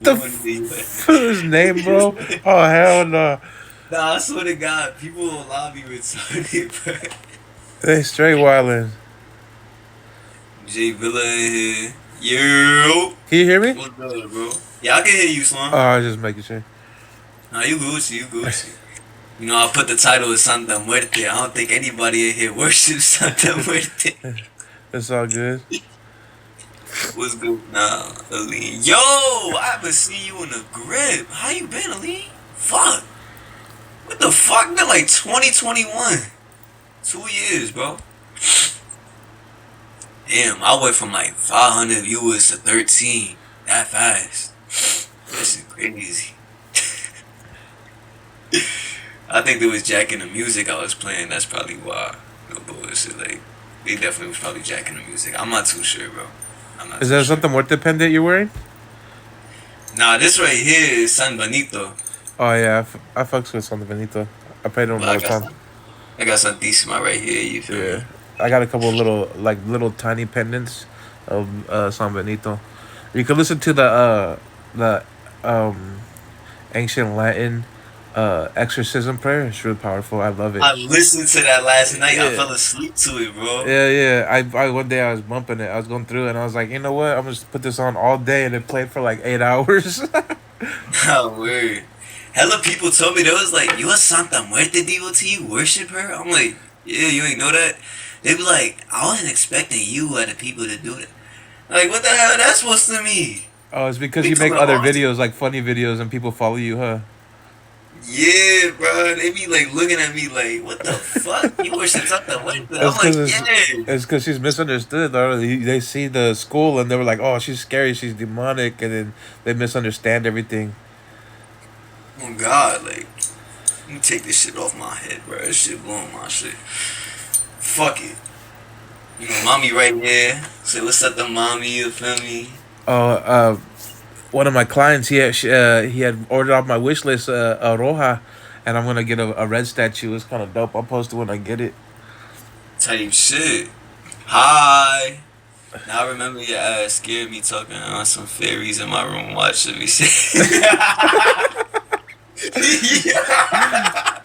The Born in the his name, bro? US. Oh hell no! Nah, I swear to God, people will lobby retarded, bro. They straight wildin'. Jay Villa in here. Yo. Can you hear me? What's good, bro? Yeah, I can hear you, Oh, Slum. I was just making sure. Nah, you Gucci, you Gucci. You know, I put the title of Santa Muerte. I don't think anybody in here worships Santa Muerte. It's all good. What's good now, Aline? Yo, I haven't seen you in the grip. How you been, Aline? Fuck. What the fuck? Been like 2021. 2 years, bro. Damn, I went from like 500 viewers to 13 that fast. This is crazy. I think there was jacking the music I was playing. That's probably why. No bullshit. Like, they definitely was probably jacking the music. I'm not too sure, bro. I'm not Is too that sure. something more dependent you're wearing? Nah, this right here is San Benito. Oh yeah, I fucks with Santa Benito. I played him But all the time. I got Santissima right here, you feel me? Yeah, I got a couple of little tiny pendants of San Benito. You could listen to the ancient Latin exorcism prayer. It's really powerful. I love it. I listened to that last night. I Yeah. fell asleep to it, bro. Yeah. I one day I was bumping it. I was going through it and I was like, you know what? I'm gonna just put this on all day and it played for like 8 hours. Nah, word. Hella people told me, they was like, you a Santa Muerte devotee? You worship her? I'm like, yeah, you ain't know that? They be like, I wasn't expecting you or the people to do that. Like, what the hell that's supposed to mean? Oh, it's because We you make talking about other art? videos like funny videos and people follow you, huh? Yeah, bro. They be like looking at me like, what the fuck? You worship Santa Muerte? It's I'm because like, yeah. it's because she's misunderstood. Or they see the school and they were like, "Oh, she's scary. She's demonic," and then they misunderstand everything. Oh, God, like, let me take this shit off my head, bro. This shit blowing my shit. Fuck it. You know, mommy right here. Say, what's up to mommy? You feel me? Oh, one of my clients, he had ordered off my wish list a roja, and I'm gonna get a red statue. It's kind of dope. I'll post it when I get it. Type shit. Hi. Now I remember your ass scared me talking on some fairies in my room watching me shit. Yeah.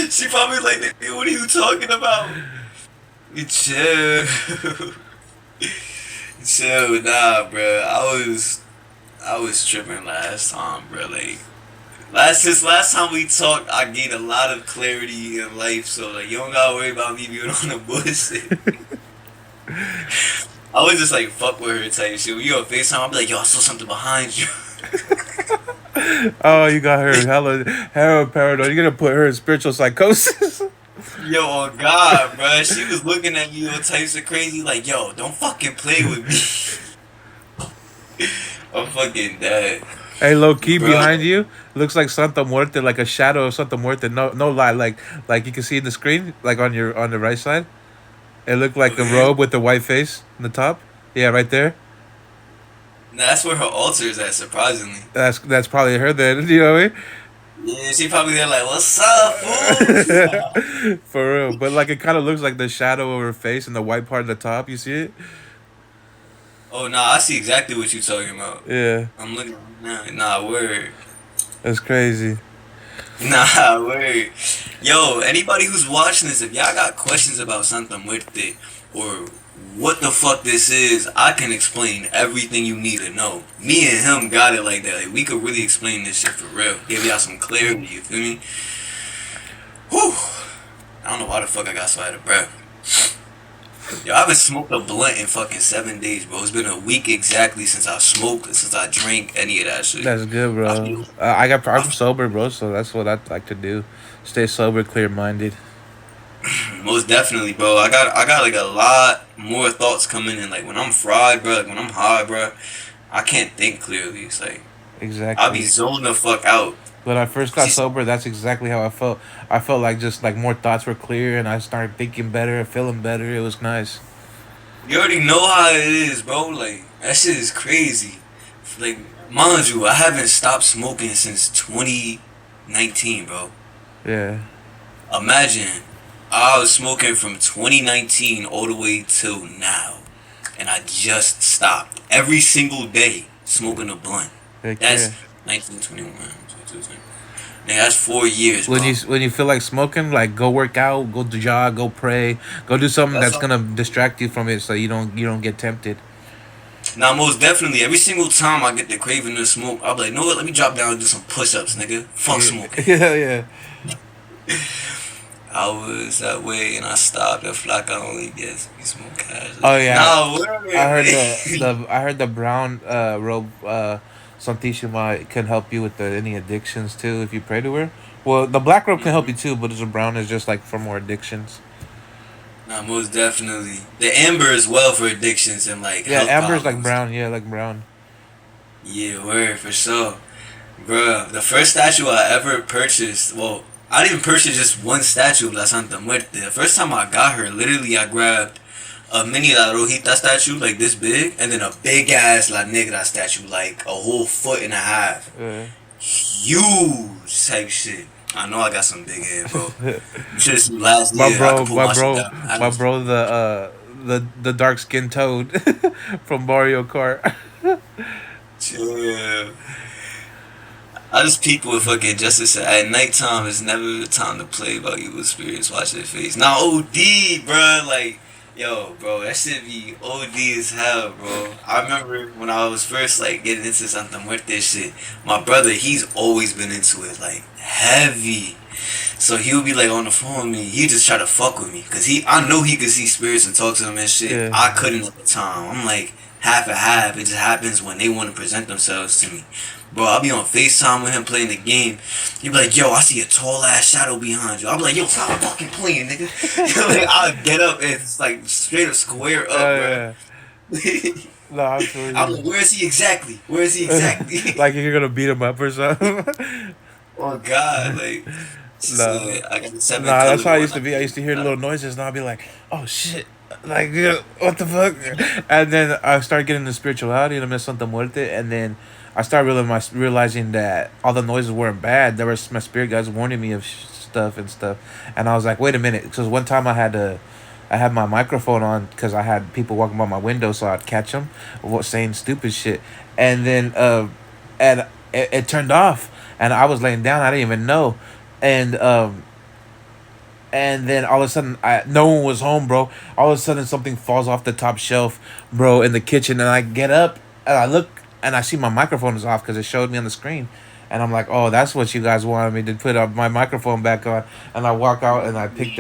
She probably like, "Nigga, what are you talking about? You chill. Chill, nah, bro. I was tripping last time, bro. Like since last time we talked, I gained a lot of clarity in life. So like, you don't gotta worry about me being on the bullshit. I was just like, fuck with her type shit. When you on Facetime, I'll be like, yo, I saw something behind you. Oh, you got her hella paranoid. You're gonna put her in spiritual psychosis. Yo, oh God, bro. She was looking at me all types of crazy, like, yo, don't fucking play with me. I'm fucking dead. Hey, low key Bro. behind you looks like Santa Muerte, like a shadow of Santa Muerte. No lie, like you can see in the screen, like on the right side. It looked like a Okay. robe with the white face on the top. Yeah, right there. Nah, that's where her altar is at, surprisingly. That's probably her then. You know what Yeah, she probably there like, what's up, I fool? mean? For real. But like it kind of looks like the shadow of her face and the white part at the top. You see it? Oh, nah, I see exactly what you talking about. Yeah, I'm looking, nah, word. that's crazy. Nah, word. Yo, anybody who's watching this, if y'all got questions about Santa Muerte or what the fuck this is, I can explain everything you need to know. Me and him got it like that. Like, we could really explain this shit for real. Give y'all some clarity, you feel me? Whew. I don't know why the fuck I got so out of breath. Yo, I haven't smoked a blunt in fucking 7 days, bro. It's been a week exactly since I smoked, since I drank any of that shit. That's good, I bro. feel, I I'm sober, bro. So that's what I like to do. Stay sober, clear minded. Most definitely, bro. I got like a lot more thoughts coming in. Like when I'm fried, bro. Like when I'm high, bro. I can't think clearly. It's like I'll be Exactly. zoned the fuck out. When I first got She's, sober, that's exactly how I felt. I felt like just like more thoughts were clear, and I started thinking better, feeling better. It was nice. you already know how it is, bro. Like that shit is crazy. Like mind you, I haven't stopped smoking since 2019, bro. Yeah. Imagine I was smoking from 2019 all the way till now, and I just stopped every single day. smoking a blunt. Heck That's yeah. 1921. Nigga, that's 4 years, bro. When you feel like smoking, like go work out, go to jog, go pray, go do something That's that's all. gonna distract you from it, so you don't get tempted. Now, most definitely, every single time I get the craving to smoke, I'll be like, no, what? Let me drop down and do some push-ups, nigga. Fuck Yeah, smoking. yeah, yeah. I was that way, and I stopped. I feel like I only get me smoke cash. Oh yeah, Nah, I wait, heard wait. I heard the brown robe Santishima can help you with any addictions too if you pray to her. Well, the black robe can help you too, but the brown is just like for more addictions. Nah, most definitely. The amber is well for addictions and like Yeah, health amber's like problems. brown. Yeah, like brown. Yeah, word for sure. Bruh, the first statue I ever purchased, well, I didn't purchase just one statue of La Santa Muerte. The first time I got her, literally I grabbed a mini La Rojita statue like this big, and then a big ass La Negra statue like a whole foot and a half. Uh, Huge type shit. I know I got some big head, bro. You should have seen last my year. I bro, could pull my my shit bro, down. my bro, the dark skinned toad from Mario Kart. Chill. I just people with fucking justice at nighttime is never the time to play about evil spirits. Watch their face. Now OD, bro. Like, yo, bro, that shit be OD as hell, bro. I remember when I was first like getting into Santa Muerte shit. My brother, he's always been into it, like heavy. So he would be like on the phone with me. He just try to fuck with me, cause I know he could see spirits and talk to them and shit. Yeah. I couldn't at the time. I'm like half and half. It just happens when they want to present themselves to me. Bro, I'll be on FaceTime with him playing the game. He'll be like, yo, I see a tall ass shadow behind you. I'll be like, yo, stop fucking playing, nigga. Like, I'll get up and it's like straight up square up, bro. Yeah. No, I feel I'm you. like, where is he exactly? Where is he exactly? Like you're gonna beat him up or something. Oh, God. Like, just, No. I got the seven Nah, that's color how I one. used to be. I used to hear little noises, and I'll be like, "Oh shit!" Like, yeah, what the fuck? And then I started getting the spirituality and I miss Santa Muerte, and then I started realizing that all the noises weren't bad. There was my spirit guides warning me of stuff and stuff, and I was like, "Wait a minute!" Because one time I had my microphone on because I had people walking by my window, so I'd catch them saying stupid shit, and then and it turned off, and I was laying down. I didn't even know, and and then all of a sudden no one was home, bro. All of a sudden something falls off the top shelf, bro, in the kitchen, and I get up and I look and I see my microphone is off because it showed me on the screen, and I'm like, oh, that's what you guys wanted me to put up my microphone back on. And I walk out and I picked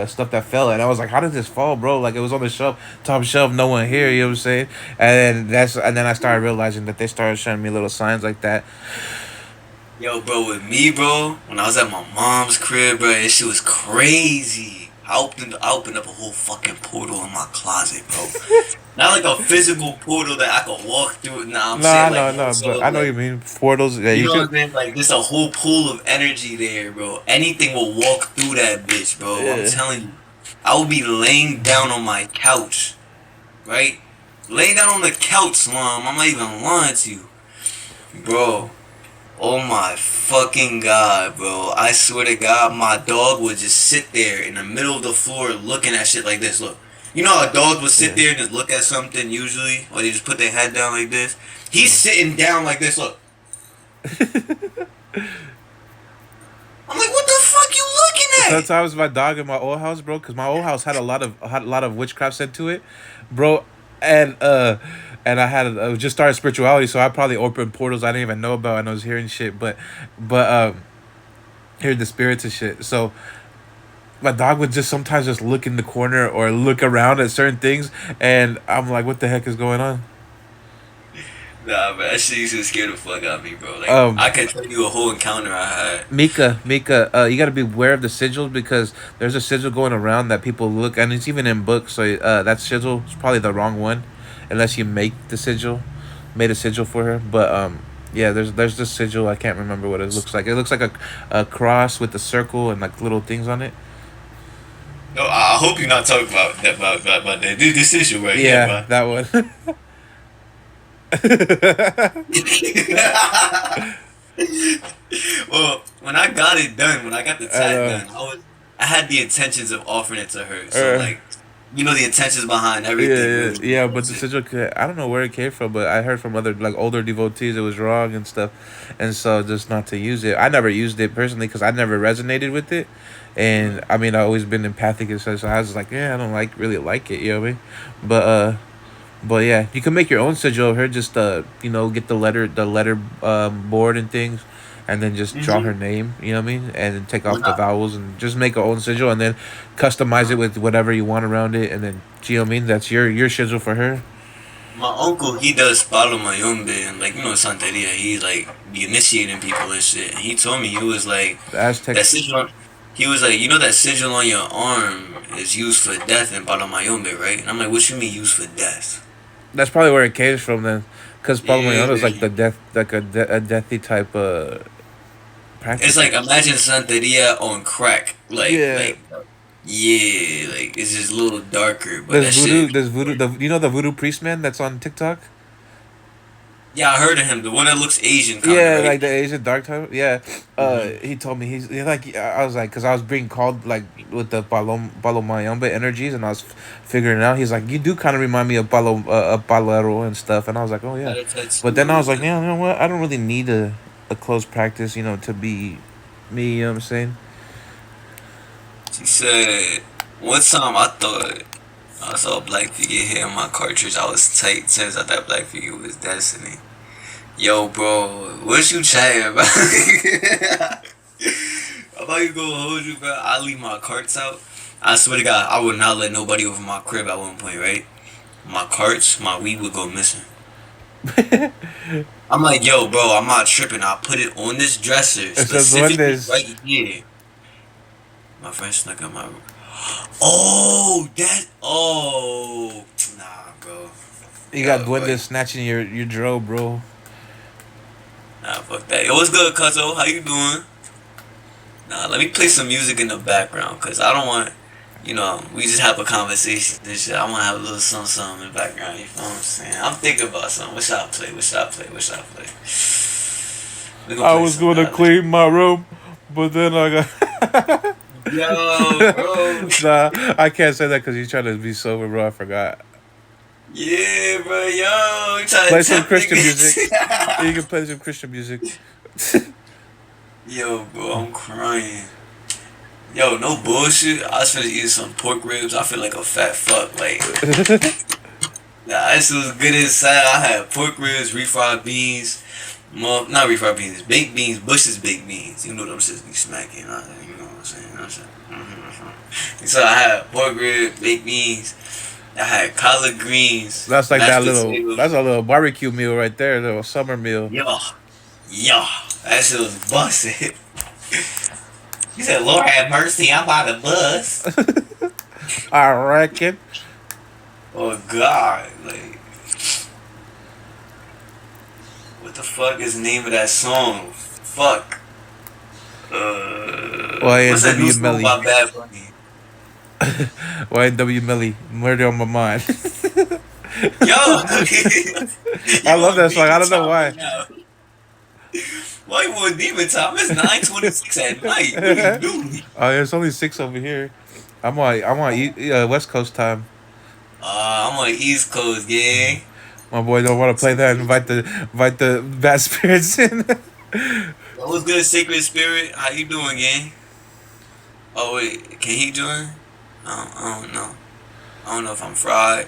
stuff that fell, and I was like, how did this fall, bro? Like it was on the shelf, top shelf, no one here, you know what I'm saying? And then I started realizing that they started showing me little signs like that. Yo, bro, with me, bro, when I was at my mom's crib, bro, this shit was crazy. I opened up a whole fucking portal in my closet, bro. Not like a physical portal that I could walk through. Nah, I'm No, I saying like know, more no, so but I know what you like, mean portals. Yeah, you you know what can. I'm saying? Like there's a whole pool of energy there, bro. Anything will walk through that bitch, bro. I'm Yeah. telling you. I will be laying down on my couch, right? Laying down on the couch, Slum. I'm not even lying to you, bro. Oh my fucking god, bro. I swear to god, my dog would just sit there in the middle of the floor looking at shit like this. Look. You know how dogs would sit Yeah. there and just look at something usually? Or they just put their head down like this? He's Yeah. sitting down like this, look. I'm like, what the fuck you looking at? Sometimes my dog in my old house, bro, because my old house had a lot of witchcraft sent to it, bro, and I had just started spirituality, so I probably opened portals I didn't even know about, and I was hearing shit, but hearing the spirits and shit. So my dog would just sometimes just look in the corner or look around at certain things, and I'm like, what the heck is going on? Nah, man, that shit used to scare the fuck out of me, bro. Like, Um, I could tell you a whole encounter I had. Mika, you got to be aware of the sigils because there's a sigil going around that people look, and it's even in books. So that sigil is probably the wrong one, unless you made a sigil for her. But yeah, there's this sigil. I can't remember what it looks like. It looks like a cross with a circle and like little things on it. No, I hope you're not talking about that, about that. This issue right here, Yeah, bro. that one. Well, when I got it done, when I got the I tat know. done, I had the intentions of offering it to her. So like You know the intentions behind Yeah, everything, yeah, really. yeah, but That's the it. sigil, I don't know where it came from, but I heard from other like older devotees it was wrong and stuff, and so just not to use it. I never used it personally because I never resonated with it, and Mhm. I mean I always been empathic and such. So I was like, yeah, I don't like really like it, you know what I mean? But yeah, you can make your own sigil of her. Just get the letter board and things, and then just draw her Mhm. name. You know what I mean? And then take When off the vowels and just make your own sigil, and then customize it uh, with whatever you want around it, and then you know what I mean. That's your sigil for her. my uncle, he does Palo Mayombe and like Santeria. He like be initiating people and shit. And he told me he was like The Aztec. that sigil. He was like, that sigil on your arm is used for death in Palo Mayombe, right? And I'm like, what you mean used for death? That's probably where it came from then, because Palmayana is like Yeah. the death, like a deathy type It's practice. like imagine Santeria on crack. Yeah, Yeah, like it's just a little darker, but there's that shit. voodoo. There's voodoo. The voodoo priest man that's on TikTok. Yeah, I heard of him. The one that looks Asian, kind of, Yeah, right? like the Asian dark type. Yeah, Hmm. he told me like I was like, because I was being called like with the Palomayamba energies, and I was figuring it out. He's like, you do kind of remind me of Palero and stuff, and I was like, oh yeah, Got a but then I tattoo. was like, yeah, you know what? I don't really need a close practice, to be me. You know what I'm saying? She said, one time I thought I saw a black figure here in my cartridge. I was tight. Turns out that black figure was Destiny. Yo, bro, what you chatting about? I'm about to go hold you, bro. I leave my carts out. I swear to God, I would not let nobody over my crib at one point, right? My carts, my weed would go missing. I'm like, yo, bro, I'm not tripping. I put it on this dresser, So the one specifically that's right here. My friend snuck in my room. Oh, that. Oh, nah, bro. you got Yo, bro. Gwenda snatching your dro, bro. Nah, fuck that. Yo, what's good, Cuzzo? How you doing? Nah, let me play some music in the background, cause I don't want, we just have a conversation and shit. I want to have a little something in the background. You know what I'm saying? I'm thinking about something. What should I play? What should I play? What should I play? We gonna I play was some gonna knowledge. clean my room, but then I got. Yo, bro. Nah, I can't say that because you're trying to be sober, bro. I forgot. Yeah, bro. Yo, you trying Play to some tempt Christian music. niggas? You can play some Christian music. Yo, bro, I'm crying. Yo, no bullshit. I was finna eat some pork ribs. I feel like a fat fuck. Like, nah, this was good inside. I had pork ribs, refried beans, not refried beans, baked beans, Bush's baked beans. You know them shits be smacking. You know what I'm saying? You know what I'm saying? So I had pork ribs, baked beans. I had collard greens, That's like mashed that little. potatoes. That's a little barbecue meal right there. A little summer meal. Yo, yo, that shit was busted. He said, "Lord have mercy, I'm by the bus." I reckon. Oh God, like, what the fuck is the name of that song? Fuck. What's that new YNW song Melly. by Bad Bunny? YNW Melly. Murder on my mind. Yo, I you love on that song. I demon don't know time why. right now? Why you on demon time? It's 9:26 at night. What are you doing? Oh, yeah, it's only 6 over here. I'm on West Coast time. I'm on East Coast, gang. My boy don't want to play that. Invite the bad spirits in. Yo, what's good, Sacred Spirit? How you doing, gang? Oh wait, can he join? I don't know. I don't know if I'm fried.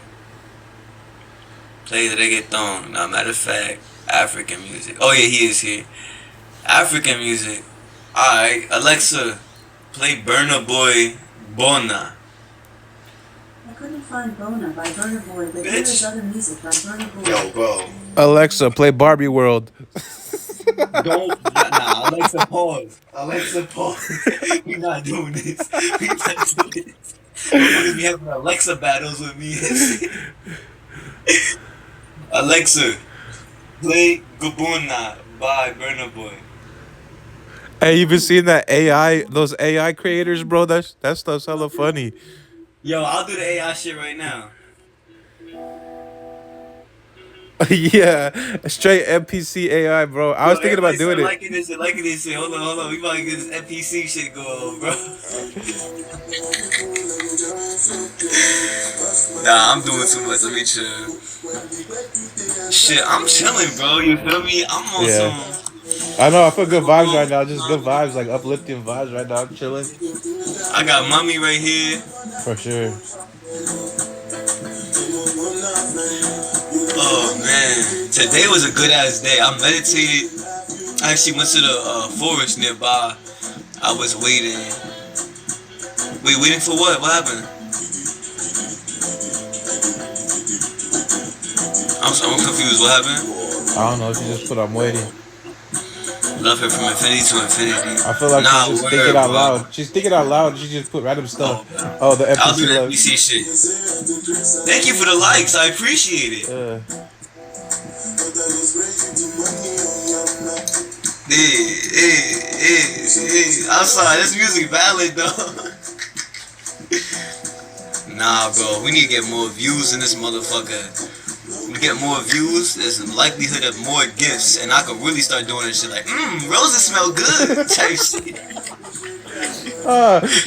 Play the reggaeton. Now, matter of fact, African music. Oh yeah, he is here. African music. Alright, Alexa, play Burna Boy Bona. I couldn't find Bona by Burna Boy, but here is Bitch. other music by Burna Yo, Boy. bro. Alexa, play Barbie World. Don't. Nah, Alexa, pause. Alexa, pause. We not doing this. We not doing this. Motherfuckers be having Alexa battles with me. Alexa, play Gabuna by Burna Boy. Hey, you been seeing that AI? Those AI creators, bro. That stuff's hella funny. Yo, I'll do the AI shit right now. Yeah, straight NPC AI, bro. I Yo, was thinking about everybody doing start it. liking this shit, liking this shit. Hold on. We about to get this NPC shit going, bro. Nah, I'm doing too much. Let me chill. Shit, I'm chilling, bro. You feel me? I'm on Yeah. some. I know. I feel good vibes right now. Just good vibes, like uplifting vibes right now. I'm chilling I got mommy right here. for sure. Oh man, today was a good ass day. I meditated. I actually went to the forest nearby. I was waiting. Wait, waiting for what? What happened? I'm confused. What happened? I don't know. She just put I'm waiting. Love her from infinity to infinity. I feel like she's Nah, just thinking word, out bro. loud. She's thinking out loud. She just put random stuff. Oh, Oh, the I'll do NPC the love. NPC shit. Thank you for the likes. I appreciate it. I'm sorry, this music valid though. Nah, bro, we need to get more views in this motherfucker. We get more views, there's a likelihood of more gifts, and I could really start doing this shit like, roses smell good type shit.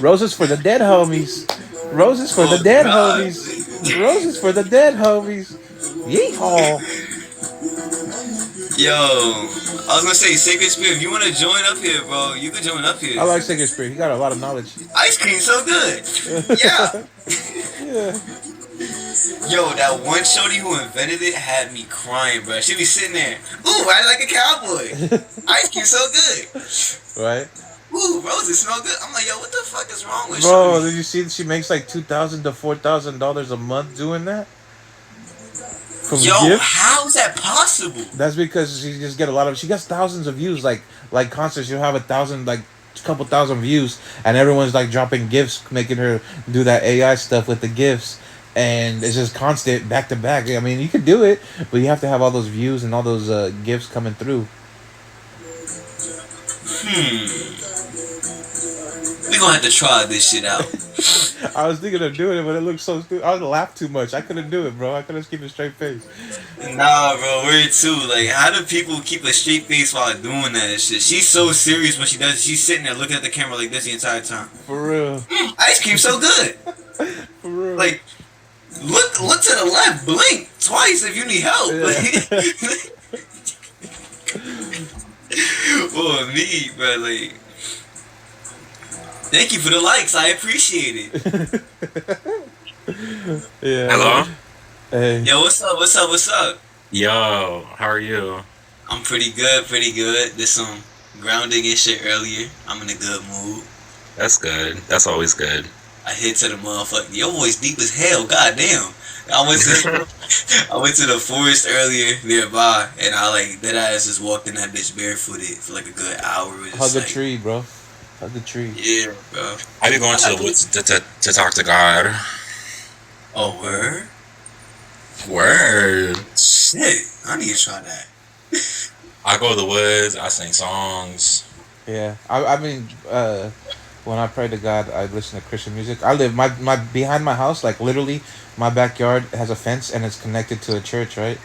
Roses for the dead homies. Roses for the Oh dead god. homies. Roses for the dead homies. Yeehaw. Yo, I was gonna say, Sacred Spirit, if you wanna join up here, bro, you can join up here. I like Sacred Spirit. He got a lot of knowledge. Ice cream so good. Yeah. Yeah. Yo, that one shorty who invented it had me crying, bro. She be sitting there, ooh, I like a cowboy. Ice cream so good. Right? Ooh, roses smell good. I'm like, yo, what the fuck is wrong with Bro, shorty? did you see that she makes like $2,000 to $4,000 a month doing that? From Yo, gifts? how is that possible? That's because she just get a lot of. She gets thousands of views. Like concerts, you'll have 1,000, like a couple thousand views, and everyone's like dropping gifts, making her do that AI stuff with the gifts, and it's just constant back to back. I mean, you could do it, but you have to have all those views and all those gifts coming through. We gonna have to try this shit out. I was thinking of doing it, but it looked so stupid. I would laugh too much. I couldn't do it, bro. I couldn't keep a straight face. Nah, bro, we're too. Like, how do people keep a straight face while doing that shit? She's so serious when she does it. She's sitting there looking at the camera like this the entire time. For real. Ice cream so good. For real. Like, look to the left, blink twice if you need help. Oh, me, bro, like. Thank you for the likes. I appreciate it. Yeah. Hello? Hey. Yo, what's up? What's up? What's up? Yo, how are you? I'm pretty good. Pretty good. Did some grounding and shit earlier. I'm in a good mood. That's good. That's always good. I hit to the motherfucker. Your voice deep as hell. Goddamn. I went to the forest earlier nearby, and I like that ass just walked in that bitch barefooted for like a good hour. It was just Hug a like, tree, bro. Hug a tree. yeah, bro. I be going to the woods to talk to God. Oh, word? Word. Shit. I need to try that. I go to the woods. I sing songs. Yeah. I mean, when I pray to God, I listen to Christian music. I live my behind my house, like literally, my backyard has a fence and it's connected to a church, right?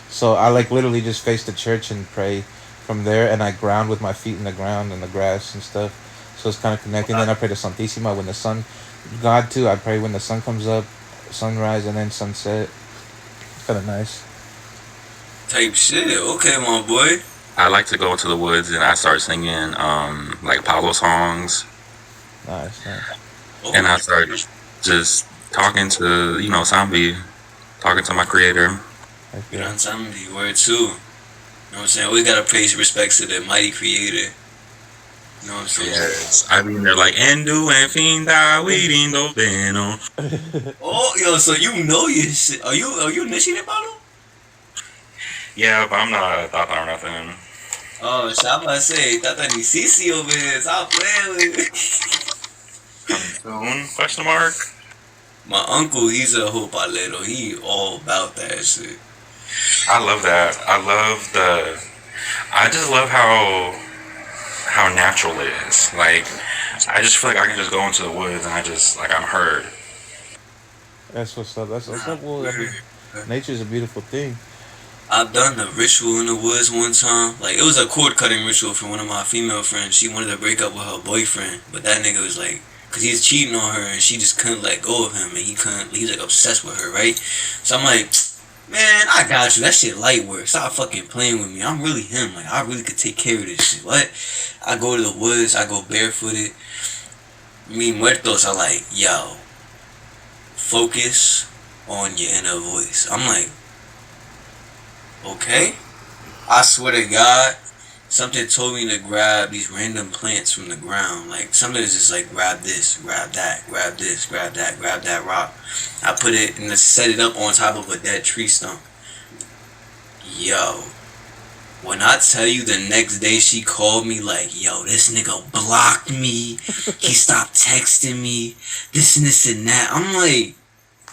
So I like literally just face the church and pray from there, and I ground with my feet in the ground and the grass and stuff. So it's kind of connecting. Then I pray to Santissima when the sun, God too. I pray when the sun comes up, sunrise and then sunset. Kind of nice. Type shit. Okay, my boy. I like to go into the woods and I start singing like Pablo songs, Nice. Oh, and I start just talking to Sambi, talking to my creator. Heck you know yeah. what I'm telling you, word too. You know what I'm saying? Always gotta pay respects to the mighty creator. You know what I'm saying? Yes, I mean they're like Endu and Finda waiting do beno. Oh, yo, so you know your shit. Are you initiated, Pablo? Yeah, but I'm not a thought or nothing. Oh, shit, I'm about to say, Tata ni Sisi over here. Stop playing with Soon? Question mark. my uncle, he's a hopalero. He all about that shit. I love that. I just love how natural it is. Like, I just feel like I can just go into the woods and I'm heard. That's what's up. That's what's up. Well, I mean, nature's a beautiful thing. I've done a ritual in the woods one time. Like, it was a cord cutting ritual for one of my female friends. She wanted to break up with her boyfriend, but that nigga was like because he was cheating on her and she just couldn't let go of him and he's like obsessed with her, right? So I'm like, man, I got you. That shit light work. Stop fucking playing with me. I'm really him. Like, I really could take care of this shit. What? I go to the woods. I go barefooted. Me muertos are like, yo, focus on your inner voice. I'm like, okay. I swear to God, something told me to grab these random plants from the ground. Like, something is just like, grab this, grab that, grab this, grab that, grab that rock. I put it and set it up on top of a dead tree stump. Yo, when I tell you the next day she called me like, yo, this nigga blocked me. He stopped texting me. This and this and that. I'm like,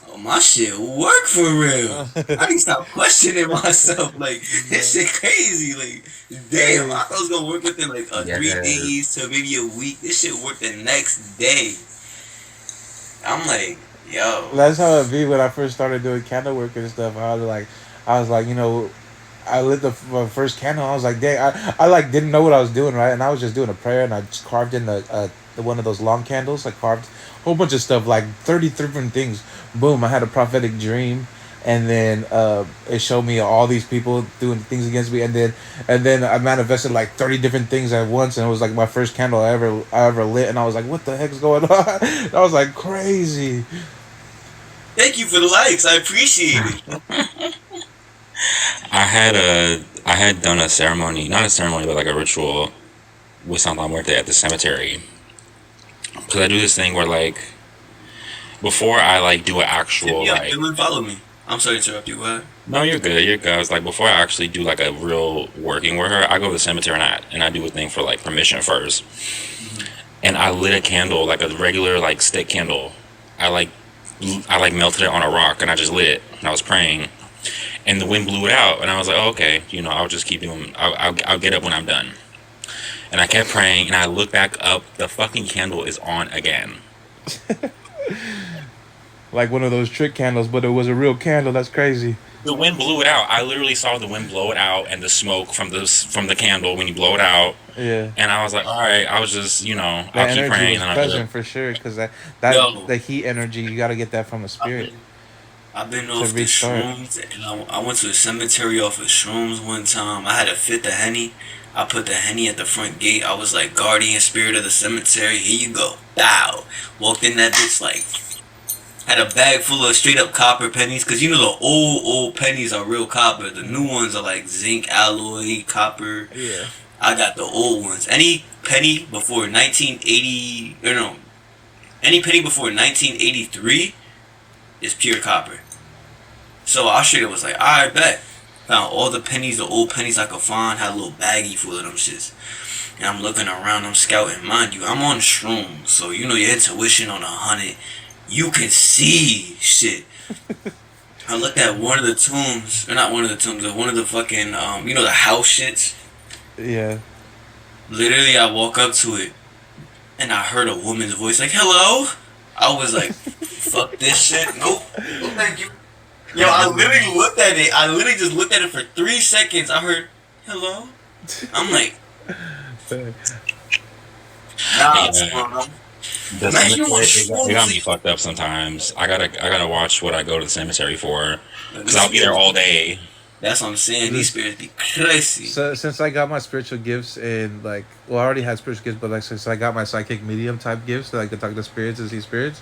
oh, my shit work for real. I need to stop questioning myself. Like, this shit crazy. Like, damn, I thought it was gonna work within like 3 days to maybe a week. This shit worked the next day. I'm like, yo. That's how it be when I first started doing candle work and stuff. I was like, you know, I lit the first candle. I was like, dang, I like didn't know what I was doing, right? And I was just doing a prayer, and I just carved in the one of those long candles. I carved a whole bunch of stuff, like 30 different things. Boom! I had a prophetic dream, and then it showed me all these people doing things against me, and then I manifested like 30 different things at once, and it was like my first candle I ever lit, and I was like, what the heck's going on? I was like crazy. Thank you for the likes. I appreciate it. I had done a ceremony, not a ceremony, but like a ritual with Santa Muerte at the cemetery. Cause I do this thing where like before I like do an actual Yeah, like Dylan, follow me. I'm sorry to interrupt you. Go ahead. no, you're good, you're good. I was like before I actually do like a real working with her, I go to the cemetery and I do a thing for like permission first. And I lit a candle like a regular like stick candle. I like I like melted it on a rock and I just lit it and I was praying. And the wind blew it out, and I was like, oh, okay, you know, I'll just keep doing. I'll get up when I'm done. And I kept praying, and I looked back up. The fucking candle is on again. Like one of those trick candles, but it was a real candle. That's crazy. The wind blew it out. I literally saw the wind blow it out, and the smoke from the candle when you blow it out. Yeah. And I was like, all right, I was just, you know, That I'll keep energy praying. was And present for sure, because that Yo. the heat energy, you got to get that from the spirit I've been to off the restart. shrooms, and I went to a cemetery off of shrooms one time. I had a fifth of Henny. I put the Henny at the front gate. I was like, guardian spirit of the cemetery, here you go. Bow. Walked in that bitch like, had a bag full of straight up copper pennies. Because you know the old pennies are real copper. The new ones are like zinc, alloy, copper. Yeah. I got the old ones. Any penny before 1980, or no, any penny before 1983 is pure copper. So I straight up was like, alright, bet. Found all the pennies, the old pennies I could find, had a little baggie full of them shits. And I'm looking around, I'm scouting. Mind you, I'm on shrooms, so you know your intuition on 100. You can see shit. I looked at one of the tombs, or not one of the tombs, but one of the fucking, you know the house shits? Yeah. Literally, I walk up to it, and I heard a woman's voice like, hello? I was like, fuck this shit. Nope. No, thank you. Yo, I literally looked at it. I literally just looked at it for 3 seconds. I heard, hello? I'm like, nah, Yeah. The imagine cemetery, what it got me shrooms. fucked up sometimes. I gotta watch what I go to the cemetery for, because I'll be there all day. That's what I'm saying. These spirits be crazy. So since I got my spiritual gifts and like, well, I already had spiritual gifts, but like since I got my psychic medium type gifts, like to talk to spirits and see spirits,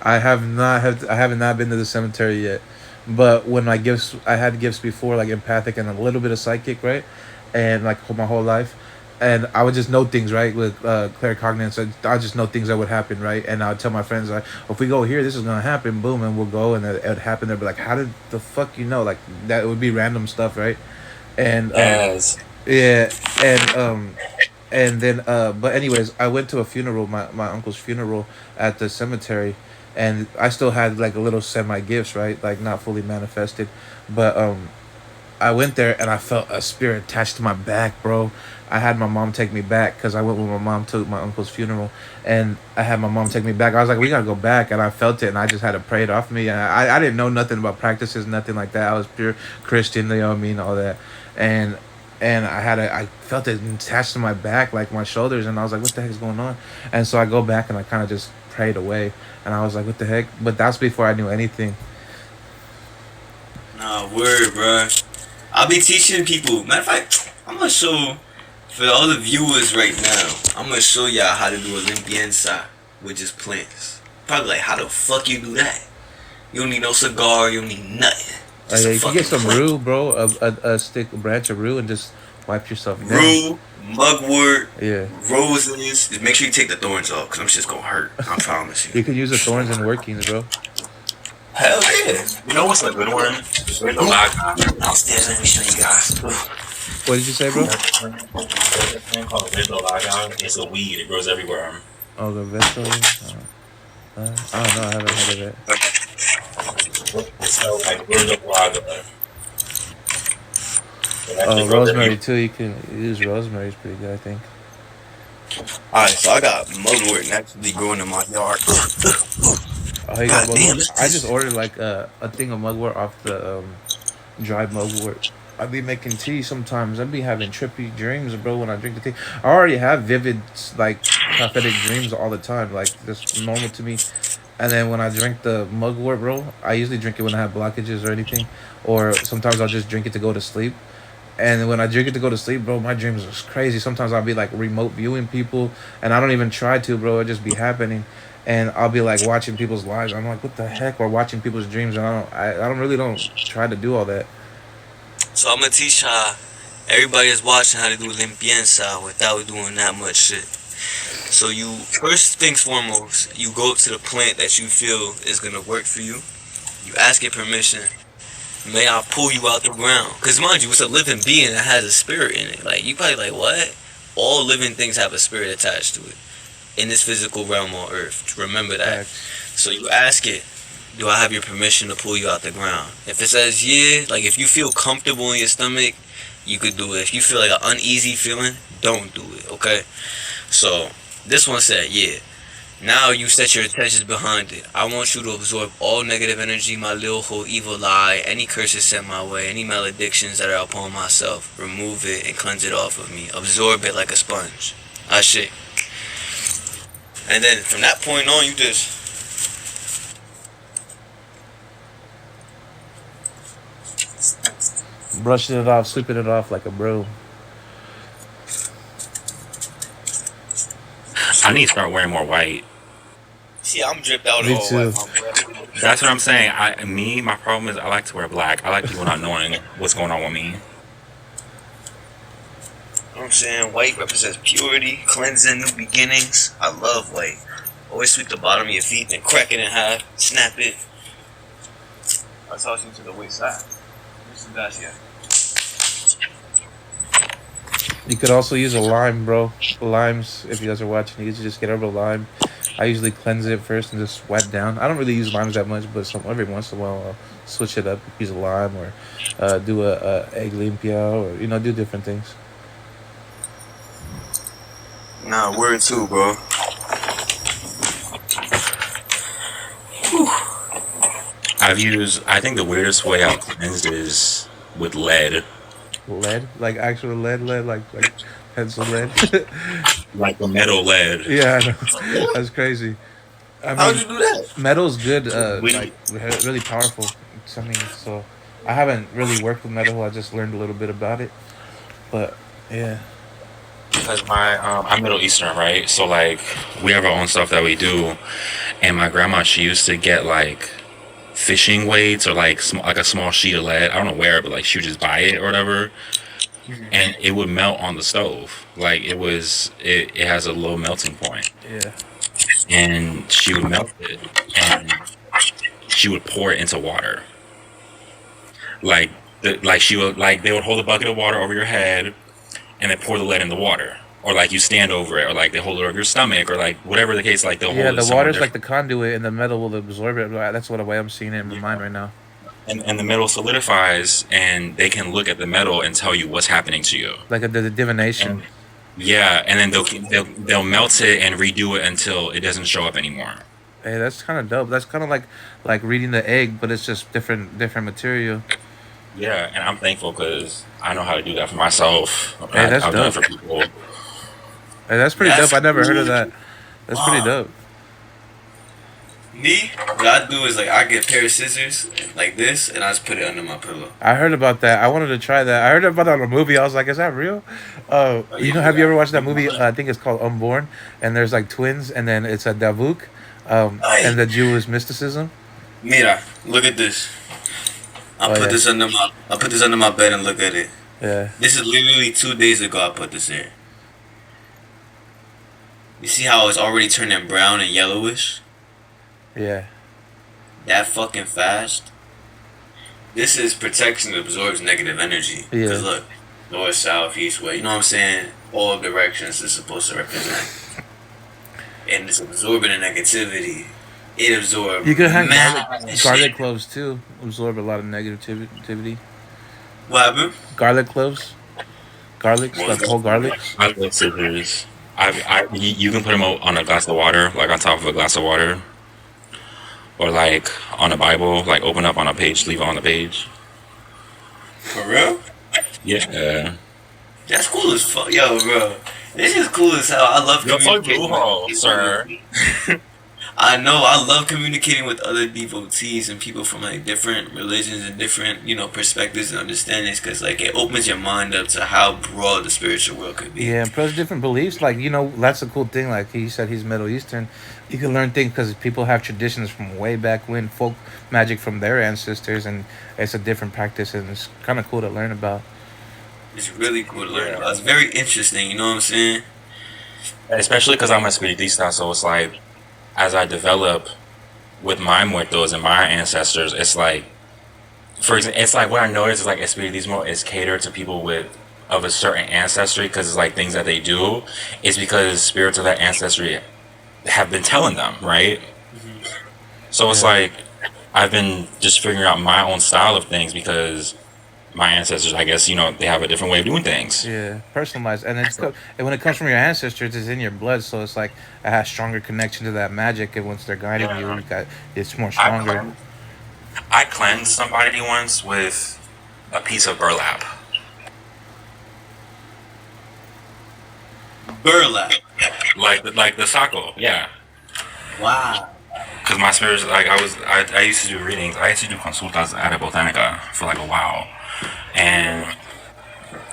I have not been to the cemetery yet. But when my gifts, I had gifts before, like empathic and a little bit of psychic, right, and like my whole life, and I would just know things, right, with claircognizance. I just know things that would happen, right, and I would tell my friends like, if we go here, this is gonna happen, boom, and we'll go, and it would happen. They'd be like, how did the fuck you know? Like that would be random stuff, right, and Yes. yeah, and then but anyways, I went to a funeral, my uncle's funeral at the cemetery, and I still had like a little semi gifts, right, like not fully manifested, but I went there and I felt a spirit attached to my back, bro. I had my mom take me back because I went with my mom to my uncle's funeral, and I had my mom take me back. I was like, we gotta go back, and I felt it, and I just had to pray it off me. And I didn't know nothing about practices, nothing like that. I was pure Christian, you know what I mean, all that, and I felt it attached to my back, like my shoulders, and I was like, what the heck is going on? And so I go back and I kind of just prayed away, and I was like, what the heck? But that's before I knew anything. Nah, word, bro. I'll be teaching people. Matter of fact, I'm gonna show for all the viewers right now. I'm gonna show y'all how to do a limpieza with just plants. Probably like, how the fuck you do that? You don't need no cigar. You don't need nothing. Just Yeah, a you can get fucking some plant. rue, bro, a stick, a branch of rue, and just wipe yourself down. Rue, mugwort, Yeah, roses. Just make sure you take the thorns off, cause I'm just gonna hurt. I promise you. you can use the thorns in workings, bro. Hell yeah. You know what's a good one? There's a lot of Downstairs, let me show you guys. What did you say, bro? there's a thing called Vendo Lagan. It's a weed. It grows everywhere. Oh, the vegetable. I don't know. I haven't heard of it. It's called like Vendo Lagan. Oh, rosemary too. You can use rosemary. It's pretty good, I think. Alright, so I got mugwort naturally growing in my yard. Oh, you got God damn, mugwort? I just ordered like a thing of mugwort off the dried mugwort. I be making tea sometimes. I be having trippy dreams, bro, when I drink the tea. I already have vivid, like, prophetic dreams all the time. Like, that's normal to me. And then when I drink the mugwort, bro, I usually drink it when I have blockages or anything. Or sometimes I'll just drink it to go to sleep. And when I drink it to go to sleep, bro, my dreams are crazy. Sometimes I'll be, like, remote viewing people. And I don't even try to, bro. It just be happening. And I'll be, like, watching people's lives. I'm like, what the heck? Or watching people's dreams. And I don't try to do all that. So I'm gonna teach how everybody is watching how to do limpieza without doing that much shit. So you first things foremost, you go up to the plant that you feel is gonna work for you. You ask it permission. May I pull you out the ground? Cause mind you, it's a living being that has a spirit in it. Like you probably like what? All living things have a spirit attached to it in this physical realm on earth. Remember that. So you ask it, do I have your permission to pull you out the ground? If it says yeah, like if you feel comfortable in your stomach, you could do it. If you feel like an uneasy feeling, don't do it, okay? So this one said yeah. Now you set your intentions behind it. I want you to absorb all negative energy, my little whole evil lie, any curses sent my way, any maledictions that are upon myself. Remove it and cleanse it off of me. Absorb it like a sponge. Ah shit. And then from that point on, you just Brushing it off, sweeping it off like a bro. I need to start wearing more white. see. I'm dripped out Me all too. white. That's what I'm saying. My problem is I like to wear black. I like people not knowing what's going on with me. You know what I'm saying? White represents purity, cleansing, new beginnings. I love white. Always sweep the bottom of your feet, then crack it in half, snap it. I toss you to the waist side. Here. You could also use a lime, bro. Limes, if you guys are watching, you can just get over a lime. I usually cleanse it first and just wipe down. I don't really use limes that much, but every once in a while I'll switch it up, use a lime or do a egg limpia or do different things. Nah, word too, bro. I think the weirdest way I've cleansed is with lead. Lead, like actual lead, like pencil lead. Like the metal lead. Yeah, I know. That's crazy. I How'd mean, you do that? metal's good, We- really powerful. I mean, so I haven't really worked with metal. I just learned a little bit about it, but yeah. Because I'm Middle Eastern, right? So like we have our own stuff that we do, and my grandma, she used to get like fishing weights or like like a small sheet of lead. I don't know where, but like she would just buy it or whatever, and it would melt on the stove. Like it has a low melting point, Yeah. and she would melt it, and she would pour it into water. Like they would hold a bucket of water over your head, and then pour the lead in the water. Or like you stand over it, or like they hold it over your stomach, or like whatever the case, like they'll Yeah, hold it the somewhere water's like different. the conduit, and the metal will absorb it. That's what the way I'm seeing it in my mind right now. And the metal solidifies, and they can look at the metal and tell you what's happening to you. Like the divination. And yeah, and then they'll melt it and redo it until it doesn't show up anymore. Hey, that's kind of dope. That's kind of like reading the egg, but it's just different material. Yeah, and I'm thankful because I know how to do that for myself. Hey, that's I've done it dope. for people. Hey, that's pretty That's dope. I never heard of cool. that. That's pretty dope. Me, what I do is like I get a pair of scissors like this, and I just put it under my pillow. I heard about that. I wanted to try that. I heard about that on a movie. I was like, is that real? Oh, You yeah, know, have you ever watched that movie? yeah. I think it's called Unborn, and there's like twins, and then it's a Davuk, Ay, and the Jewish mysticism. mira, look at this. Oh yeah, I put this under my bed and look at it. yeah, This is literally 2 days ago. I put this in. You see how it's already turning brown and yellowish? yeah, That fucking fast. This is protection that absorbs negative energy. Cause yeah. look, north, south, east, west. You know what I'm saying? All directions is supposed to represent, and it's absorbing the negativity. It absorbs You could have mad garlic shit. cloves too. Absorb a lot of negativity. What happened? Garlic cloves, garlics, What was like whole that? garlics. I love scissors. You can put them on a glass of water, like on top of a glass of water, or like on a Bible, like open up on a page, leave it on the page. For real? Yeah. That's cool as fuck, yo, bro. This is cool as hell. I love You're so communicating with brutal, sir. people. I know. I love communicating with other devotees and people from like different religions and different, perspectives and understandings. Cause like it opens your mind up to how broad the spiritual world could be. Yeah, and plus different beliefs. Like that's a cool thing. Like he said, he's Middle Eastern. You can learn things because people have traditions from way back when, folk magic from their ancestors, and it's a different practice, and it's kind of cool to learn about. It's really cool to learn Yeah. about. It's very interesting. You know what I'm saying? Especially because I'm a spiritista, so it's like as I develop with my muertos and my ancestors, it's like, for example, it's like what I noticed is like espiritismo is catered to people with of a certain ancestry because it's like things that they do is because spirits of that ancestry have been telling them, right? So it's Yeah, like I've been just figuring out my own style of things because my ancestors, I guess, they have a different way of doing things. yeah, personalized, and and when it comes from your ancestors, it's in your blood, so it's like it has stronger connection to that magic, and once they're guiding you, Yeah. it's more I stronger. cleansed, I cleansed somebody once with a piece of burlap, Burlap. like the sako, yeah. Wow. Because my spirits, like I used to do readings. I used to do consultas at a botanica for like a while, and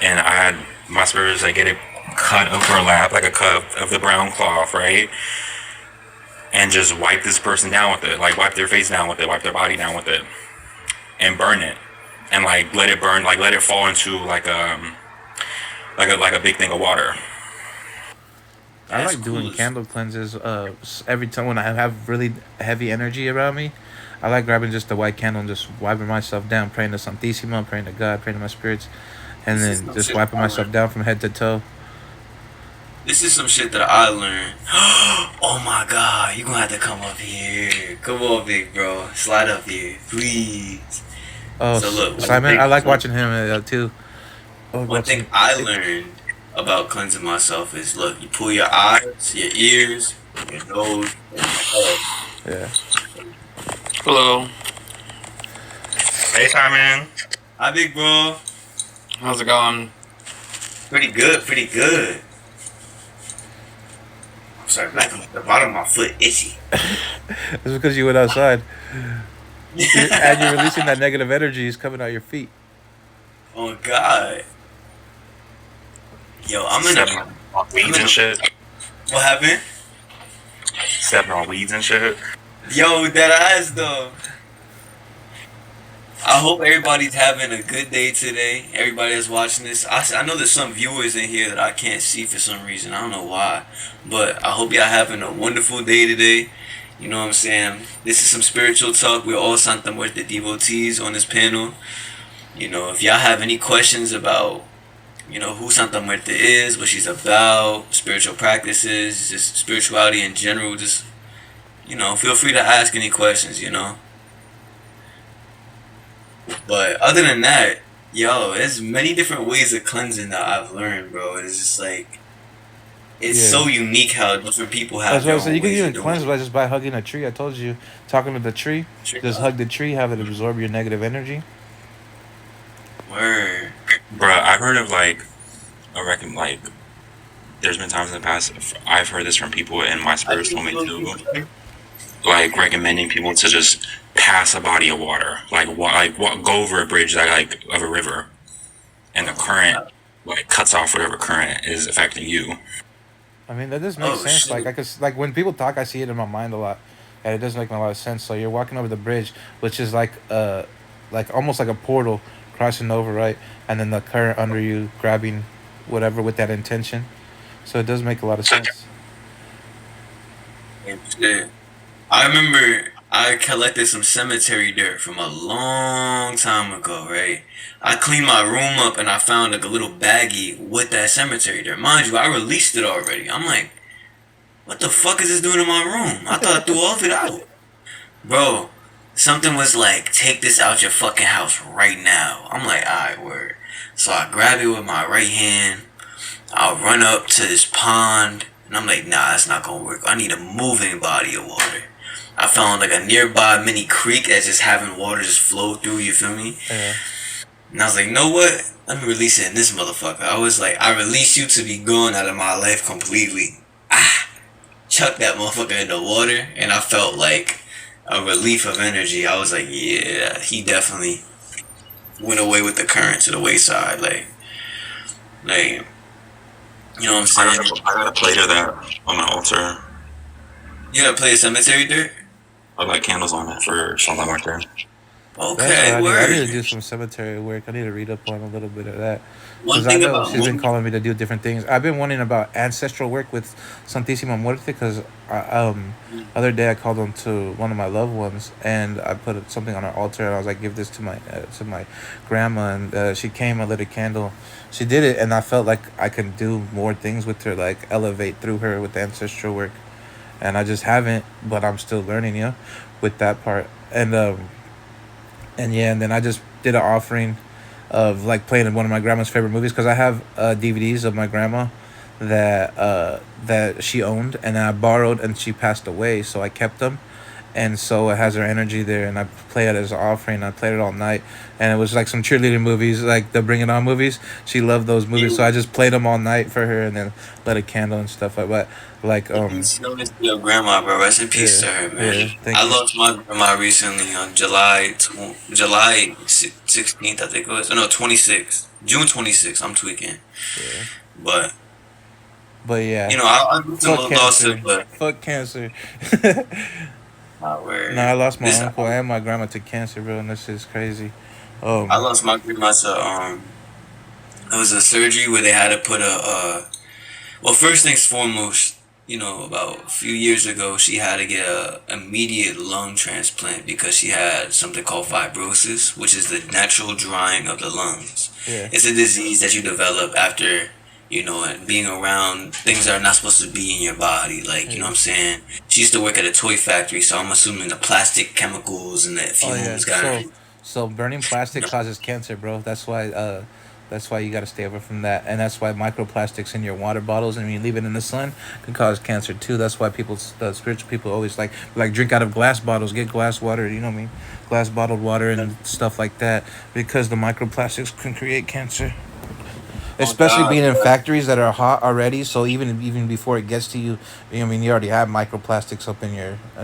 I had my spirits like get a cut of burlap, like a cut of the brown cloth, right, and just wipe this person down with it, like wipe their face down with it, wipe their body down with it, and burn it, and like let it burn, like let it fall into like a big thing of water. I That's like cool doing as candle cleanses. Every time when I have really heavy energy around me, I like grabbing just a white candle and just wiping myself down, praying to Santissima, praying to God, praying to my spirits, and this is then some just shit that wiping I myself learned. down from head to toe. This is some shit that I learned. Oh my god, you gonna have to come up here. Come on, big bro. Slide up here, please. Oh, So look, Simon, I like watching him too. Oh, one what's thing I learned about cleansing myself is look, you pull your eyes, your ears, your nose, and your head. yeah. Hello. Hey, Simon. Hi, big bro. How's it going? Pretty good, pretty good. I'm sorry, like the bottom of my foot itchy. It's because you went outside. And you're releasing that negative energy is coming out your feet. Oh god. Yo, Stepping on weeds and shit. what happened? Stepping on weeds and shit. Yo, that ass though. I hope everybody's having a good day today. Everybody that's watching this. I know there's some viewers in here that I can't see for some reason. I don't know why. But I hope y'all having a wonderful day today. You know what I'm saying? This is some spiritual talk. We're all Santa Muerte devotees on this panel. If y'all have any questions about, who Santa Muerte is, what she's about, spiritual practices, just spirituality in general, just, feel free to ask any questions. But other than that, yo, there's many different ways of cleansing that I've learned, bro. It's just like it's Yeah. so unique how different people That's have what their I said. own You can ways of even doing cleanse it. by just by hugging a tree. I told you, talking to the tree. Just hug the tree, have it absorb your negative energy. Word. Bruh, I've heard of like, I reckon like, there's been times in the past, I've heard this from people and my spirits told me too. like recommending people to just pass a body of water, go over a bridge that like of a river, and the current like cuts off whatever current is affecting you. I mean, that does make Oh sense. Like shit. I could, like when people talk, I see it in my mind a lot, and it does make a lot of sense. So you're walking over the bridge, which is like almost like a portal crossing over, right? And then the current under you grabbing whatever with that intention. So it does make a lot of sense. Shit. I remember I collected some cemetery dirt from a long time ago, right? I cleaned my room up and I found like a little baggie with that cemetery dirt. Mind you, I released it already. I'm like, what the fuck is this doing in my room? I thought I threw all of it out. Bro, something was like, take this out your fucking house right now. I'm like, alright, word. So I grab it with my right hand. I'll run up to this pond. And I'm like, nah, that's not gonna work. I need a moving body of water. I found like a nearby mini creek that's just having water just flow through, you feel me? Yeah. And I was like, you know what? Let me release it in this motherfucker. I was like, I release you to be gone out of my life completely. Ah, chuck that motherfucker in the water, and I felt like a relief of energy. I was like, yeah, he definitely went away with the current to the wayside. Like, you know what I'm saying? I got a plate of that on my altar. You gotta play a cemetery dirt? I got candles on it for Santa Muerte. That's what Okay, I need. I need to word. do some cemetery work. I need to read up on a little bit of that. One Because I thing know about she's been moving. calling me to do different things. I've been wanting about ancestral work with Santísima Muerte because other day I called on to one of my loved ones and I put something on her altar and I was like, give this to my grandma, and she came. I lit a candle. She did it, and I felt like I could do more things with her, like elevate through her with the ancestral work, and I just haven't, but I'm still learning, with that part. And yeah, and then I just did an offering of like playing in one of my grandma's favorite movies because I have DVDs of my grandma that she owned, and then I borrowed, and she passed away, so I kept them, and so it has her energy there, and I play it as an offering. I played it all night, and it was like some cheerleading movies, like the Bring It On movies. She loved those movies, so I just played them all night for her, and then lit a candle and stuff like that. Like Notice your grandma, bro. Rest in peace yeah, to her, man. yeah. Thank I you. lost my grandma recently on July 16th, I think it was. No, 26th. June 26th. I'm tweaking. Yeah, But, but yeah, I fuck recently lost cancer, it, but fuck cancer. not No, I where lost my this. uncle and my grandma to cancer, bro, and this is crazy. I Um, lost my grandma to, it was a surgery where they had to put well, first things foremost, about a few years ago, she had to get a immediate lung transplant because she had something called fibrosis, which is the natural drying of the lungs. yeah, It's a disease that you develop after, and being around things that are not supposed to be in your body. Like, you know yeah. what I'm saying? She used to work at a toy factory, so I'm assuming the plastic chemicals and the Oh yeah. fumes got her. So burning plastic causes cancer, bro. That's why you gotta stay away from that, and that's why microplastics in your water bottles and when you leave it in the sun can cause cancer too. That's why the spiritual people always like drink out of glass bottles, get glass water. You know what I mean? Glass bottled water and stuff like that because the microplastics can create cancer. Oh, Especially God. being in factories that are hot already, so even before it gets to you, you already have microplastics up in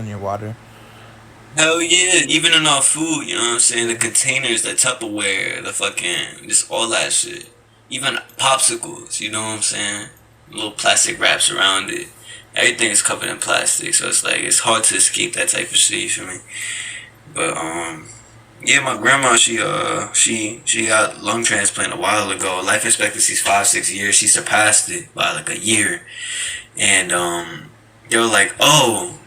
your water. Hell yeah, even in our food, you know what I'm saying? The Yeah. containers, the Tupperware, the fucking, just all that shit. Even popsicles, you know what I'm saying? Little plastic wraps around it. Everything is covered in plastic, so it's like, it's hard to escape that type of shit, you feel me? But, yeah, my grandma, she got lung transplant a while ago. Life expectancy is 5, 6 years. She surpassed it by like a year. And they were like, oh,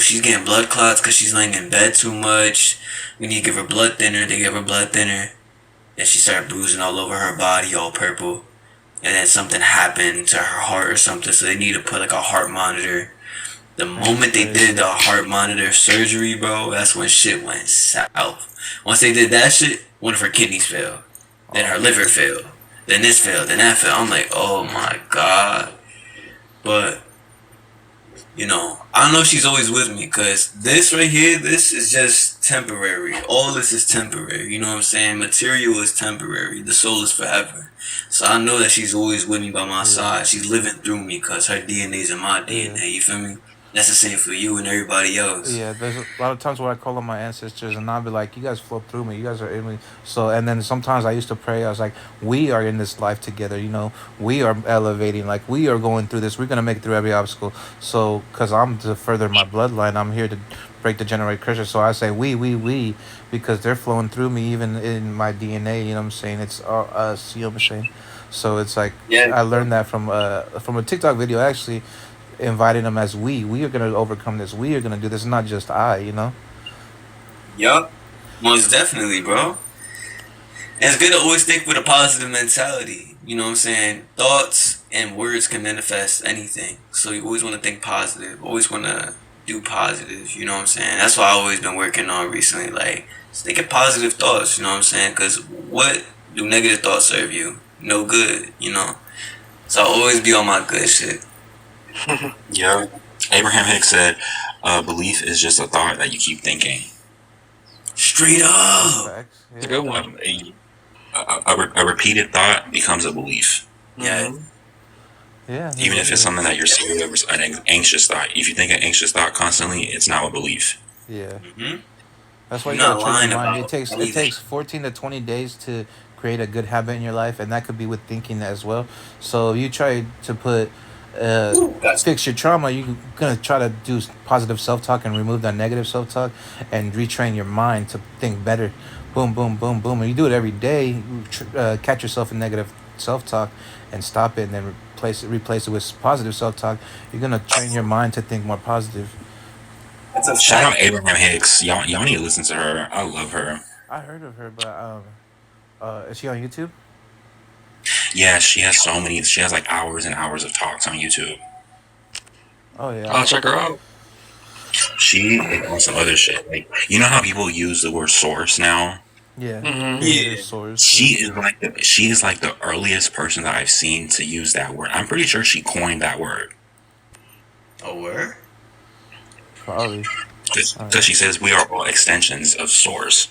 she's getting blood clots because she's laying in bed too much. We need to give her blood thinner. They gave her blood thinner. Then she started bruising all over her body, all purple. And then something happened to her heart or something, so they need to put like a heart monitor. The That's moment they did crazy. the heart monitor surgery, bro, that's when shit went south. Once they did that shit, one of her kidneys failed. Then Oh her liver man. failed. Then this failed. Then that failed. I'm like, oh my god. But I know she's always with me because this right here, this is just temporary. All this is temporary. You know what I'm saying? Material is temporary. The soul is forever. So I know that she's always with me by my Yeah. side. She's living through me because her DNA is in my Yeah. DNA. You feel me? That's the same for you and everybody else. Yeah, there's a lot of times where I call on my ancestors and I'll be like, "You guys flow through me. You guys are in me." So, and then sometimes I used to pray. I was like, "We are in this life together. You know, we are elevating. Like we are going through this. We're gonna make it through every obstacle." So, because I'm to further my bloodline, I'm here to break the generate curses. So I say, we, because they're flowing through me, even in my DNA. You know what I'm saying? It's all us. You know what I'm saying? So it's like Yeah. I learned that from a TikTok video actually inviting them as we are going to overcome this, we are going to do this, not just I, you know. Yup. Most definitely, bro. And it's good to always think with a positive mentality. You know what I'm saying? Thoughts and words can manifest anything. So you always want to think positive. Always want to do positive. You know what I'm saying? That's what I've always been working on recently. Like, just thinking positive thoughts. You know what I'm saying? Because what do negative thoughts serve you? No good, you know? So I always be on my good shit. Yeah. Abraham Hicks said, "Belief is just a thought that you keep thinking." Straight That's up. facts. It's a Yeah. good one. A repeated thought becomes a belief, Yeah. Yeah, even if it's exactly. something that you're scared of, or an anxious thought. If you think an anxious thought constantly, it's now a belief. Yeah. Hmm. That's why You're you got to not train your lying mind. about It anything. takes 14 to 20 days to create a good habit in your life, and that could be with thinking as well. So you try to put uh Ooh, gotcha. fix your trauma, you're gonna try to do positive self-talk and remove that negative self-talk and retrain your mind to think better. Boom, boom, boom, boom, and you do it every day. Catch yourself in negative self-talk and stop it, and then replace it with positive self-talk. You're gonna train your mind to think more positive. That's a Shout out fact. Abraham Hicks. Y'all need to listen to her. I love her. I heard of her, but is she on YouTube? Yeah, she has so many. She has like hours and hours of talks on YouTube. Oh yeah, I'll check her out. She is on some other shit. Like, you know how people use the word source now? yeah. Creator Yeah. source. Yeah. She is like the earliest person that I've seen to use that word. I'm pretty sure she coined that word Oh, where? Probably. I because mean, she says we are all extensions of source.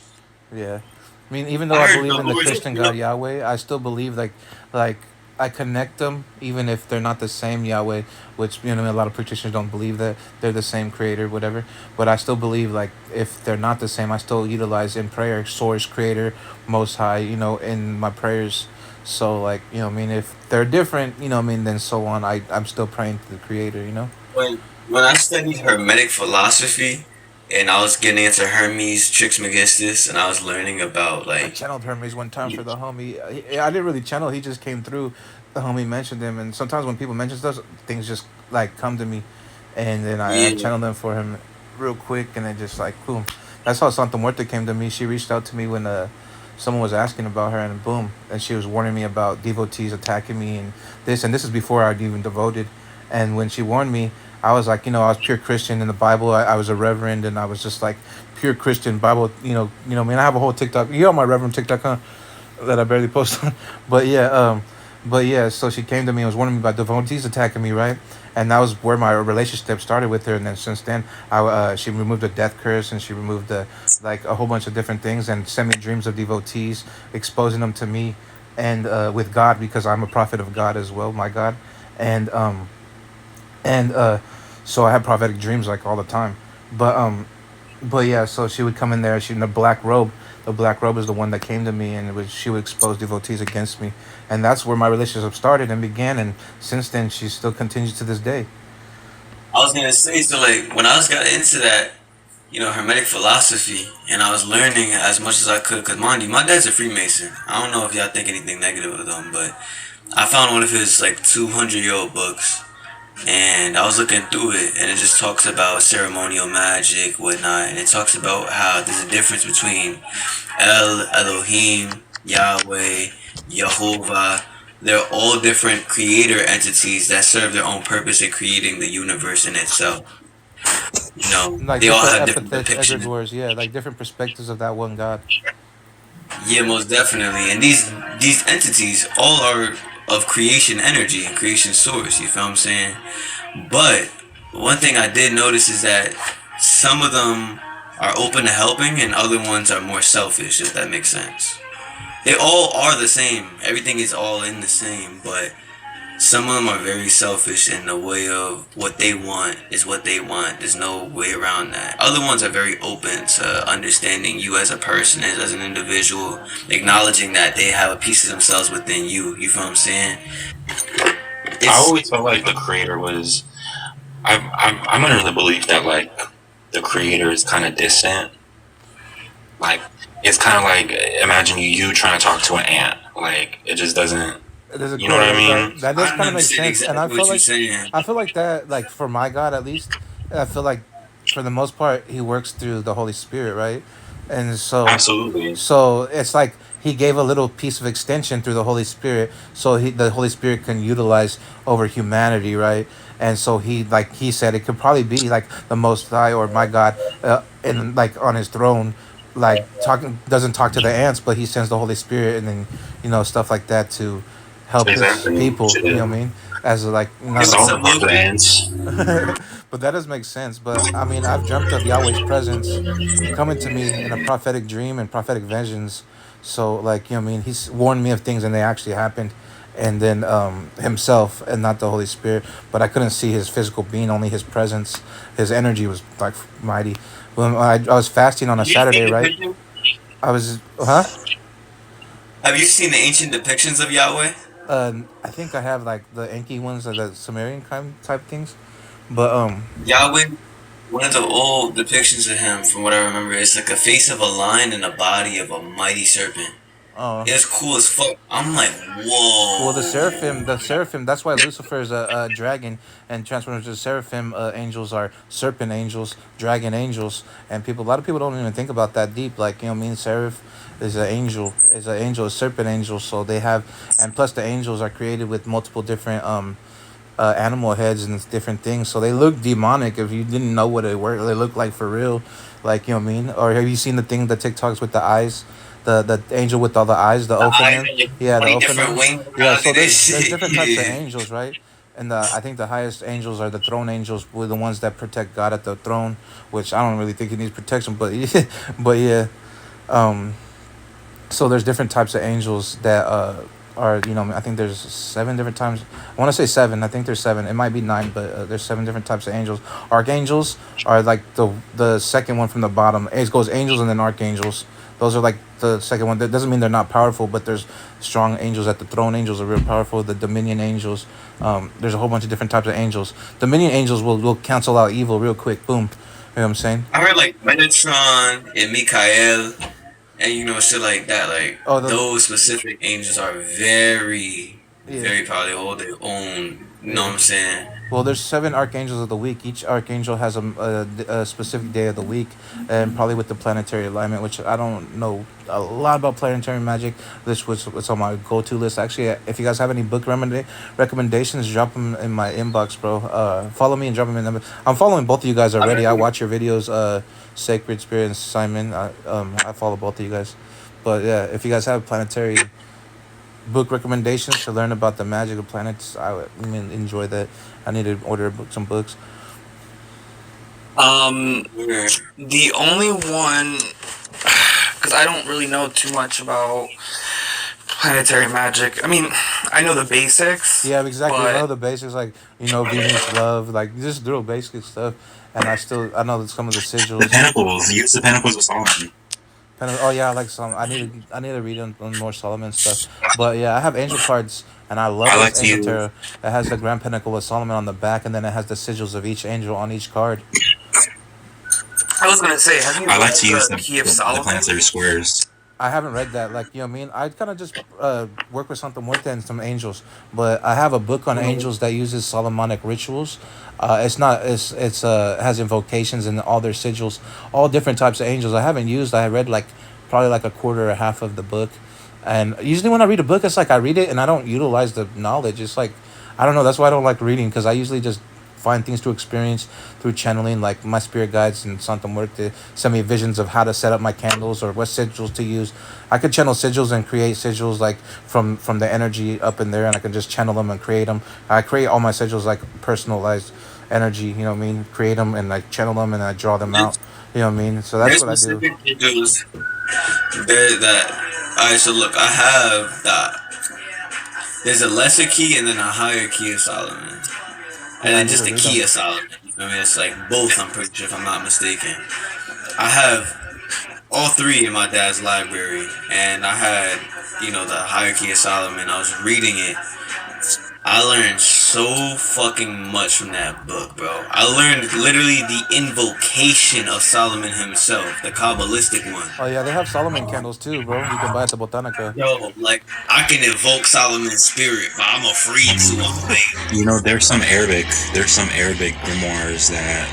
yeah. I mean, even though I I heard believe the in the origin. Christian God Yahweh, I still believe like I connect them even if they're not the same Yahweh, which you know a lot of practitioners don't believe that they're the same creator, whatever. But I still believe like if they're not the same, I still utilize in prayer source, creator, most high, you know, in my prayers. So like, you know, what I mean if they're different, you know, what I mean then so on, I'm still praying to the creator, you know? When I studied Hermetic philosophy, and I was getting into Hermes Trismegistus, and I was learning about I like, channeled Hermes one time for the homie. I didn't really channel. He just came through. The homie mentioned him, and sometimes when people mention stuff, things just like come to me, and then I yeah, channeled them for him real quick, and then just like boom. That's how Santa Muerte came to me. She reached out to me when someone was asking about her, and boom, and she was warning me about devotees attacking me and this is before I'd even devoted, and when she warned me, I was like, you know, I was pure Christian in the Bible. I was a reverend, and I was just like pure Christian Bible. I mean, I have a whole TikTok. You on my Reverend TikTok, huh? That I barely post on. But yeah, so she came to me and was warning me about devotees attacking me, right? And that was where my relationship started with her. And then since then, she removed the death curse and she removed the like a whole bunch of different things and sent me dreams of devotees, exposing them to me and with God because I'm a prophet of God as well, my God, and so I have prophetic dreams like all the time, but yeah, so she would come in there. She in the black robe. The black robe is the one that came to me, and she would expose devotees against me, and that's where my relationship started and began. And since then, she still continues to this day. I was gonna say, so like when I was got into that, Hermetic philosophy, and I was learning as much as I could, cause mind you, my dad's a Freemason. I don't know if y'all think anything negative of them, but I found one of his like 200-year-old books, and I was looking through it, and it just talks about ceremonial magic, whatnot, and it talks about how there's a difference between Elohim, Yahweh, Jehovah. They're all different creator entities that serve their own purpose in creating the universe in itself. Like They all different have different epithets, depictions. egregores, yeah, like different perspectives of that one God. Yeah, most definitely. And these entities all are of creation energy and creation source. You feel what I'm saying? But one thing I did notice is that some of them are open to helping, and other ones are more selfish. If that makes sense. They all are the same. Everything is all in the same, but Some of them are very selfish in the way of what they want is what they want. There's no way around that. Other ones are very open to understanding you as a person, as an individual, acknowledging that they have a piece of themselves within you. You feel what I'm saying? I It's always felt like the creator was. I'm under the belief that like the creator is kind of distant. Like it's kind of like imagine you trying to talk to an ant. Like it just doesn't. There's a You know what I that, mean? that does I kind of make understand sense, and exactly what you're saying. I feel like that, like for my God at least, I feel like for the most part he works through the Holy Spirit, right? And Absolutely. so it's like he gave a little piece of extension through the Holy Spirit, so the Holy Spirit can utilize over humanity, right? And so he, like he said, it could probably be like the Most High or my God, in like on his throne, like talking doesn't talk to the ants, but he sends the Holy Spirit, and then stuff like that to help his Exactly. people. You know what I mean? As like not Yo, It's all so about the Loki, ants. but that does make sense. But I mean, I've dreamt of Yahweh's presence coming to me in a prophetic dream and prophetic visions. So, like, I mean, he's warned me of things and they actually happened. And then himself and not the Holy Spirit. But I couldn't see his physical being, only his presence. His energy was like mighty. When I was fasting on a you seen Saturday, the right? picture? I was, huh? Have you seen the ancient depictions of Yahweh? I think I have like the Enki ones, or the Sumerian kind type things. But Yahweh, one of the old depictions of him, from what I remember, is like a face of a lion and a body of a mighty serpent. uh, It's cool as fuck. I'm like, well, whoa. the seraphim. That's why Lucifer is a dragon, and transformers to seraphim angels are serpent angels, dragon angels, and a lot of people don't even think about that deep. Like seraph is an angel, a serpent angel. So they have, and plus the angels are created with multiple different animal heads and different things. So they look demonic if you didn't know what they were. They look like for real, like you know what I mean. Or have you seen the TikToks with the eyes, the angel with all the eyes, the The eyes Ophanim? and your Yeah, the 20 different Ophanim. wings Yeah. around So it and there's shit. different types of Yeah. angels, right? And I think the highest angels are the throne angels, with the ones that protect God at the throne, which I don't really think he needs protection, but yeah, but yeah. Um, so there's different types of angels that are I think there's seven different times. I want to say seven. I think there's seven. It might be nine, but there's seven different types of angels. Archangels are like the second one from the bottom. It goes angels and then archangels. Those are like the second one. That doesn't mean they're not powerful, but there's strong angels at the throne. Angels are real powerful. The dominion angels. There's a whole bunch of different types of angels. Dominion angels will cancel out evil real quick. Boom. You know what I'm saying? I heard like Metatron and Mikael and shit like that. Like Oh, those specific angels are very, yeah, very powerful. They hold their own. You know what yeah. I'm saying? Well, there's seven archangels of the week. Each archangel has a specific day of the week, and probably with the planetary alignment, which I don't know a lot about planetary magic. This was what's on my go-to list. Actually, if you guys have any book recommendations, drop them in my inbox, bro. Follow me and drop them in. I'm following both of you guys I already. I heard. watch your videos, Sacred Spirit and Simon. I follow both of you guys. But yeah, if you guys have planetary book recommendations to learn about the magic of planets, I would enjoy that. I need to order some books. Um, Yeah. the only one, because I don't really know too much about planetary magic. I mean, I know the basics, Yeah, exactly. I know but the basics, like Venus, love, like just real basic stuff. And I know that some of the The sigils. Pentacles. Use the Pentacles with Solomon. Oh yeah, I like some. I need to read on more Solomon stuff. But yeah, I have angel cards, and I love I those like to angel use. tarot. It has the Grand Pinnacle of Solomon on the back, and then it has the sigils of each angel on each card. I was gonna say, have you I like read to use the Key of the Solomon? planetary squares. I haven't read that. Like, you know what I mean? I kind of just work with Santa Muerte and some angels. But I have a book on angels that uses Solomonic rituals. It's not, has invocations and all their sigils, all different types of angels. I read like probably like a quarter or half of the book. And usually when I read a book, it's like I read it and I don't utilize the knowledge. It's like, I don't know. That's why I don't like reading, because I usually just find things to experience through channeling. Like my spirit guides and Santa Muerte send me visions of how to set up my candles or what sigils to use. I could channel sigils and create sigils like from the energy up in there, and I can just channel them and create them. I create all my sigils like personalized energy. You know what I mean? Create them and I channel them and I draw them out. There's, You know what I mean? So that's there's what I do. specific angels that. Alright, so look, I have that. There's a lesser key and then a higher key of Solomon, and Yeah, I then need just to the read key them. of Solomon. I mean, it's like both. I'm pretty sure, if I'm not mistaken. I have all three in my dad's library, and I had, the Hierarchy of Solomon. I was reading it. I learned so fucking much from that book, bro. I learned literally the invocation of Solomon himself, the Kabbalistic one. Oh yeah, they have Solomon candles too, bro. You can buy at the Botanica. Yo, like, I can invoke Solomon's spirit, but I'm afraid to. I'm like, There's some Arabic grimoires that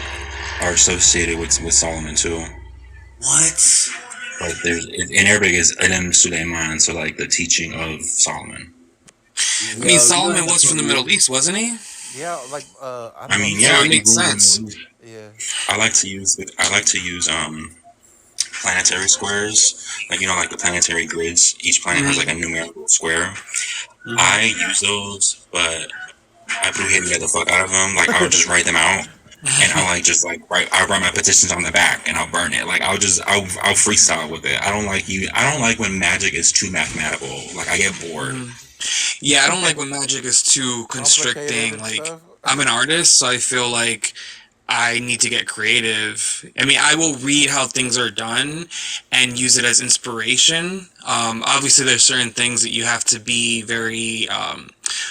are associated with Solomon too. what? Like there's in Arabic is Ilm Suleiman, so like the teaching of Solomon. I mean, Yo, you gonna Solomon have to was put from the me Middle on. East, wasn't he? Yeah, like I don't I know mean, So yeah, it exactly. he makes ruled in the sense. Middle East. Yeah. I like to use planetary squares, like like the planetary grids. Each planet has like a Hmm. numerical square. Hmm. I use those, but I hated the fuck out of them. Like I would just write them out, and I write my petitions on the back, and I'll burn it. Like I'll freestyle with it. I don't like when magic is too mathematical. Like I get bored. Hmm. Yeah, I don't like when magic is too Complicated constricting. and Like, stuff. I'm an artist, so I feel like I need to get creative. I mean, I will read how things are done and use it as inspiration. Obviously, there's certain things that you have to be very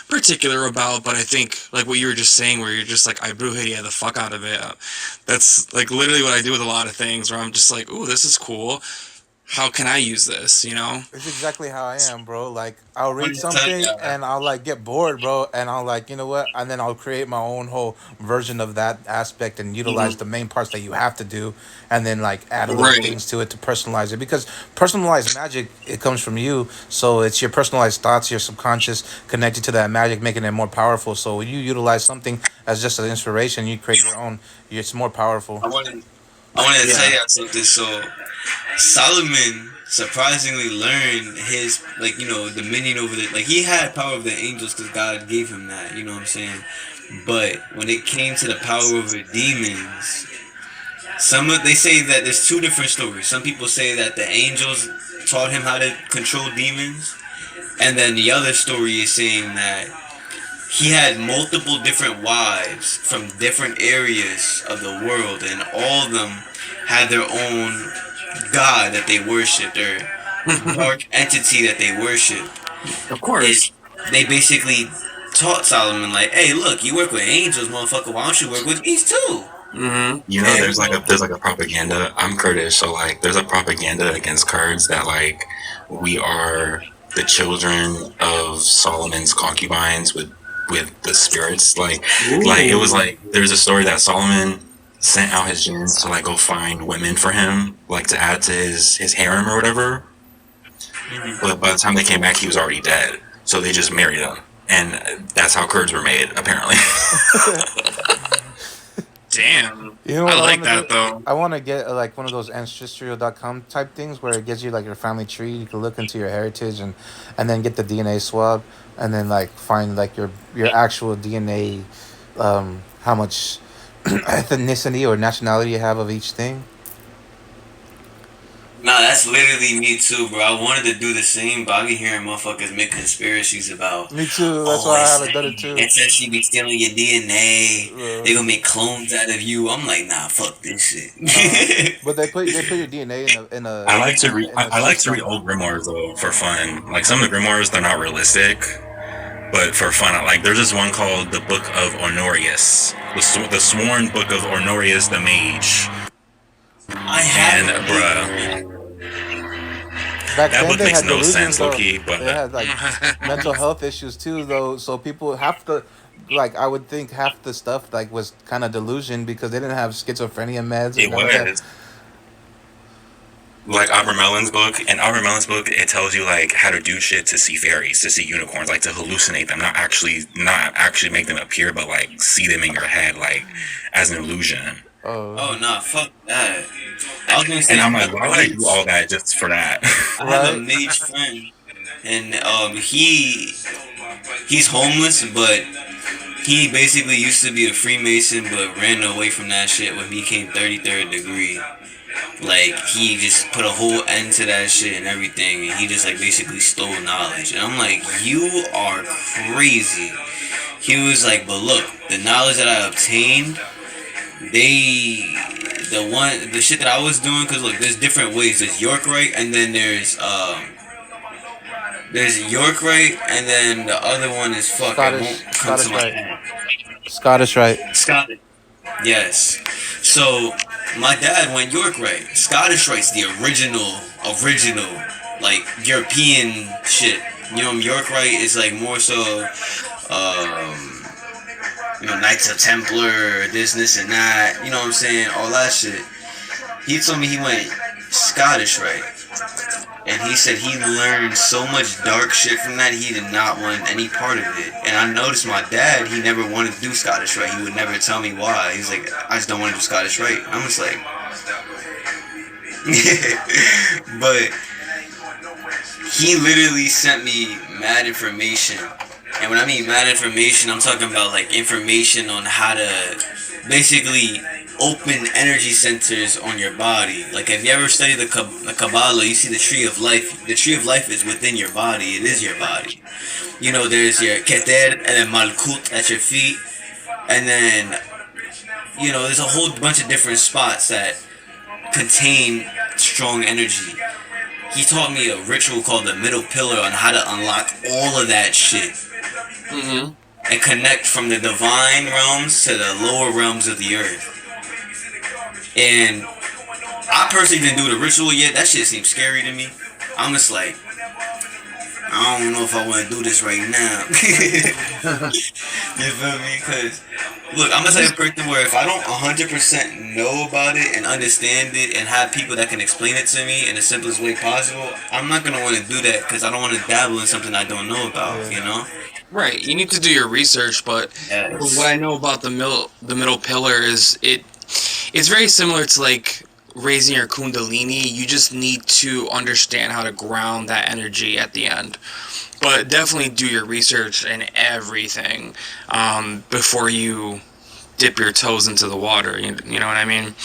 particular about, but I think, like what you were just saying, where you're just like, I brujeria the fuck out of it. That's like literally what I do with a lot of things, where I'm just like, ooh, this is cool. How can I use this, you know? It's exactly how I am, bro. Like I'll I'm read gonna tell something ya. and I'll like get bored, bro, and I'll like, you know what? And then I'll create my own whole version of that aspect and utilize Mhm. the main parts that you have to do and then like add a little Right. things to it to personalize it because personalized magic it comes from you. So it's your personalized thoughts, your subconscious connected to that magic making it more powerful. So when you utilize something as just an inspiration, you create your own, it's more powerful. I wanted, I wanted to tell Yeah. you something. So Solomon surprisingly learned his, like, dominion over the, like, he had power over the angels because God gave him that. You know what I'm saying? But when it came to the power over demons, they say that there's two different stories. Some people say that the angels taught him how to control demons, and then the other story is saying that he had multiple different wives from different areas of the world, and all of them had their own god that they worshipped, or dark entity that they worshipped. Of And course. they basically taught Solomon, like, hey, look, you work with angels, motherfucker. Why don't you work with these too? Hmm. And There's like a propaganda. I'm Kurdish, so like there's a propaganda against Kurds that like we are the children of Solomon's concubines with the spirits. Like it was Ooh. like there's a story that Solomon sent out his jinns to like go find women for him, like to add to his harem or whatever. Mhm. But by the time they came back, he was already dead. So they just married him, and that's how Kurds were made, apparently. Damn. You know I what I like want to do? that though. I want to get like one of those ancestral.com type things where it gives you like your family tree. You can look into your heritage and then get the DNA swab and then like find like your actual DNA, how much ethnicity or nationality you have of each thing. Nah, that's literally me too, bro. I wanted to do the same, but I be hearing motherfuckers make conspiracies about, Me too. That's oh, why I it's haven't done it too. it's actually be stealing your DNA. They Uh, gonna make clones out of you. I'm like, nah, fuck this nah, shit. but they put your DNA in a I like to read system. old grimoires though for fun. Like some of the grimoires, they're not realistic, but for fun, like there's this one called the Book of Honorius, the Sworn Book of Honorius the Mage, I have and it bruh, here. Back that then book they makes had no delusions sense, low though. key. But They had like mental health issues too though. So people half the like I would think half the stuff like was kind of delusion because they didn't have schizophrenia meds or it none of that. was like Albert Mellin's book, it tells you like how to do shit to see fairies, to see unicorns, like to hallucinate them, not actually make them appear, but like see them in your head, like as an illusion. Oh, Oh nah, fuck that. I was gonna And say I'm my like, why would I do mage. all that just for that? I have a right. mage friend, and he's homeless, but he basically used to be a Freemason, but ran away from that shit when he came 33rd degree. Like he just put a whole end to that shit and everything, and he just like basically stole knowledge. And I'm like, you are crazy. He was like, but look, the knowledge that I obtained, they, the shit that I was doing, cause look, there's different ways. There's York right, and then there's York right, and then the other one is fuck. It won't come to Scottish my right. head. Scottish right. Scottish. Yes. So my dad went York right. Scottish right's the original, like European shit. You know, York right is like more so, um, Knights of Templar, this and that. You know what I'm saying? All that shit. He told me he went Scottish right. And he said he learned so much dark shit from that he did not want any part of it. And I noticed my dad, he never wanted to do Scottish Rite. He would never tell me why. He's like, I just don't want to do Scottish Rite. I'm just like, but he literally sent me mad information. And when I mean mad information, I'm talking about like information on how to basically open energy centers on your body. Like, have you ever studied the Kabbalah? You see the tree of life. The tree of life is within your body. It is your body. You know, there's your Keter and then Malkut at your feet. And then, there's a whole bunch of different spots that contain strong energy. He taught me a ritual called the middle pillar on how to unlock all of that shit. Mm-hmm. And connect from the divine realms to the lower realms of the earth. And I personally didn't do the ritual yet. That shit seems scary to me. I'm just like, I don't know if I want to do this right now. You feel me? Because, look, I'm the type of person where if I don't 100% know about it and understand it and have people that can explain it to me in the simplest way possible, I'm not going to want to do that because I don't want to dabble in something I don't know about, you know? Right. You need to do your research, but Yes. what I know about the middle pillar is it's very similar to like raising your kundalini. You just need to understand how to ground that energy at the end. But definitely do your research and everything before you dip your toes into the water. You know what I mean?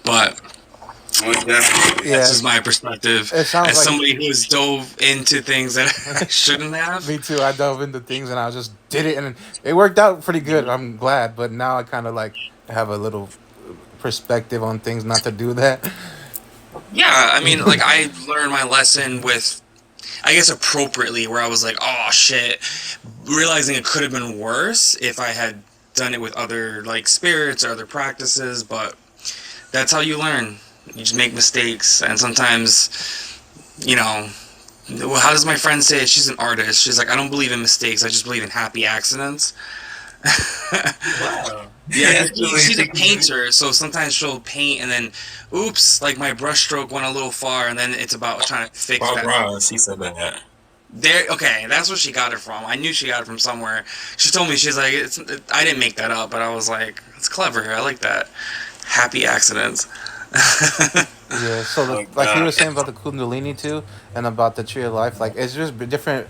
But Most definitely. Yeah, that's just my perspective it sounds as like somebody who has dove into things that I shouldn't have. me too. I dove into things and I just did it, and it worked out pretty good. I'm glad, but now I kind of like have a little perspective on things not to do that. Yeah, I mean, like I learned my lesson with, I guess, appropriately, where I was like, oh shit, realizing it could have been worse if I had done it with other like spirits or other practices, but that's how you learn. You just make mistakes, and sometimes, you know, well, how does my friend say it? She's an artist. She's like, I don't believe in mistakes. I just believe in happy accidents. Wow. Yeah, Yeah, she's a painter, so sometimes she'll paint and then, oops, like my brushstroke went a little far, and then it's about trying to fix Bob that. Ross, he said that. There, okay, that's where she got it from. I knew she got it from somewhere. She told me, she's like, I didn't make that up, but I was like, it's clever. I like that. Happy accidents. Yeah, so like you were saying about the Kundalini too, and about the Tree of Life, like it's just different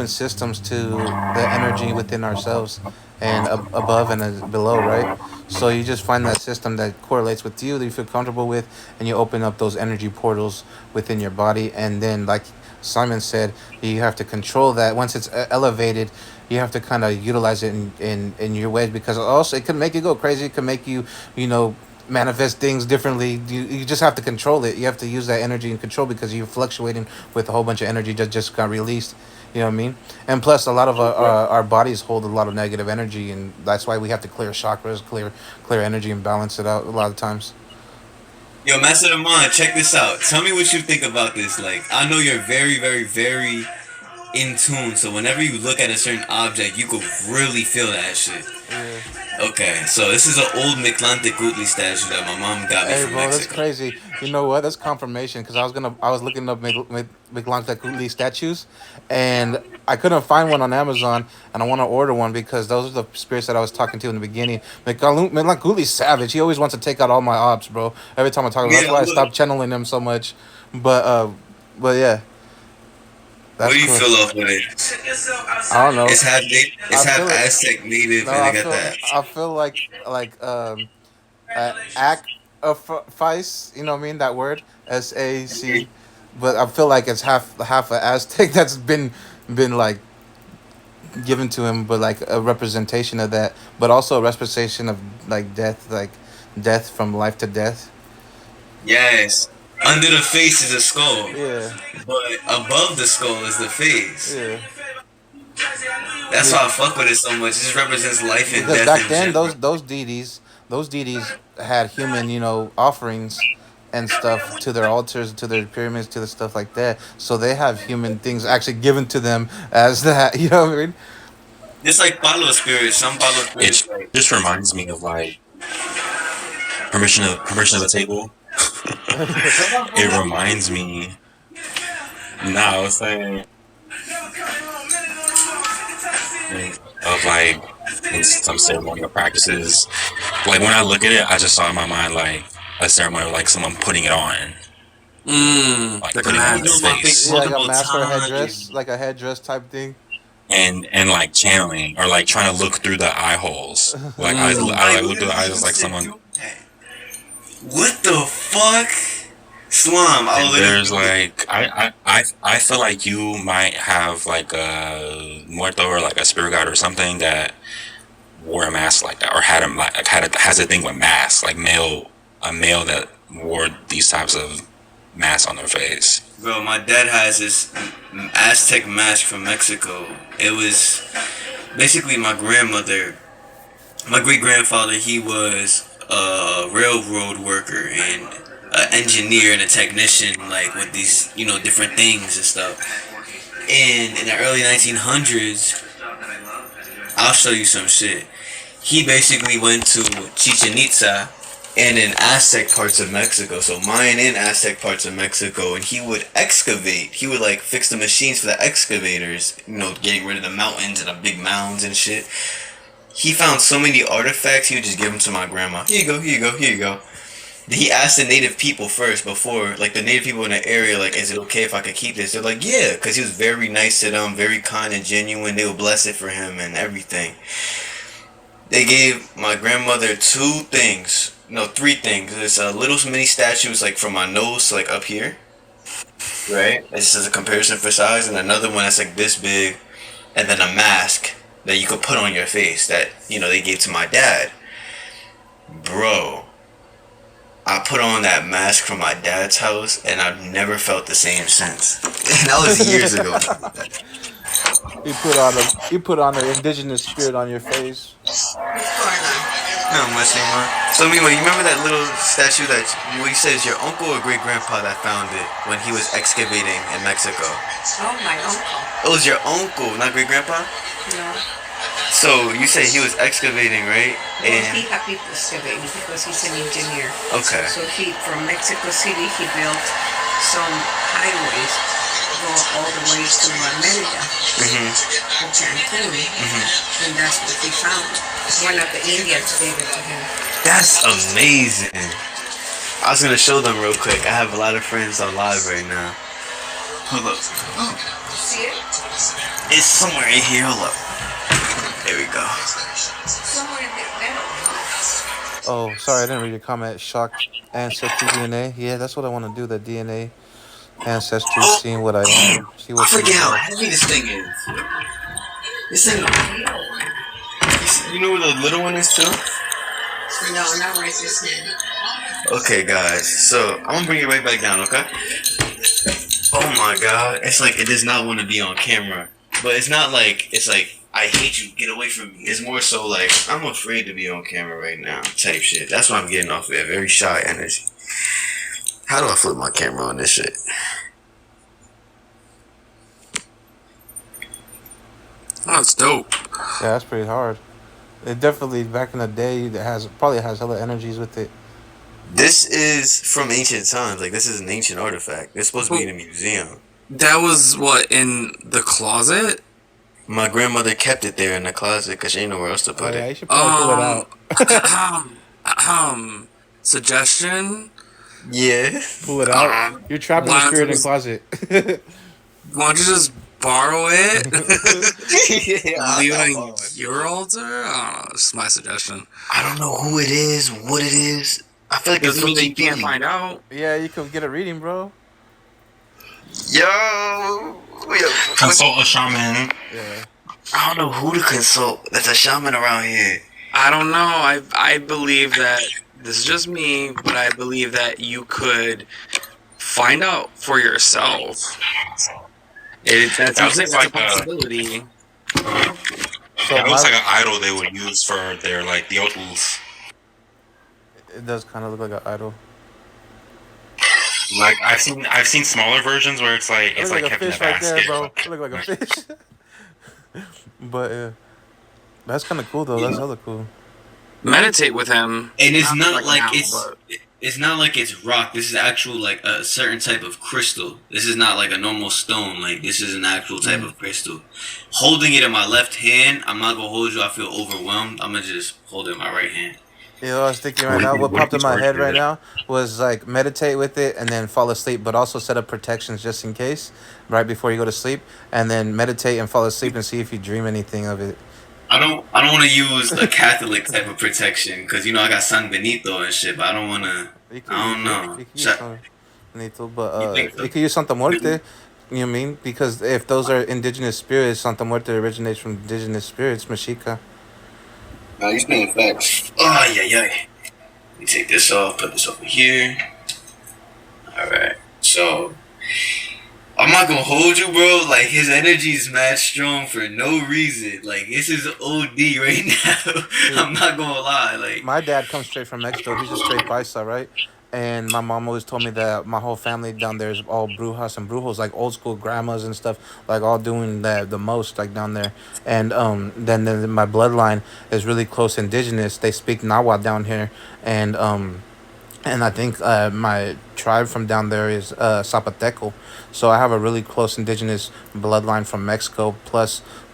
systems to the energy within ourselves, and above and below, right? So you just find that system that correlates with you, that you feel comfortable with, and you open up those energy portals within your body, and then like Simon said, you have to control that. Once it's elevated, you have to kind of utilize it in your ways, because also it can make you go crazy. It can make you, manifest things differently. You just have to control it. You have to use that energy and control, because you're fluctuating with a whole bunch of energy that just got released. You know what I mean? And plus, a lot of our bodies hold a lot of negative energy, and that's why we have to clear chakras, clear energy, and balance it out a lot of times. Yo, Master of Mind, check this out. Tell me what you think about this. Like, I know you're very, very, very in tune, so whenever you look at a certain object, you could really feel that shit. Yeah. Okay, so this is an old Mictlante Gutli statue that my mom got me Hey, from bro, that's Mexico. crazy. You know what? That's confirmation, because I was looking up Michelangelo statues, and I couldn't find one on Amazon, and I want to order one because those are the spirits that I was talking to in the beginning. Michelangelo savage. He always wants to take out all my ops, bro. Every time I talk, that's Yeah, why I look, stopped channeling him so much. But yeah, what that's do you cool. feel off of it? I don't know. It's I half feel it. Aztec native, No, and I got that. I feel like Act. Face. You know what I mean? That word SAC. But I feel like it's half a Aztec that's been like given to him, but like a representation of that, but also a representation of like death from life to death. Yes. Under the face is a skull, Yeah, but above the skull is the face. yeah. That's Yeah, why I fuck with it so much. It just represents life and because death back in then general. those deities had human, offerings and stuff to their altars, to their pyramids, to the stuff like that. So they have human things actually given to them as that. You know what I mean? Just like Palo spirits, some Palo spirits It like just reminds me of like permission of the table. It reminds me. No, I was saying of like in some ceremonial practices. Like when I look at it, I just saw in my mind like a ceremony of like someone putting it on, like Like a putting it on you their know mask. my face Yeah, face, like a multiple mask or a times. headdress, like a headdress type thing. and like channeling or like trying to look through the eye holes. Like Yo, I I like look through the literally eyes as like used to someone. do that. What the fuck? Slime, I'll And literally there's do it. like I feel like you might have like a muerto or like a spirit guide or something that wore a mask like that or had him like has a thing with masks like a male that wore these types of masks on their face. Bro, my dad has this Aztec mask from Mexico. It was basically my grandmother, my great grandfather, he was a railroad worker and an engineer and a technician, like with these, different things and stuff. And in the early 1900s, I'll show you some shit. He basically went to Chichen Itza and in Aztec parts of Mexico, so Mayan and Aztec parts of Mexico, and he would excavate. He would like fix the machines for the excavators, getting rid of the mountains and the big mounds and shit. He found so many artifacts, he would just give them to my grandma. Here you go, here you go, here you go. He asked the native people first before, like the native people in the area, like, is it okay if I could keep this? They're like, yeah, because he was very nice to them, very kind and genuine. They would bless it for him and everything. They gave my grandmother two things, no, three things. There's a little mini statues, like from my nose to like up here, right? This is a comparison for size, and another one that's like this big, and then a mask that you could put on your face that, they gave to my dad. Bro, I put on that mask from my dad's house, and I've never felt the same since. And that was years ago. You put on an indigenous spirit on your face. No, much anymore. So, meanwhile, you remember that little statue that you said is your uncle or great grandpa that found it when he was excavating in Mexico? Oh, my uncle. It was your uncle, not great grandpa? No. So, you say he was excavating, right? Well, And, he had people excavating because he's an engineer. okay. So from Mexico City, he built some highways go all the way to Merida Hmm. or Cancun, and that's what he found. One of the Indians gave it to him. That's amazing. I was gonna show them real quick. I have a lot of friends on live right now. Hold up. See it? It's somewhere in here. Hold up. There we go. Somewhere in the middle. Oh, sorry, I didn't read your comment. Shocked ancestry DNA. Yeah, that's what I want to do. The DNA ancestry, Oh, seeing what I am, see I what forget comes how up. heavy this thing is. This thing. You know where the little one is too? No, not right this minute. Okay, guys. So I'm gonna bring it right back down. Okay. Oh my god. It's like it does not want to be on camera, but it's not like it's like I hate you. Get away from me. It's more so like I'm afraid to be on camera right now. Type shit. That's why I'm getting off of it. Very shy energy. How do I flip my camera on this shit? Oh, it's dope. Yeah, that's pretty hard. It definitely back in the day it has probably has hella energies with it. This is from ancient times. Like this is an ancient artifact. It's supposed to be in a museum. That was what in the closet. My grandmother kept it there in the closet because she didn't know where else to Oh put yeah, it. you should probably pull it Um, out. suggestion. Yeah. Pull it out. Um, You're trapping the why don't you spirit in the just closet. why don't you just borrow it? Yeah, Leave it I'll on borrow it. your altar. I don't know. It's my suggestion. I don't know who it is, what it is. I feel like Doesn't it's mean that you OCD. can't find out. Yeah, you could get a reading, bro. Yo, Consult a shaman. Yeah. I don't know who to consult. There's a shaman around here. I don't know. I believe that this is just me, but I believe that you could find out for yourself. That That seems like looks that's a like a possibility. So that looks my, like an idol they would use for their like devotees. it does kind of look like an idol. Like I've seen smaller versions where it's like It it's look like like a kept in a fish right there, basket. bro. It look like a fish. But yeah, that's kind of cool though. That's hella cool. Meditate with him. And it's Not not like like now, it's but it's not like it's rock. This is actual like a certain type of crystal. This is not like a normal stone. Like this is an actual type of crystal. Holding it in my left hand, I'm not gonna hold you. I feel overwhelmed. I'm gonna just hold it in my right hand. You know, I was thinking right What now. if you, What what if popped you in my torture head right it? now was like meditate with it and then fall asleep, but also set up protections just in case, right before you go to sleep, and then meditate and fall asleep and see if you dream anything of it. I don't want to use a Catholic type of protection because I got San Benito and shit. But I don't want to. You could I don't use it. know. You could use some Nito, but You think you so? could use Santa Muerte. You know what I mean? Because if those are indigenous spirits, Santa Muerte originates from indigenous spirits, Mexica. Nah, you spinning facts. Oh yeah, yeah. Let me take this off. Put this over here. All right. So I'm not gonna hold you, bro. Like his energy is mad strong for no reason. Like this is OD right now. See, I'm not gonna lie. Like my dad comes straight from Mexico. He's just straight paisa, right? And my mom always told me that my whole family down there is all brujas and brujos, like old school grandmas and stuff, like all doing the most like down there. And then my bloodline is really close indigenous. They speak Nahuatl down here, and and I think my tribe from down there is Zapoteco. So I have a really close indigenous bloodline from Mexico.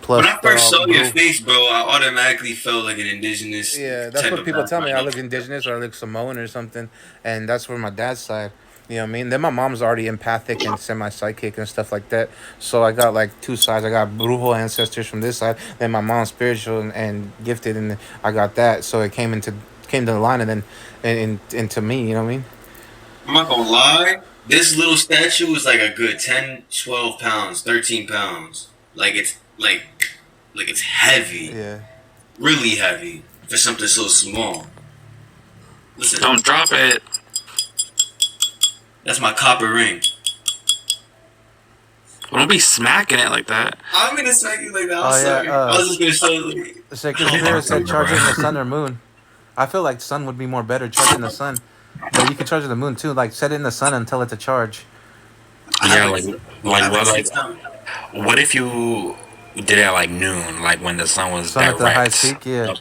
when Plus I they're first all saw your Bru. face, bro, I automatically felt like an indigenous Yeah, that's type what of people tell me. background. I look indigenous or I look Samoan or something, and that's where my dad's side. You know what I mean? Then my mom's already empathic and semi psychic and stuff like that. So I got like two sides. I got brutal ancestors from this side. Then my mom's spiritual and gifted, and I got that. So it came to the line, and then into me. You know what I mean? I'm not gonna lie. This little statue is like a good 10, 12 pounds, 13 pounds. Like it's heavy, Yeah. really heavy for something so small. Listen, don't drop it. that's my copper ring. Don't be smacking it like that. I'm gonna smack you like that. I'm Oh yeah. sorry. I was just gonna show you. The sacred spirit said charge it in the sun or moon. I feel like sun would be more better. Charge it in the sun, but you can charge it in the moon too. Like set it in the sun and tell it to charge. Yeah, I haven't what seen like some. what if you did it at like noon, like when the sun was Sun at the high direct? peak. Yeah.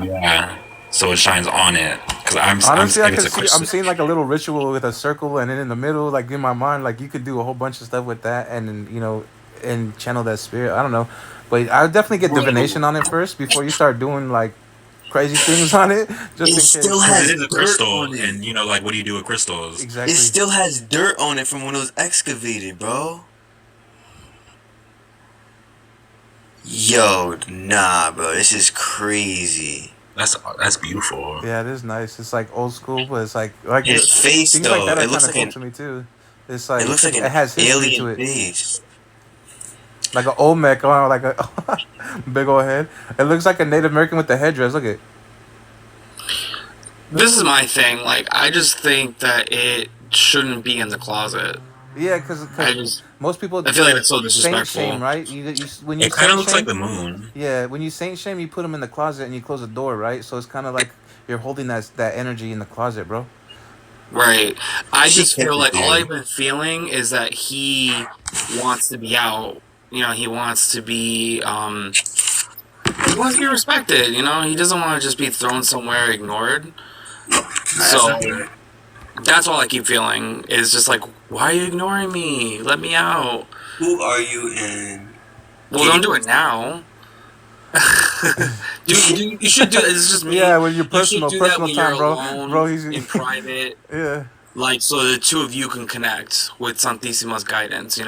Yeah, so it shines on it. Cause I'm Honestly, I if it's could a see. I'm crystal. seeing like a little ritual with a circle, and then in the middle, like in my mind, like you could do a whole bunch of stuff with that, and then, and channel that spirit. I don't know, but I would definitely get divination on it first before you start doing like crazy things on it, just It in still case. Because it has is a dirt crystal, on it. and like, what do you do with crystals? It Exactly. still has dirt on it from when it was excavated, bro. Yo, nah, bro. This is crazy. That's beautiful. Yeah, it is nice. It's like old school, but it's like His face, things like though, that are it kind looks of like cool an to me too. It's it like looks like it an has history to alien it, face. like an Olmec or like a big old head. It looks like a Native American with the headdress. Look at. This is my thing. Like, I just think that it shouldn't be in the closet. Yeah, I just, most people I feel like it's so saint shame, disrespectful. right? When you It kind of saint looks like shame, the moon. yeah, when you saint shame, you put them in the closet and you close the door, right? So it's kind of like you're holding that energy in the closet, bro. Right. I just feel like all I've Dude. been feeling is that he wants to be out. He wants to be, he wants to be respected. He doesn't want to just be thrown somewhere ignored. So that's all I keep feeling is just like, why are you ignoring me? Let me out. Who are you in? Well, don't do it now. You should do. It's just me. Yeah, when you're You should personal, do that personal when time, you're bro. alone, Bro, he's in private, yeah. like so the two of you can connect with Santissimo's guidance.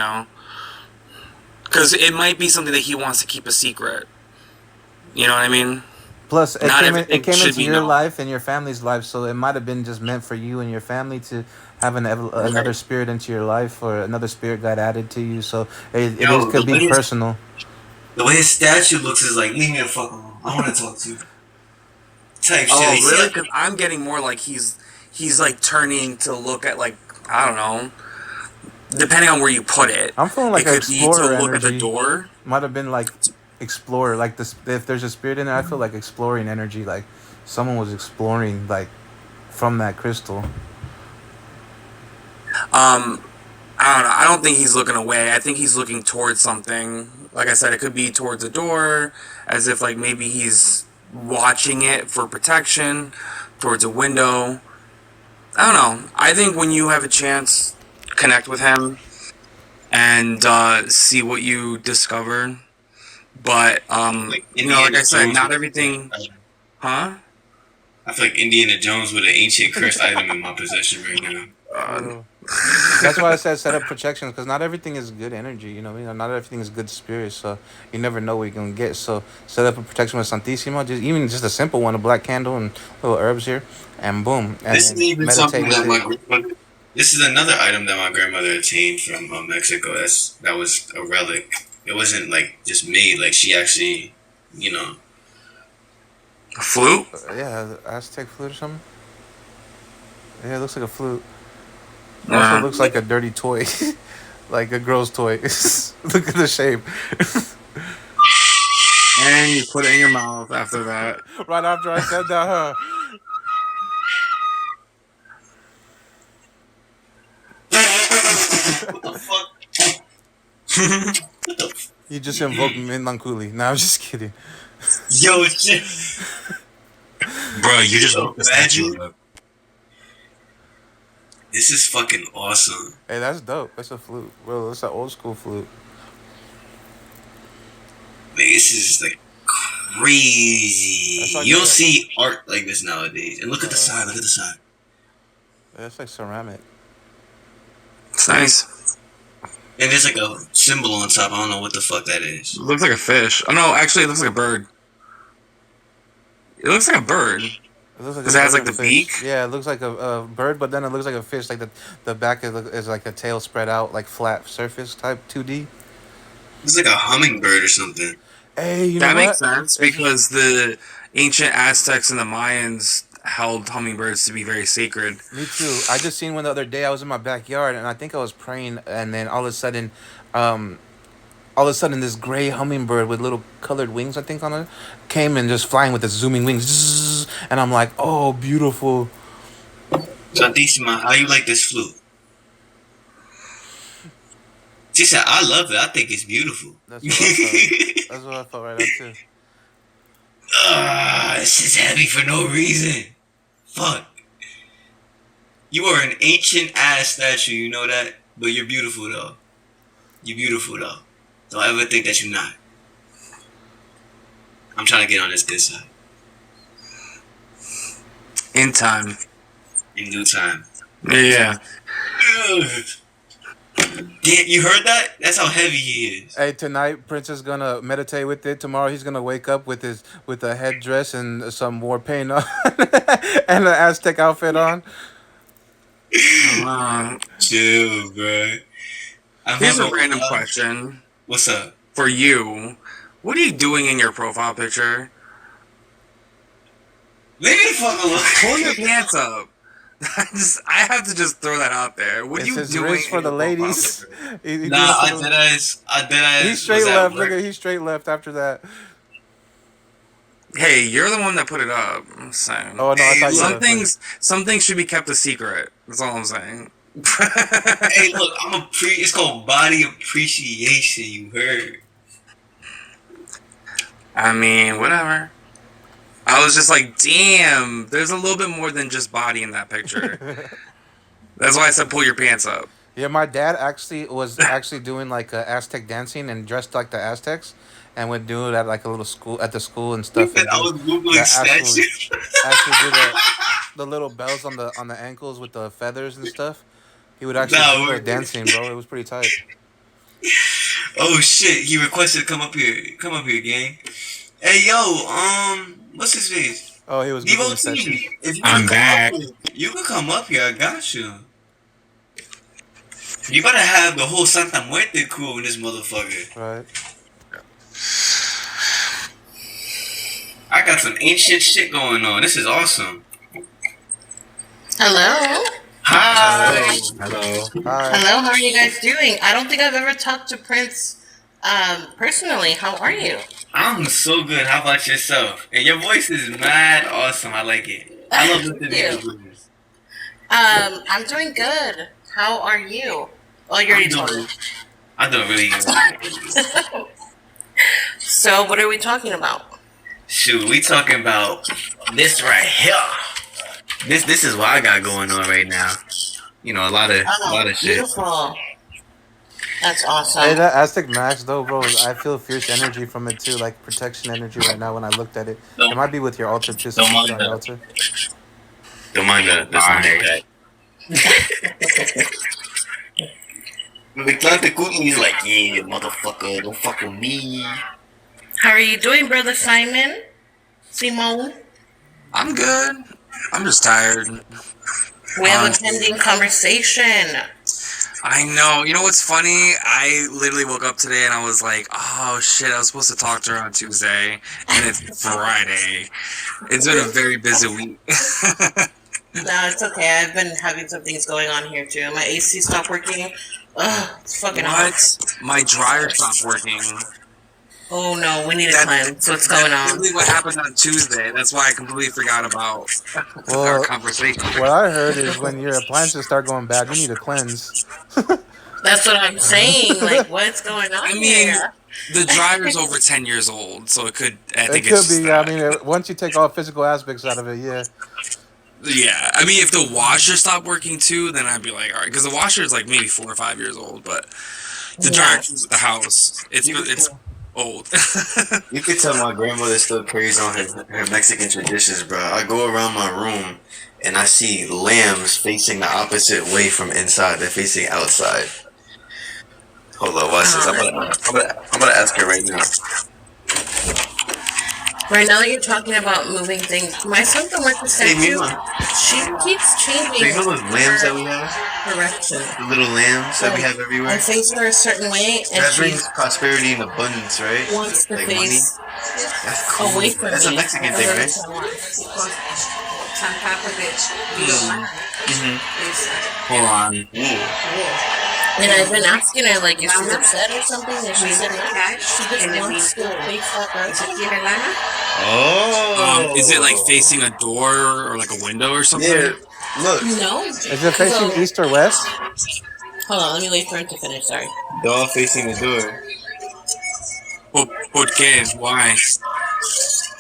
Because it might be something that he wants to keep a secret. You know what I mean? Plus, Not it everything came should into be your known. life and your family's life, so it might have been just meant for you and your family to have another spirit into your life, or another spirit got added to you. So it is Yo, could be personal. the way his statue looks is like, leave me the fuck alone. I want to talk to you. Type shit. Oh, You see, really? Because I'm getting more like he's like turning to look at like I don't know. Depending on where you put it, I'm feeling like it an could be to explorer look at the energy. door. Might have been like explorer, like this. If there's a spirit in there, I feel like exploring energy. Like someone was exploring, like from that crystal. Um, I don't know. I don't think he's looking away. I think he's looking towards something. Like I said, it could be towards a door, as if like maybe he's watching it for protection, towards a window. I don't know. I think when you have a chance, connect with him and see what you discover. But like like Indiana I said, Jones. not everything. Huh? I feel like Indiana Jones with an ancient cursed item in my possession right now. For real. That's why I said set up protections, because not everything is good energy. Not everything is good spirit. So you never know what you're gonna get. So set up a protection with Santissimo, just a simple one, a black candle and little herbs here, and boom, and This is then even meditate something with that my it. grandmother. This is another item that my grandmother obtained from Mexico. That was a relic. It wasn't like just made. Like she actually, you know. A flute? Yeah, the Aztec flute or something. Yeah, it looks like a flute. Also Uh, looks like a dirty toy, like a girl's toy. Look at the shape. and you put it in your mouth after that. Right after I said that, huh? What the fuck? What the? You just invoked Minlankuli. No, I'm just kidding. Yo, shit. Bro, you just Yo, woke the imagine. statue up. This is fucking awesome. Hey, that's dope. That's a flute. Bro, that's an old school flute. Like, this is like That's crazy. like You don't a, see art like this nowadays. And look at the uh, side. Look at the side. that's like ceramic. It's nice. And there's like a symbol on top. I don't know what the fuck that is. It looks like a fish. Oh no, actually, it looks like a bird. It looks like a bird It looks like a because it has bird like and the a fish. beak. Yeah, it looks like a bird, but then it looks like a fish. Like the back is like a tail spread out, like flat surface type 2D. It's like a hummingbird or something. Hey, you know That makes what? sense It's just, because the ancient Aztecs and the Mayans held hummingbirds to be very sacred. me too. I just seen one the other day. I was in my backyard and I think I was praying, and then um, all of a sudden this gray hummingbird with little colored wings, I think on it, came and just flying with its zooming wings. Zzz, and I'm like, oh, beautiful. Santissima, how you like this flute? She said, I love it. I think it's beautiful. That's what I felt. That's what I felt right now too. This is heavy for no reason. Fuck. You are an ancient ass statue, you know that? But you're beautiful though. You're beautiful though. Don't ever think that you're not. I'm trying to get on this good side. In time. In due time. Yeah. Ugh. Yeah, you heard that? That's how heavy he is. Hey, tonight Prince is gonna meditate with it. Tomorrow he's gonna wake up with a headdress and some war paint on, and an Aztec outfit on. Chill, bro. I Here's a remember random question What's up? for you. What are you doing in your profile picture? Leave me the fuck Pull your alone. pants up. I have to just throw that out there. What are It's you his doing wrist for in the your profile ladies. picture? He Nah, doing it I for the- did as He straight was at left. work. Look at he straight left after that. Hey, you're the one that put it up. I'm saying. Oh no, I Hey, thought you look. were. Some things should be kept a secret. That's all I'm saying. Hey, look, it's called body appreciation, you heard. I mean, whatever. I was just like, damn, there's a little bit more than just body in that picture. That's why I said pull your pants up. Yeah, my dad actually was actually doing like Aztec dancing and dressed like the Aztecs, and would do it at like a little school at the school and stuff. And I do was Googling that actually statues. actually do the little bells on the ankles with the feathers and stuff. He would actually Nah, do the wait. dancing, bro. It was pretty tight. Oh shit, he requested to come up here. Come up here, gang. Hey yo, what's his face? Oh, he was Googling that shit. Devotee. If you I'm wanna come back. up here, you can come up here. I got you. You gotta have the whole Santa Muerte crew in this motherfucker. Right. I got some ancient shit going on. This is awesome. Hello. Hi. Hello. Hi. Hello, how are you guys doing? I don't think I've ever talked to Prince personally. How are you? I'm so good. How about yourself? And your voice is mad awesome. I like it. I love listening to your voice. I'm doing good. How are you? Oh, you already told me. I'm doing really good. So, what are we talking about? Shoot, we talking about this right here. This is what I got going on right now. You know, a lot of shit. Beautiful. That's awesome. Hey, that Aztec Max though, bro. I feel fierce energy from it too, like protection energy right now when I looked at it. It might be with your altar too. So Don't you mind put it on your that. altar. Don't mind the sound effect. When the client cooking, he's like, yeah, motherfucker, don't fuck with me. How are you doing, Brother Simon? Simone? I'm good. I'm just tired. We have a pending conversation. I know. You know what's funny? I literally woke up today and I was like, oh shit, I was supposed to talk to her on Tuesday, and it's Friday. It's been a very busy week. No, it's okay. I've been having some things going on here too. My AC stopped working. Ugh, it's fucking hot. What? My dryer stopped working. Oh no, we need a cleanse. What's going That's on? literally what happened on Tuesday. That's why I completely forgot about our Well, conversation. what I heard is when your appliances start going bad, you need a cleanse. That's what I'm saying. Like, what's going on I mean, here? the dryer's over 10 years old, so it could. I It think could it's. be. I mean, once you take all physical aspects out of it, yeah. Yeah, I mean, if the washer stopped working too, then I'd be like, all right, because the washer is like maybe 4 or 5 years old, but the dryer comes with the house. It's old. You could tell my grandmother still carries on her Mexican traditions, bro. I go around my room and I see lambs facing the opposite way from inside. They're facing outside. Hold on, watch this. I'm gonna ask her right now. Right now that you're talking about moving things, my son from like the Hey, statue, Mima. she keeps So changing you know those lambs that we have? direction. The little lambs that we have I everywhere? face her a certain way, and That she brings prosperity and abundance, right? wants to Like money. face That's cool. away from That's a me. Mexican thing, right? Hold on. And I've been asking her, like, is she upset or something? And she said, no, she just wants to face that direction. Oh. Is it like facing a door or like a window or something? Yeah. Look. No. Is it facing east or west? Hold on, let me wait for him to finish, sorry. Dog facing the door. ¿Por qué? Why?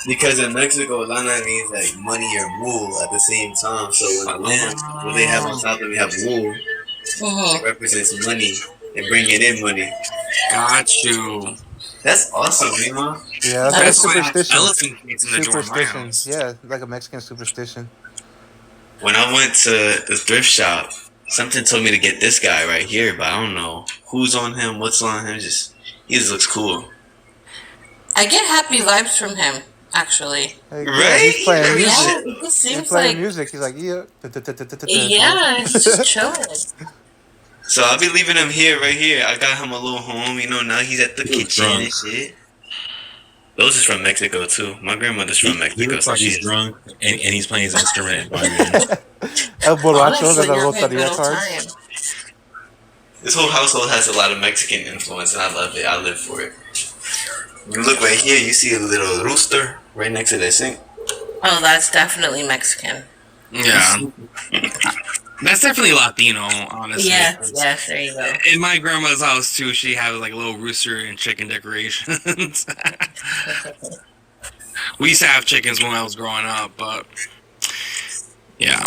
Because in Mexico, lana means like money or wool at the same time. So when a lamb, what they have on top of it have wool, it represents money and bringing in money. Got you. That's awesome, Mima. Yeah, that's like a That's why I have superstition. elephant gates in the door of my Superstition. house. Yeah, like a Mexican superstition. When I went to the thrift shop, something told me to get this guy right here, but I don't know who's on him, what's on him. He just looks cool. I get happy vibes from him, actually. Like, Right? yeah, he's playing music. Yeah, it just He's seems playing like, music. He's like, yeah. yeah, he's just chilling. So I'll be leaving him here, right here. I got him a little home, you know. Now he's at the kitchen drunk. and shit. Those is from Mexico too. My grandmother's from Mexico. He looks so like he's she's drunk and he's playing his instrument. And vibing. El borracho de Honestly, la you're having a good loteria old cards. time. This whole household has a lot of Mexican influence, and I love it. I live for it. You look right here, you see a little rooster right next to the sink. Oh, that's definitely Mexican. Yeah. That's definitely Latino, honestly. Yes, yes, there you go. In my grandma's house too, she had like a little rooster and chicken decorations. We used to have chickens when I was growing up, but yeah,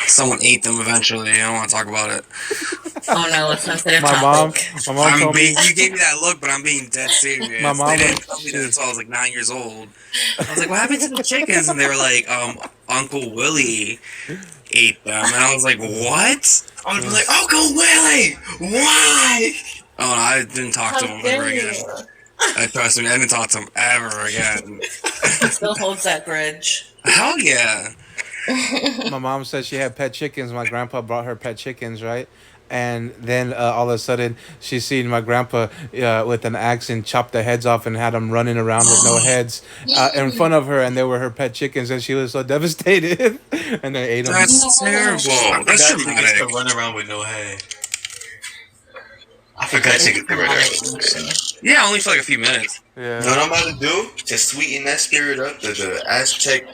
someone ate them eventually. I don't want to talk about it. Oh no, it's not their My mom topic. told me. You gave me that look, but I'm being dead serious. My mom They didn't was- tell me that until I was like 9 years old. I was like, "What happened to the chickens?" And they were like, "Uncle Willie ate them," and I was like, "What?" I was like, Uncle Willie, why? Oh, no, I didn't talk to How him dare ever again. you? Trust me, I didn't talk to him ever again. He still holds that grudge. Hell yeah. My mom said she had pet chickens. My grandpa brought her pet chickens, right? And then all of a sudden, she seen my grandpa with an axe and chopped the heads off and had them running around with no heads in front of her, and they were her pet chickens, and she was so devastated. And they ate them. That's terrible. That's That chickens to dramatic. run around with no head. I forgot chickens to run around. Yeah, only for like a few minutes. You know Yeah. what I'm about to do? To sweeten that spirit up, the Aztec,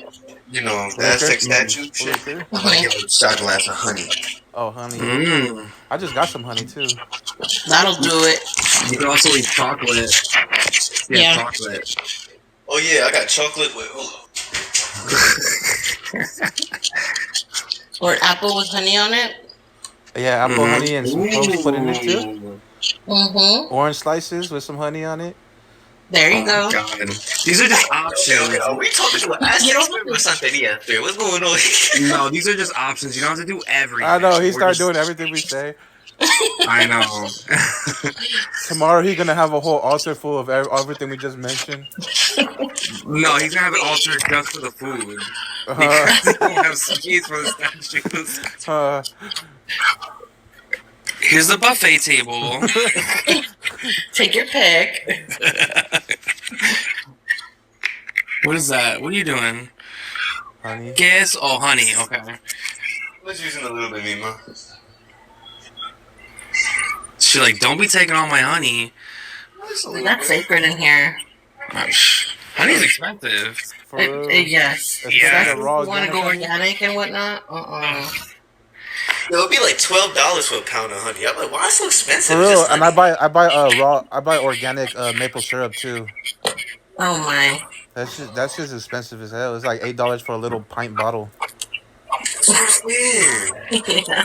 the Aztec statue shit. Liquor? I'm gonna give it a shot glass of honey. Oh, honey. Mm. I just got some honey too. That'll do it. You can also eat chocolate. Yeah. Chocolate. Oh yeah, I got chocolate. Wait, hold on. Or apple with honey on it. Yeah, apple honey and some toast put in it too. Mm-hmm. Orange slices with some honey on it. There you go. God. These are just options. Are we talking about Aztec or Santeria? What's going on? No, these are just options. You don't have to do everything. I know he We're started just- doing everything we say. I know. Tomorrow he's gonna have a whole altar full of everything we just mentioned. No, he's gonna have it altered just for the food. Uh, Because he won't have space for the statues. uh, Here's the buffet table. Take your pick. What is that? What are you doing? honey. Guess? Oh, honey. Okay. Let's using a little bit, Mima. She's like, don't be taking all my honey. That's sacred in here. Honey's expensive. For real. Yes. Especially Yeah. the raw You want to organic go honey. organic and whatnot? It'll be like $12 for a pound of honey. I'm like, why is it so expensive? For real, Just and honey. I buy organic maple syrup too. Oh my. That's just expensive as hell. It's like $8 for a little pint bottle. That's weird. Yeah.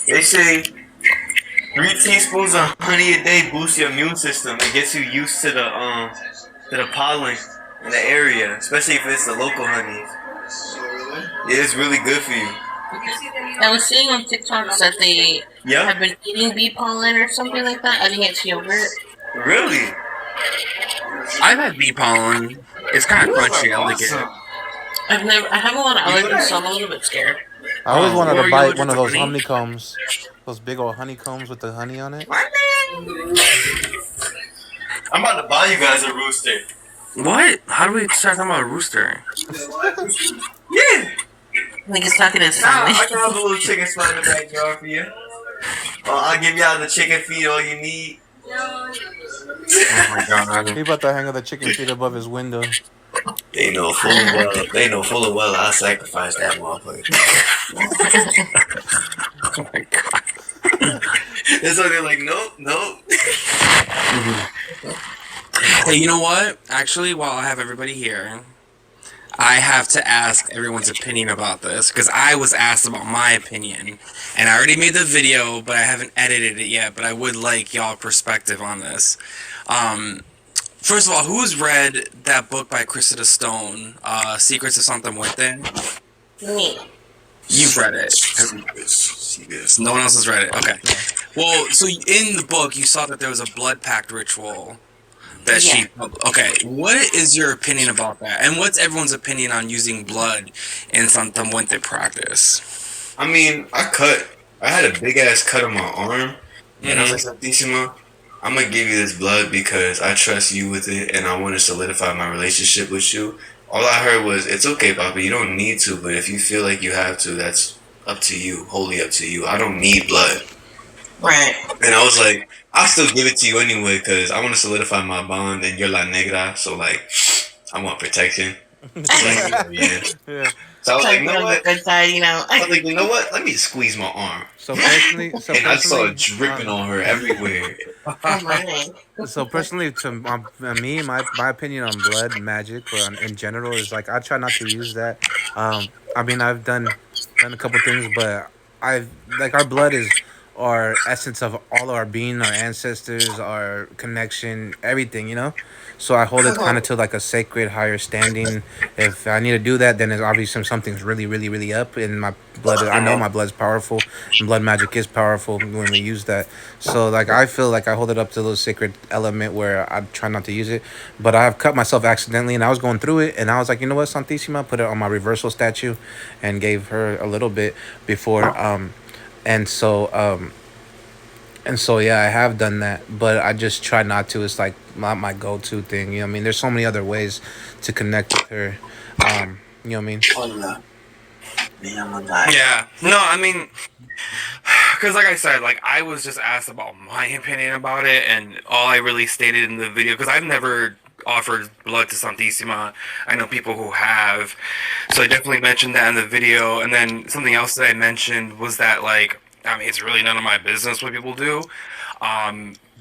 They say 3 teaspoons of honey a day boosts your immune system. It gets you used to the pollen in the area, especially if it's the local honey. Yeah, it's really good for you. I was seeing on TikTok that they Yeah, have been eating bee pollen or something like that, adding it to yogurt. really. I've had bee pollen. It's kind of crunchy. I like it. I have a lot of allergies, so I'm a little bit scared. I always wanted what to are buy you one of allergic those to honey? honeycombs, those big old honeycombs with the honey on it. I'm about to buy you guys a rooster. What? How do we start talking about a rooster? Yeah. I think he's talking to his Nah, family. I can have a little chicken spot in the backyard for you. I'll give y'all the chicken feed, all you need. Oh my god. He about to hang the chicken feet above his window. They know full and well I sacrificed that motherfucker. Oh my god. And so they're like, nope. Hey, you know what? Actually, while I have everybody here, I have to ask everyone's opinion about this because I was asked about my opinion, and I already made the video, but I haven't edited it yet. But I would like y'all perspective on this. First of all, who's read that book by Cressida Stone, Secrets of Santa Muerte? Me. You've read it. No one else has read it. Okay. Well, so in the book, you saw that there was a blood pact ritual that she. Okay. What is your opinion about that? And what's everyone's opinion on using blood in Santa Muerte practice? I mean, I had a big ass cut on my arm, and I was like, Santísima, I'm gonna give you this blood because I trust you with it, and I want to solidify my relationship with you. All I heard was, it's okay, Papa, you don't need to, but if you feel like you have to, that's up to you, wholly up to you. I don't need blood. Right. And I was like, I'll still give it to you anyway because I want to solidify my bond, and you're La Negra, so like, I want protection. Like, yeah. Yeah. So I was like, Like, you know on the what? good side, you know. I was like, you know what? Let me squeeze my arm. So personally, And I saw it dripping on her everywhere. Oh my. So personally, to me, my opinion on blood magic or in general is like I try not to use that. I mean, I've done a couple things, but our blood is our essence of all our being, our ancestors, our connection, everything, you know. So I hold it kind of to like a sacred higher standing. If I need to do that, then it's obviously something's really, really, really up in my blood. I know my blood's powerful, and blood magic is powerful when we use that. So like I feel like I hold it up to a little sacred element where I try not to use it, but I have cut myself accidentally, and I was going through it, and I was like, you know what, Santissima, put it on my reversal statue, and gave her a little bit before, and so yeah, I have done that, but I just try not to. It's like not my go-to thing. You know what I mean? There's so many other ways to connect with her. You know what I mean? Hola, me llamo Dai. Yeah. No, I mean, because like I said, like I was just asked about my opinion about it, and all I really stated in the video, because I've never offered blood to Santissima. I know people who have, so I definitely mentioned that in the video. And then something else that I mentioned was that, like, I mean, it's really none of my business what people do.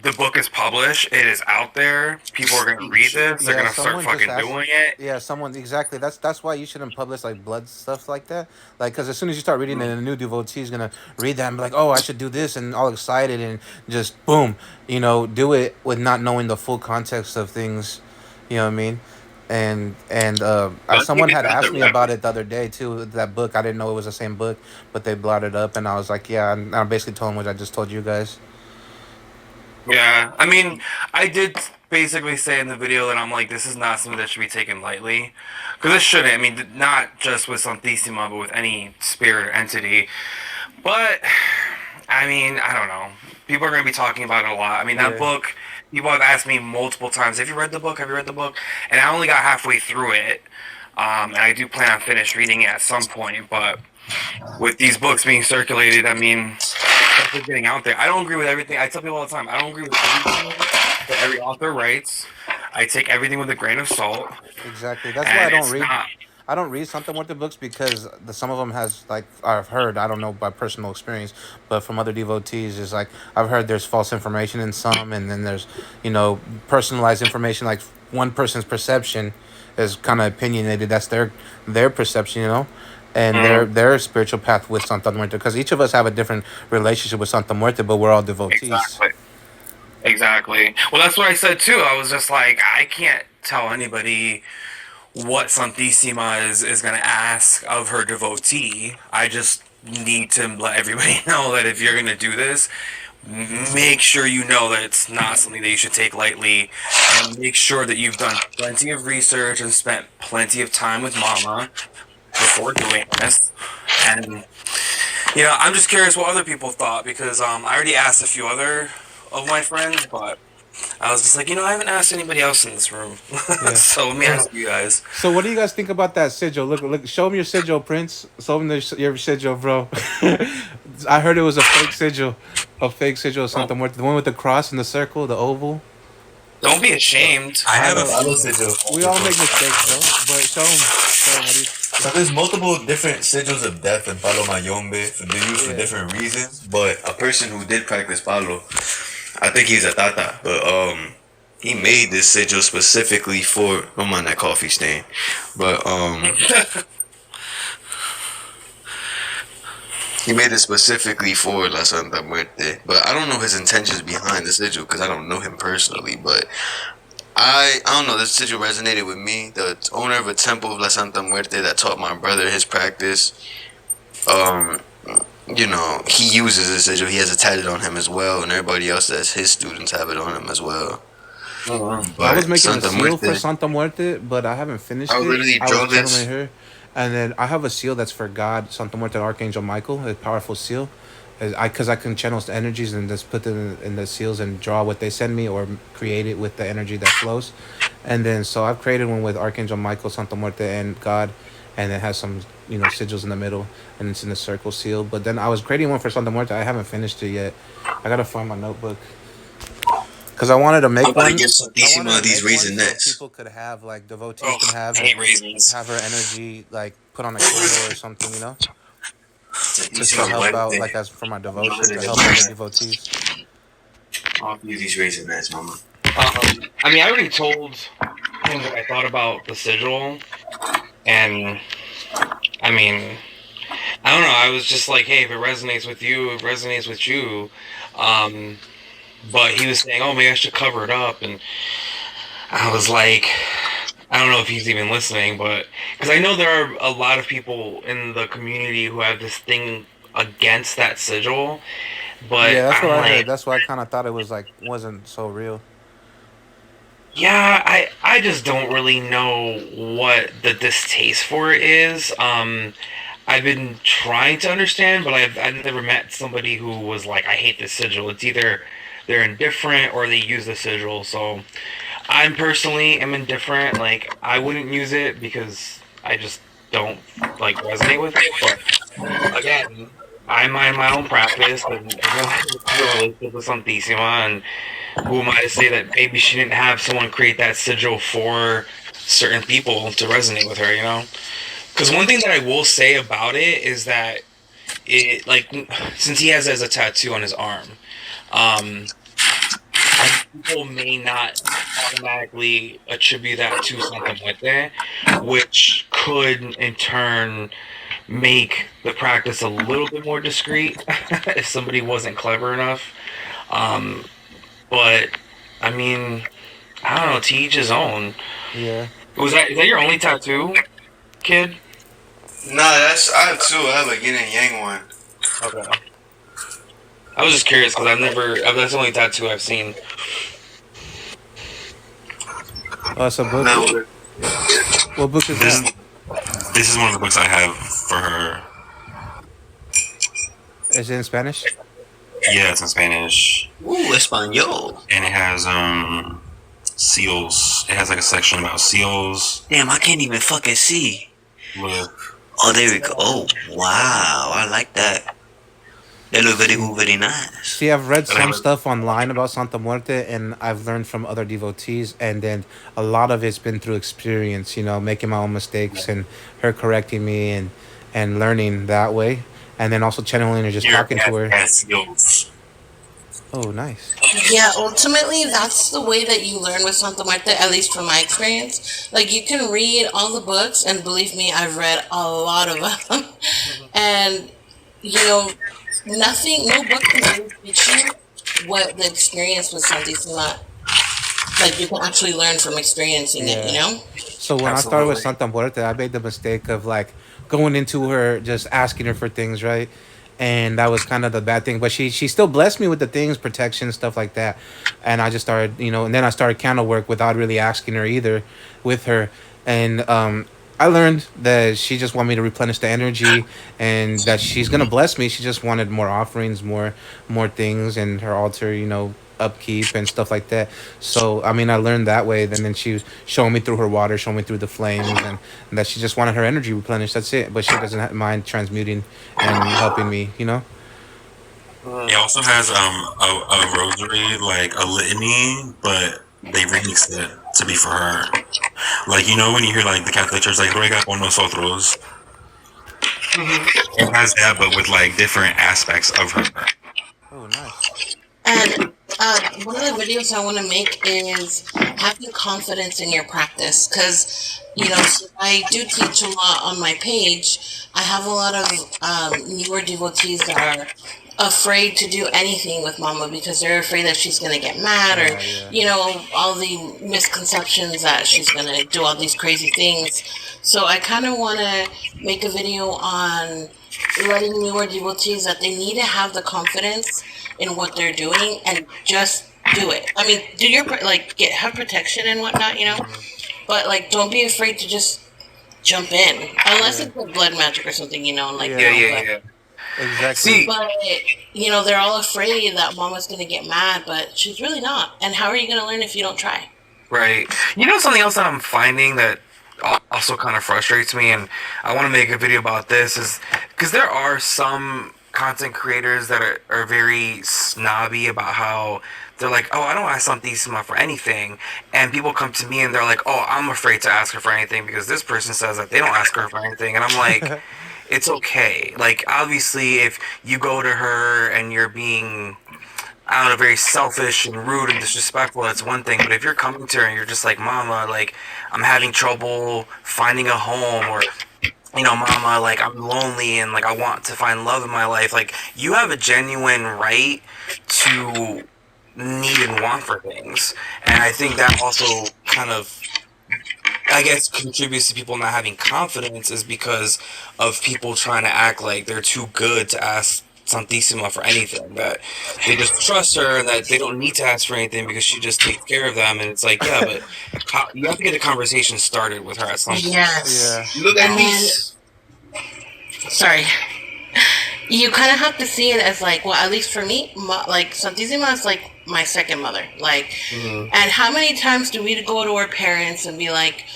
The book is published. It is out there. People are gonna read this. They're Yeah, gonna start someone just fucking asked. doing it. Yeah, someone exactly. That's why you shouldn't publish like blood stuff like that. Like, because as soon as you start reading it, a new devotee is gonna read that and be like, "Oh, I should do this," and all excited and just boom, do it with not knowing the full context of things. You know what I mean? Don't Someone take it had out the asked me about reference. it the other day too. That book, I didn't know it was the same book, but they brought it up, and I was like, yeah. And I basically told them what I just told you guys. Yeah, I mean, I did basically say in the video that I'm like, this is not something that should be taken lightly, because it shouldn't. I mean, not just with Santissima, but with any spirit or entity. But I mean, I don't know. People are going to be talking about it a lot. I mean, that Yeah. book. People have asked me multiple times, "Have you read the book? Have you read the book?" And I only got halfway through it, and I do plan on finish reading it at some point. But with these books being circulated, I mean, stuff is getting out there. I don't agree with everything. I tell people all the time, I don't agree with everything that every author writes. I take everything with a grain of salt, Exactly. That's why I and don't it's read. not. I don't read something with the books because some of them has like I've heard, I don't know by personal experience, but from other devotees is like I've heard there's false information in some, and then there's personalized information, like one person's perception is kind of opinionated. That's their perception, and Mm, their spiritual path with Santa Muerte, because each of us have a different relationship with Santa Muerte, but we're all devotees. exactly. Exactly. Well, that's what I said too. I was just like, I can't tell anybody what Santissima is going to ask of her devotee. I just need to let everybody know that if you're going to do this, make sure you know that it's not something that you should take lightly, and make sure that you've done plenty of research and spent plenty of time with Mama before doing this. And I'm just curious what other people thought, because I already asked a few other of my friends, but I was just like, I haven't asked anybody else in this room. Yeah. So let me ask you guys. So what do you guys think about that sigil? Look, show them your sigil, Prince. Show them your sigil, bro. I heard it was a fake sigil of Well, Santa Muerte, the one with the cross and the circle, the oval. don't be ashamed. I I have a know follow sigil. we all make mistakes, bro. But show them. What do you? So there's multiple different sigils of death in Palo Mayombe for they used for Yeah. different reasons. But a person who did practice Palo, I think he's a Tata, but he made this sigil specifically for. Don't mind that coffee stain, but he made it specifically for La Santa Muerte. But I don't know his intentions behind the sigil because I don't know him personally. But I don't know. This sigil resonated with me. The owner of a temple of La Santa Muerte that taught my brother his practice. Um, he uses this sigil. He has it tatted on him as well, and everybody else that's his students have it on him as well. I was But making a Santa seal for Muerte, Santa Muerte, but I haven't finished I it. literally I was draw channeling this. her, and then I have a seal that's for God, Santa Muerte, Archangel Michael, a powerful seal. Because I can channel the energies and just put them in the seals and draw what they send me or create it with the energy that flows. And then so I've created one with Archangel Michael, Santa Muerte, and God, and it has some sigils in the middle, and it's in the circle seal. But then I was creating one for Santa Muerte. I haven't finished it yet. I gotta find my notebook because I wanted to I'm make about to one. give I wanted Santissima to these make one so raisinets. people could have like devotees Oh, can have I and hate raisins. have her energy like put on a candle or something, just to Santissima help out Muerte. like as for my I'm about devotion to to give help other devotees. these raisinets, mama. I mean, I already told him what I thought about the sigil, and I mean, I don't know. I was just like, hey, if it resonates with you, it resonates with you. Um, but he was saying, oh, maybe I should cover it up, and I was like, I don't know if he's even listening, but because I know there are a lot of people in the community who have this thing against that sigil, but Yeah, that's what I'm I heard. like, That's why I kind of thought it was like wasn't so real. yeah, I just don't really know what the distaste for it is. I've been trying to understand, but I've never met somebody who was like, I hate this sigil. It's either they're indifferent or they use the sigil. So I'm personally am indifferent. Like I wouldn't use it because I just don't like resonate with it. But again, I mind my own practice, and everyone has a relationship with Santissima, and who am I to say that maybe she didn't have someone create that sigil for certain people to resonate with her, you know? Because one thing that I will say about it is that it, like, since he has it as a tattoo on his arm, um, people may not automatically attribute that to Santa Muerte, which could in turn make the practice a little bit more discreet if somebody wasn't clever enough. Um, but I mean, I don't know. To each his own. Yeah. Was that is that your only tattoo, kid? Nah, that's I have two. I have a yin and yang one. Okay. I was just curious because I've never. That's the only tattoo I've seen. Oh, it's a book. No, What book is This that? this is one of the books I have for her. Is it in Spanish? Yeah, it's in Spanish, ooh, Espanol. and it has seals. It has like a section about seals. Damn, I can't even fucking see. Look, Oh, there we go. Oh, wow, I like that. They look very nice. See, I've read and I some have stuff online about Santa Muerte, and I've learned from other devotees, and then a lot of it's been through experience. Making my own mistakes and her correcting me, and learning that way, and then also channeling her, just here talking to it her. has seals. Oh, nice. Yeah, ultimately, that's the way that you learn with Santa Muerte, at least from my experience. Like, you can read all the books, and believe me, I've read a lot of them. And, you know, nothing, no book can really teach you what the experience with Santissima, like, you can actually learn from experiencing it, you Yeah. know? So when I started with Absolutely. Santa Muerte, I made the mistake of like going into her, just asking her for things, right? And that was kind of the bad thing. But she still blessed me with the things, protection, stuff like that. And I just started, and then I started candle work without really asking her either, with her. And I learned that she just wanted me to replenish the energy, and that she's gonna bless me. She just wanted more offerings, more things, and her altar, upkeep and stuff like that. So I mean, I learned that way. Then she was showing me through her water, showing me through the flames, and that she just wanted her energy replenished. That's it. But she doesn't mind transmuting and helping me. It also has a rosary, like a litany, but they remixed it to be for her. Like when you hear like the Catholic Church like ruega por nosotros, it has that, but with like different aspects of her. Oh, nice. And one of the videos I want to make is having confidence in your practice. Because, so I do teach a lot on my page. I have a lot of newer devotees that are afraid to do anything with Mama because they're afraid that she's going to get mad, or, Yeah, yeah. all the misconceptions that she's going to do all these crazy things. So I kind of want to make a video on letting newer devotees that they need to have the confidence in what they're doing and just do it. I mean, do your like get have protection and whatnot, but like don't be afraid to just jump in unless Yeah. it's like blood magic or something, like Yeah. Yeah. Exactly. See, but they're all afraid that Mama's gonna get mad, but she's really not. And how are you gonna learn if you don't try? right. You know something else that I'm finding that also kind of frustrates me, and I want to make a video about this, is because there are some content creators that are very snobby about how they're like, oh, I don't ask Santissima for anything, and people come to me and they're like, oh, I'm afraid to ask her for anything because this person says that they don't ask her for anything, and I'm like, it's okay. Like, obviously, if you go to her and you're being, I don't know, very selfish and rude and disrespectful, that's one thing. But if you're coming to her and you're just like, Mama, like, I'm having trouble finding a home, or Mama, like, I'm lonely and, like, I want to find love in my life. Like, you have a genuine right to need and want for things. And I think that also kind of, I guess, contributes to people not having confidence is because of people trying to act like they're too good to ask Santissima for anything. That they just trust her and that they don't need to ask for anything because she just takes care of them. And it's like, yeah, but you have to get a conversation started with her at some point. Yes. Yeah. Look at And then, least. sorry, you kind of have to see it as like, well, at least for me, like Santissima is like my second mother. Like, Mhm. and how many times do we go to our parents and be like,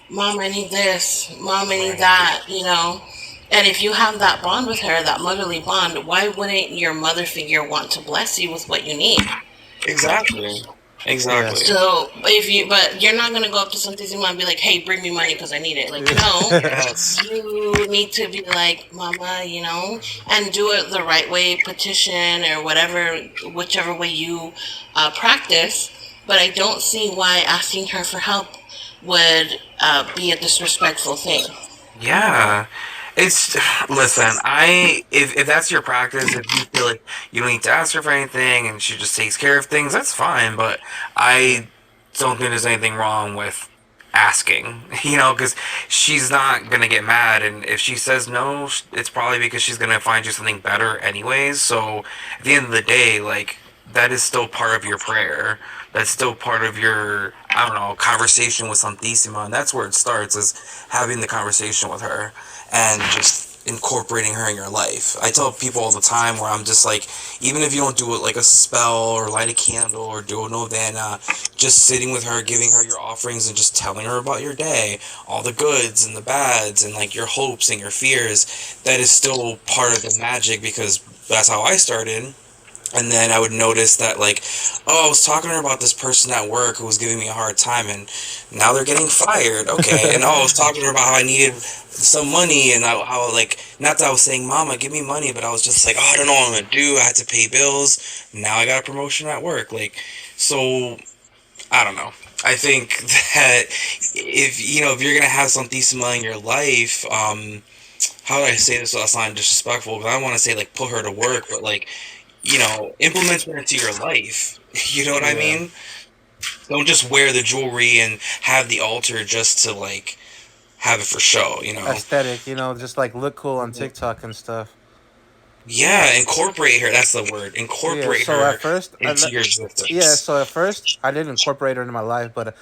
"Mom, I need this. Mom, I need that." And if you have that bond with her, that motherly bond, why wouldn't your mother figure want to bless you with what you need? Exactly. Yeah. Exactly. So but you're not gonna go up to Santissima and be like, "Hey, bring me money because I need it." Like, no, Yes. you need to be like, "Mama," and do it the right way, petition or whatever, whichever way you practice. But I don't see why asking her for help would be a disrespectful thing. Yeah. It's listen, if that's your practice, if you feel like you don't need to ask her for anything and she just takes care of things, that's fine, but I don't think there's anything wrong with asking, because she's not gonna get mad, and if she says no, it's probably because she's gonna find you something better anyways. So at the end of the day, like, that is still part of your prayer. That's still part of your, I don't know, conversation with Santissima, and that's where it starts, is having the conversation with her and just incorporating her in your life. I tell people all the time where I'm just like, even if you don't do it like a spell or light a candle or do a novena, just sitting with her, giving her your offerings and just telling her about your day, all the goods and the bads and like your hopes and your fears, that is still part of the magic, because that's how I started. And then I would notice that, like, oh, I was talking to her about this person at work who was giving me a hard time, and now they're getting fired. Okay. And oh, I was talking to her about how I needed some money, and how, like, not that I was saying, Mama, give me money, but I was just like, oh, I don't know what I'm gonna do. I had to pay bills. Now I got a promotion at work. Like, so I don't know. I think that if you're gonna have some decent money in your life, how do I say this without sounding disrespectful? Because I want to say, like, put her to work, but, like, implement her into your life. You know what I Yeah. mean? Don't just wear the jewelry and have the altar just to, like, have it for show. Aesthetic, just like look cool on Mhm. TikTok and stuff. Yeah, incorporate her. That's the word. Yeah. Incorporate So at her first, into your yeah. existence. So at first, I didn't incorporate her into my life, but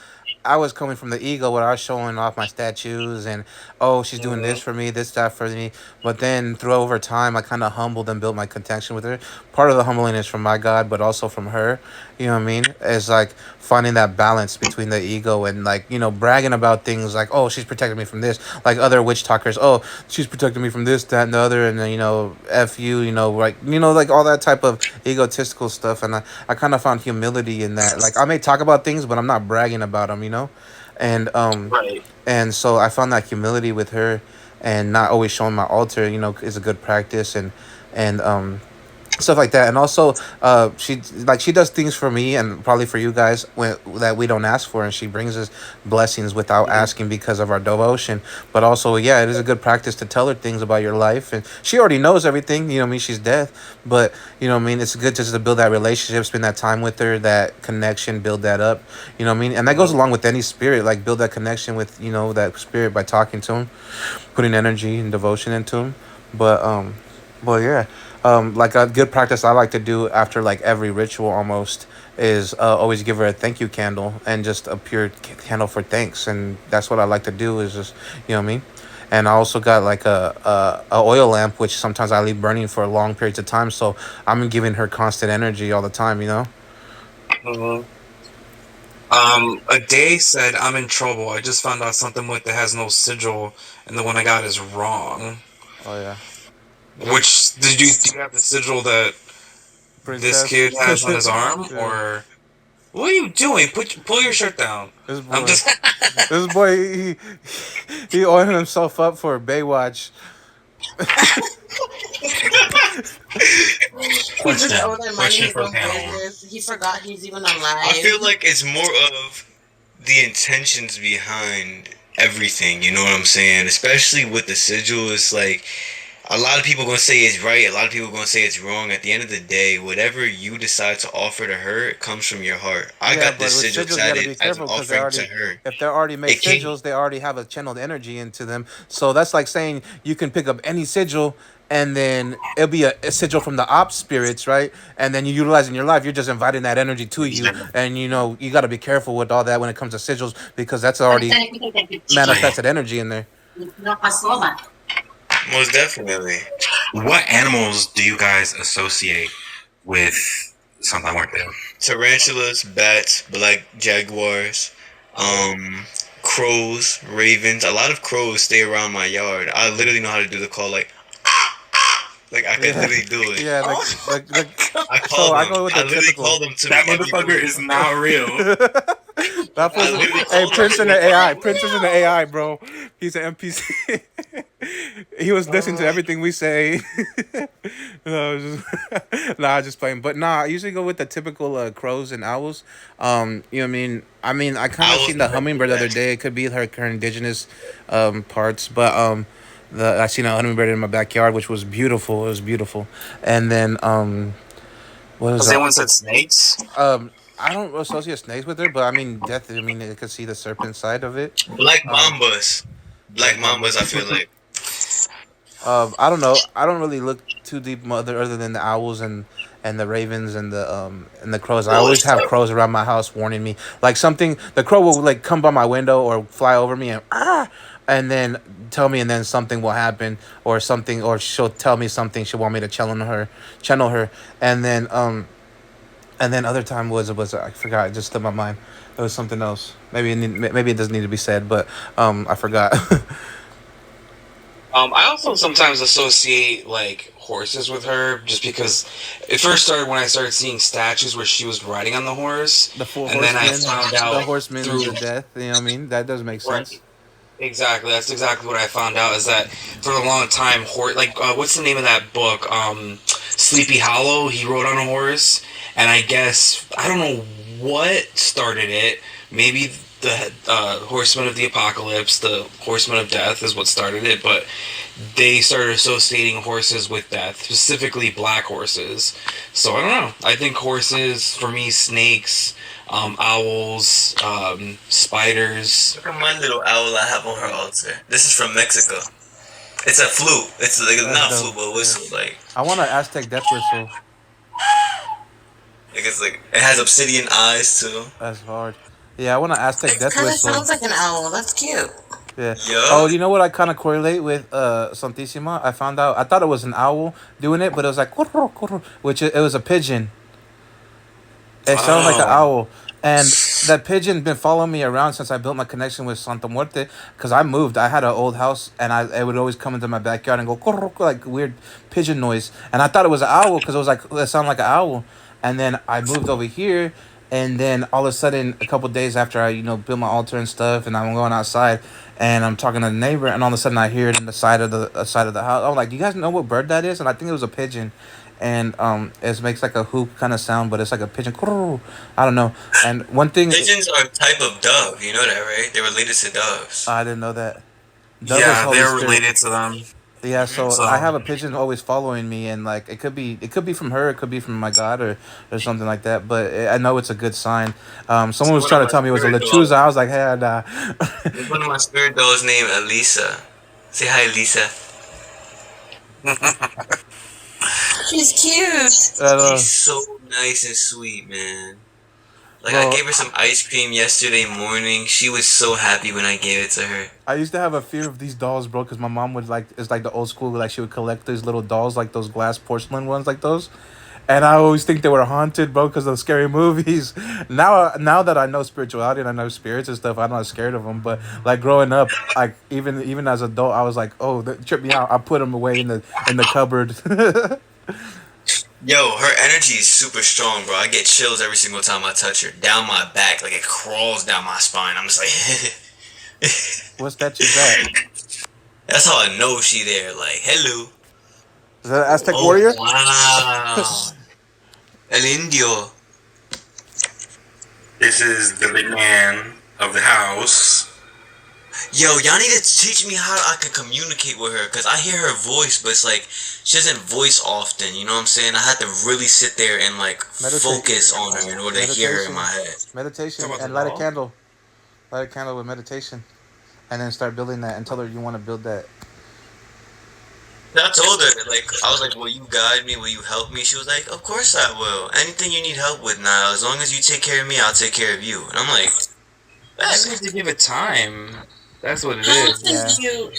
I was coming from the ego where I was showing off my statues and, oh, she's doing this Hmm. for me, this that for me. But then through over time, I kind of humbled and built my connection with her. Part of the humbling is from my God, but also from her. You know what I mean? It's like finding that balance between the ego and, like, bragging about things like, oh, she's protected me from this. Like other witch talkers, oh, she's protected me from this, that, and the other, and then, f you, like all that type of egotistical stuff. And I kind of found humility in that. Like I may talk about things, but I'm not bragging about them. And Right. and so I found that humility with her, and not always showing my altar. Is a good practice, and stuff like that. And also, she does things for me and probably for you guys that we don't ask for, and she brings us blessings without Mhm. asking because of our devotion. But also, yeah, it is a good practice to tell her things about your life, and she already knows everything. You know what I mean? She's dead, but you know what I mean. It's good just to build that relationship, spend that time with her, that connection, build that up. You know what I mean? And that goes Mhm. along with any spirit. Like build that connection with that spirit by talking to him, putting energy and devotion into him. But yeah, like a good practice I like to do after like every ritual almost is always give her a thank you candle and just a pure candle for thanks, and that's what I like to do is just you know what I mean. And I also got like a oil lamp which sometimes I leave burning for long periods of time, so I'm giving her constant energy all the time. Mhm. A day said, I'm in trouble. I just found out something with that has no sigil, and the one I got is wrong. Oh yeah, Which do you have the sigil that this princess. kid has on his arm, Yeah, or what are you doing? Pull your shirt down. this I'm boy, just. this boy, he oiled himself up for Baywatch. He just Question. over there minding Question his for the own panel. business. He forgot he's even I feel alive. like it's more of the intentions behind everything. You know what I'm saying? Especially with the sigil, it's like a lot of people gonna say it's right. A lot of people gonna say it's wrong. At the end of the day, whatever you decide to offer to her, it comes from your heart. I Yeah, got but this with sigil sigils, you got to tatted be as an careful because offering to her. if they're already made It came. sigils, they already have a channeled energy into them. So that's like saying you can pick up any sigil and then it'll be a sigil from the op spirits, right? And then you utilize it in your life. You're just inviting that energy to you, and you got to be careful with all that when it comes to sigils because that's already manifested energy in there. Most definitely. What animals do you guys associate with Santa Muerte? Tarantulas, bats, black jaguars, um, crows, ravens. A lot of crows stay around my yard. I literally know how to do the call, like I could Yeah, literally do it. yeah, like I so call I them. go with I the literally typical. call them to me That every motherfucker morning. is not real. That I was literally hey call them Prince to in me the every AI. Prince is in the morning. AI, bro. He's an NPC. He was listening to everything we say. No, I was just, nah, just playing. But nah, I usually go with the typical crows and owls. You know what I mean? I kind of Owls seen the are the hummingbird the other best. day. It could be her indigenous parts, but I seen a hummingbird in my backyard, which was beautiful. It was beautiful. And then what was Has that? anyone said snakes? I don't associate snakes with her, but I mean death. I mean, I could see the serpent side of it. Black Um, mambas. Black Black mambas. I mambas. feel like I don't know. I don't really look too deep other than the owls and the ravens and the crows. I always ghosts. have crows around my house warning me. Like something, the crow will like come by my window or fly over me and then tell me, and then something will happen or something, or she'll tell me something she want me to channel her, and then other time was I forgot. It just slipped my mind. It was something else. Maybe it doesn't need to be said, but I forgot. I also sometimes associate like horses with her, just because it first started when I started seeing statues where she was riding on the horse, The four and then I horsemen, found the out horsemen through of death. You know what I mean? That does make sense. right. Exactly. That's exactly what I found out. Is that for a long time, what's the name of that book? Sleepy Hollow. He rode on a horse, and I guess I don't know what started it. Maybe the Horsemen of the Apocalypse, the Horsemen of Death, is what started it. But they started associating horses with death, specifically black horses. So I don't know. I think horses, for me, snakes, owls, spiders. Look at my little owl I have on her altar. This is from Mexico. It's a flute. It's like That's not a dope. flute, but a Yeah. whistle. I want an Aztec death whistle. Like it has obsidian eyes too. That's hard. Yeah, I want an Aztec It death kind of whistle. sounds like an owl. That's cute. Yeah. Oh, Yup. you know what I kind of correlate with Santissima? I found out. I thought it was an owl doing it, but it was like which it was a pigeon. It sounded like an Oh, owl. And that pigeon been following me around since I built my connection with Santa Muerte. Because I moved. I had an old house, and it would always come into my backyard and go like weird pigeon noise. And I thought it was an owl because it sounded like an owl. And then I moved over here, and then all of a sudden, a couple days after I built my altar and stuff, and I'm going outside, and I'm talking to the neighbor, and all of a sudden I hear it in the side of the house. I'm like, "Do you guys know what bird that is?" And I think it was a pigeon, and it makes like a hoop kind of sound, but it's like a pigeon. I don't know. And one thing Pigeons are a type of dove. You know that, right? They're related to doves. I didn't know that. Dove is yeah, Holy they're Spirit. related to them. Yeah, so I So have a pigeon always following me, and like it could be from her, it could be from my God, or something like that. But I know it's a good sign. Someone It's was one of trying to my tell me it was a spirit lechuza. dogs. I was like, hey, nah. There's one of my spirit dogs named Elisa. Say hi, Elisa. She's cute. She's uh, so nice and sweet, man. Like I bro, gave her some ice cream yesterday morning. She was so happy when I gave it to her. I used to have a fear of these dolls, bro, because my mom would like it's like the old school, like she would collect these little dolls, like those glass porcelain ones, like those. And I always think they were haunted, bro, because of scary movies. Now that I know spirituality and I know spirits and stuff, I'm not scared of them. But like growing up, like even as an adult, I was like, oh, that tripped me out. I put them away in the cupboard. Yo, her energy is super strong, bro. I get chills every single time I touch her. Down my back, like it crawls down my spine. I'm just like, What statue is that? that's how I know she there. Like, hello. Is that an Aztec Oh warrior? wow, El Indio. this is the big man of the house. Yo, y'all need to teach me how I can communicate with her, cause I hear her voice, but it's like she doesn't voice often. You know what I'm saying? I had to really sit there and like Meditate, focus on her in order to hear her in meditation, my head. meditation, Talk about the and light a doll. candle. Light a candle with meditation, and then start building that and tell her you want to build that. I told her, like, I was like, will you guide me? Will you help me? She was like, of course I will. Anything you need help with now, as long as you take care of me, I'll take care of you. And I'm like, You just need bet. to give it time. That's what it How is. often Yeah. do you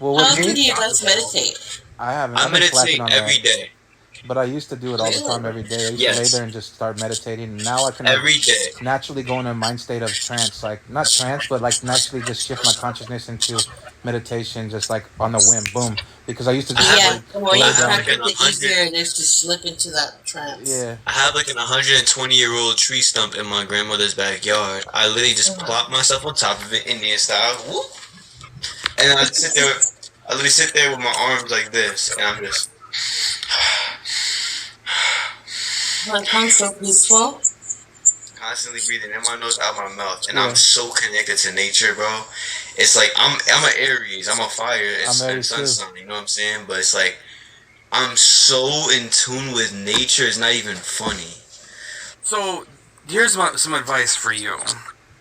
Well, how with often me, do you guys meditate? I haven't. I I've been slacking meditate on every that. day. But I used to do it all the time, Really? every day. I used to lay there Yes, and just start meditating. And now I can like every day. naturally go in a mind state of trance, like not trance, but like naturally just shift my consciousness into meditation, just like on the whim, boom. Because I used to I just have Yeah, like, like the more I you lay have down. like practice, an the 100. easier it is to slip into that trance. Yeah, I have like an 120-year-old tree stump in my grandmother's backyard. I literally just plop myself on top of it Indian style, whoop, and I sit there. I literally sit there with my arms like this, and I'm just That sounds so peaceful. constantly breathing in my nose, out my mouth, and I'm yeah. so connected to nature, bro. It's like I'm an Aries, I'm a fire I'm and Aries sun too. sign. You know what I'm saying? But it's like I'm so in tune with nature. It's not even funny. So here's some advice for you,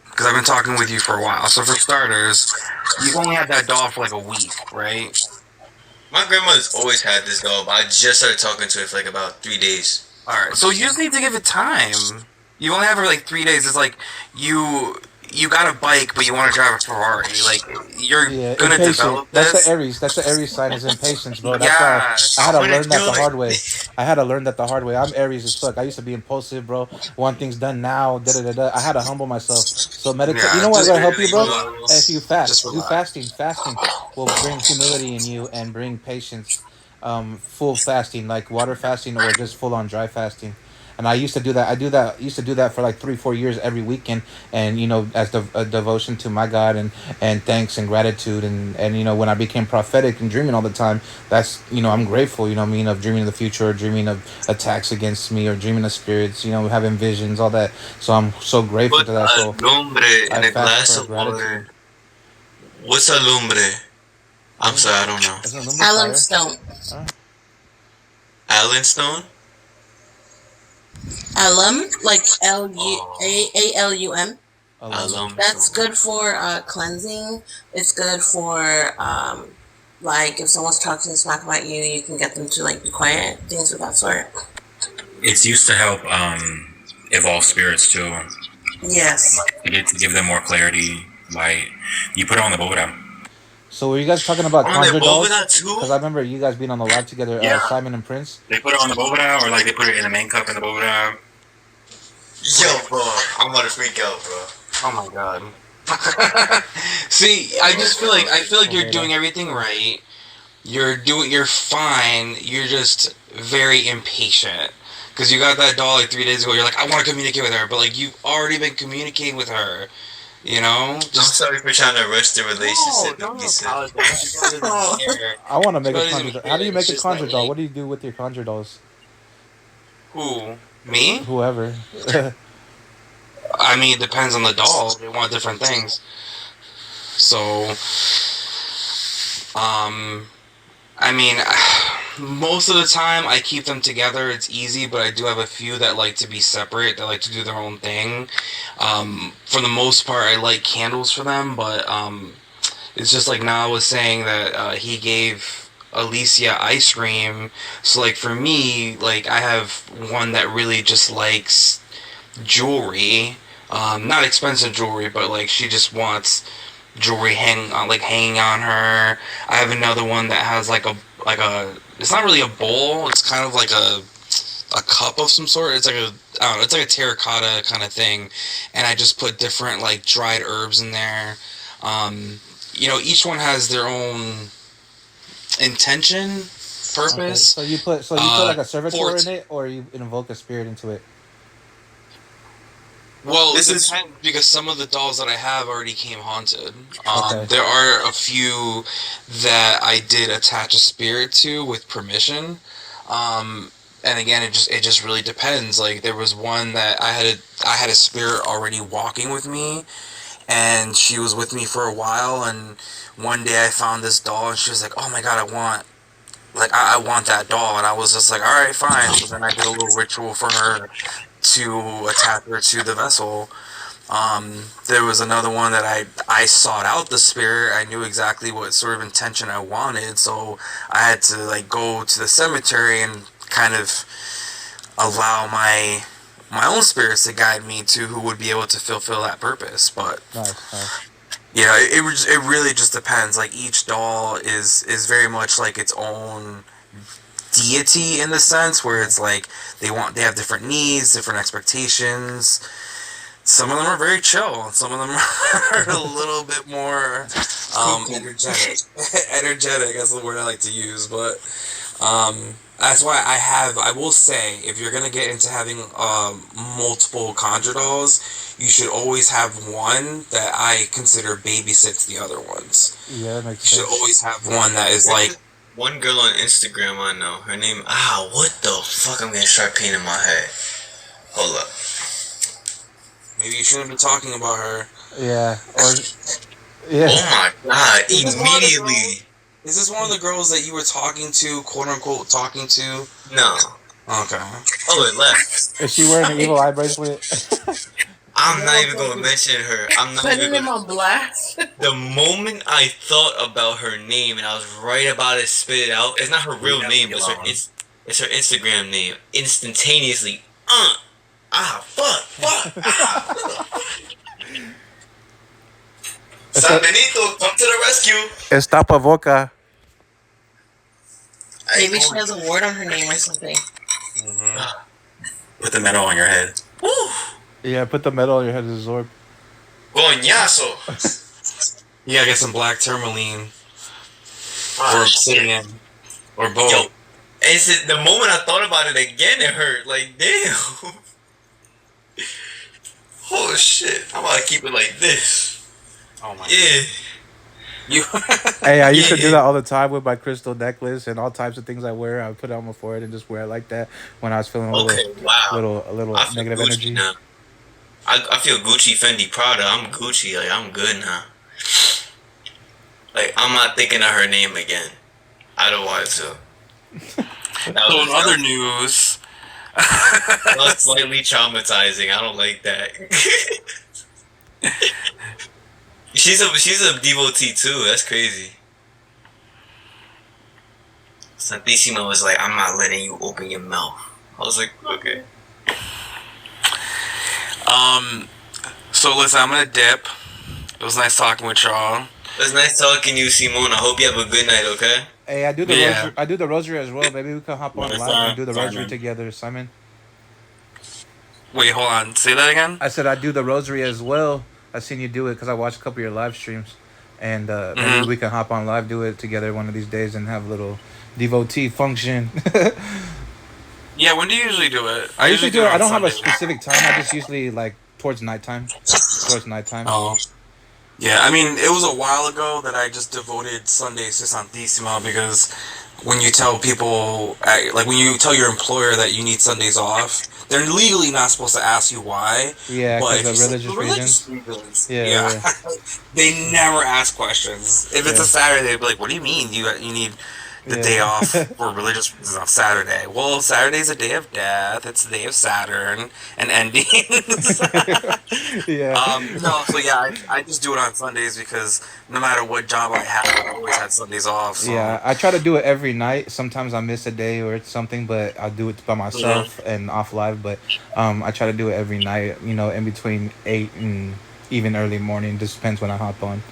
because I've been talking with you for a while. So for starters, you've only had that doll for like a week, right? My grandmother's always had this dog, but I just started talking to it for like about 3 days. All right. So you just need to give it time. You only have her like 3 days. It's like you got a bike, but you want to drive a Ferrari. Like you're Yeah, gonna impatient. develop That's the this. Aries. That's the Aries sign is impatience, bro. That's why I Yes. had I to want to learn that do the hard way. it. I had to learn that the hard way. I'm Aries as fuck. I used to be impulsive, bro. Want things done now. Da da da da. I had to humble myself. So meditate. You Yeah. know what's Just gonna help you, Literally, bro? bro. If you just fast, do relax. fasting. Fasting will bring humility in you and bring patience. Full fasting, like water fasting or just full on dry fasting. And I used to do that. I do that. Used to do that for like 3 4 years every weekend, and as a devotion to my God and thanks and gratitude and when I became prophetic and dreaming all the time, that's I'm grateful. I mean, of dreaming of the future, or dreaming of attacks against me, or dreaming of spirits. Having visions, all that. So I'm so grateful Put to that. a So lumbre I in a fast glass for of water. gratitude. What's a lumbre? I'm Lumber, sorry, I don't know. isn't lumber Alum fire? stone. Huh? Allenstone? Alum, like Oh, Alum. Alum. That's alumstone. good for cleansing. It's good for like if someone's talking smack about you, you can get them to like be quiet, things of that sort. It's used to help evolve spirits too. Yes. To give them more clarity, light. You put it on the boda. So were you guys talking about On the conjure dolls? Bovida too? Because I remember you guys being on the live together, Yeah. Simon and Prince. They put it on the boda, or like they put it in the main cup in the boda. Yo, bro, I'm about to freak out, bro. Oh my god. See, I feel like you're Boveda. doing everything right. You're fine. You're just very impatient. Because you got that doll like 3 days ago. You're like, I want to communicate with her, but like you've already been communicating with her. I'm Just sorry for trying to rush the no, relationship. don't Lisa. apologize. She probably doesn't care. I want to She make a probably conjure doesn't doll. care. How do you make It's a just that conjure doll? like What do you do with your conjure dolls? who me? Whoever. I mean, it depends on the doll. They want different things. So, um, I mean, most of the time I keep them together. It's easy, but I do have a few that like to be separate. That like to do their own thing. For the most part, I light candles for them, but it's just like Na was saying that he gave Alicia ice cream. So like for me, like I have one that really just likes jewelry. Not expensive jewelry, but like she just wants jewelry hanging on her. I have another one that has like a it's not really a bowl. It's kind of like a cup of some sort. It's like I don't know. It's like a terracotta kind of thing, and I just put different like dried herbs in there. Um, each one has their own intention, Okay. purpose. So you put like a For servitor in it, or you invoke a spirit into it. Well, it This is depends because some of the dolls that I have already came haunted. Okay. There are a few that I did attach a spirit to with permission. And again, it just really depends. Like there was one that I had a spirit already walking with me, and she was with me for a while. And one day I found this doll, and she was like, "Oh my god, I want that doll." And I was just like, "All right, fine." So then I did a little ritual for her to attach her to the vessel. There was another one that I sought out the spirit. I knew exactly what sort of intention I wanted, so I had to like go to the cemetery and kind of allow my own spirits to guide me to who would be able to fulfill that purpose. But Nice. yeah, it really just depends. Like each doll is very much like its own deity in the sense where it's like they have different needs, different expectations. Some of them are very chill. Some of them are a little bit more energetic. Energetic is the word I like to use, but that's why I will say, if you're gonna get into having multiple conjure dolls, you should always have one that I consider babysits the other ones. Yeah, that makes You should sense. always have one that is like. One girl on Instagram I know. Her name. What the fuck? I'm gonna start painting my head. Hold up. Maybe you shouldn't be talking about her. Yeah. Or yeah. Oh my god! Is this one of the Immediately. girls- Is this one of the girls that you were talking to, quote unquote, talking to? No. Okay. Oh, it left. Is she wearing an evil eye bracelet? I'm not even gonna mention her. I'm not Putting even him gonna. on blast. The moment I thought about her name and I was right about to spit it out, it's not her real name, but it's her Instagram name. Instantaneously, fuck. San Benito, come to the rescue. Está pavoca. Maybe she has a word on her name or something. Put the metal on your head. Woo. Yeah, put the metal on your head as a zorb. Coñazo. You gotta get some black tourmaline. Or obsidian. Or both. Yo, the moment I thought about it again, it hurt. Like, damn. Oh shit! I'm about to keep it like this. Oh my Yeah. You Hey, I used to do Yeah. that all the time with my crystal necklace and all types of things I wear. I would put it on my forehead and just wear it like that when I was feeling a Okay. Wow. a little I feel negative Gucci energy. now. I feel Gucci, Fendi, Prada. I'm Gucci. Like, I'm good now. Like, I'm not thinking of her name again. I don't want to. That So in other was, news, that was slightly traumatizing. I don't like that. She's a devotee too. That's crazy. Santissima was like, "I'm not letting you open your mouth." I was like, "Okay." so listen, I'm gonna dip. It was nice talking with y'all. It was nice talking to you, Simone. I hope you have a good night. Okay. Hey, I do the Yeah. rosary. I do the rosary as well. Maybe we can hop on Nice, live and do the Simon. rosary together, Simon. Wait, hold on. Say that again. I said I do the rosary as well. I seen you do it because I watched a couple of your live streams, and maybe we can hop on live, do it together one of these days, and have a little devotee function. Yeah, when do you usually do it? I usually do it. on I don't have a Sunday. specific time. I just usually like towards nighttime. Oh. Yeah, I mean, it was a while ago that I just devoted Sundays to Santissima because when you tell people, like when you tell your employer that you need Sundays off, they're legally not supposed to ask you why. Yeah, But because if of you say religious reasons. reasons, Yeah. they never ask questions. If it's Yeah. a Saturday, they'd be like, "What do you mean you need the Yeah. day off for religious reasons on Saturday?" Well, Saturday's a day of death. It's the day of Saturn and endings. Yeah. No, so yeah, I just do it on Sundays because no matter what job I have, I always had Sundays off. So. Yeah, I try to do it every night. Sometimes I miss a day or something, but I'll do it by myself and off live. But I try to do it every night. You know, in between 8 and even early morning. Just depends when I hop on.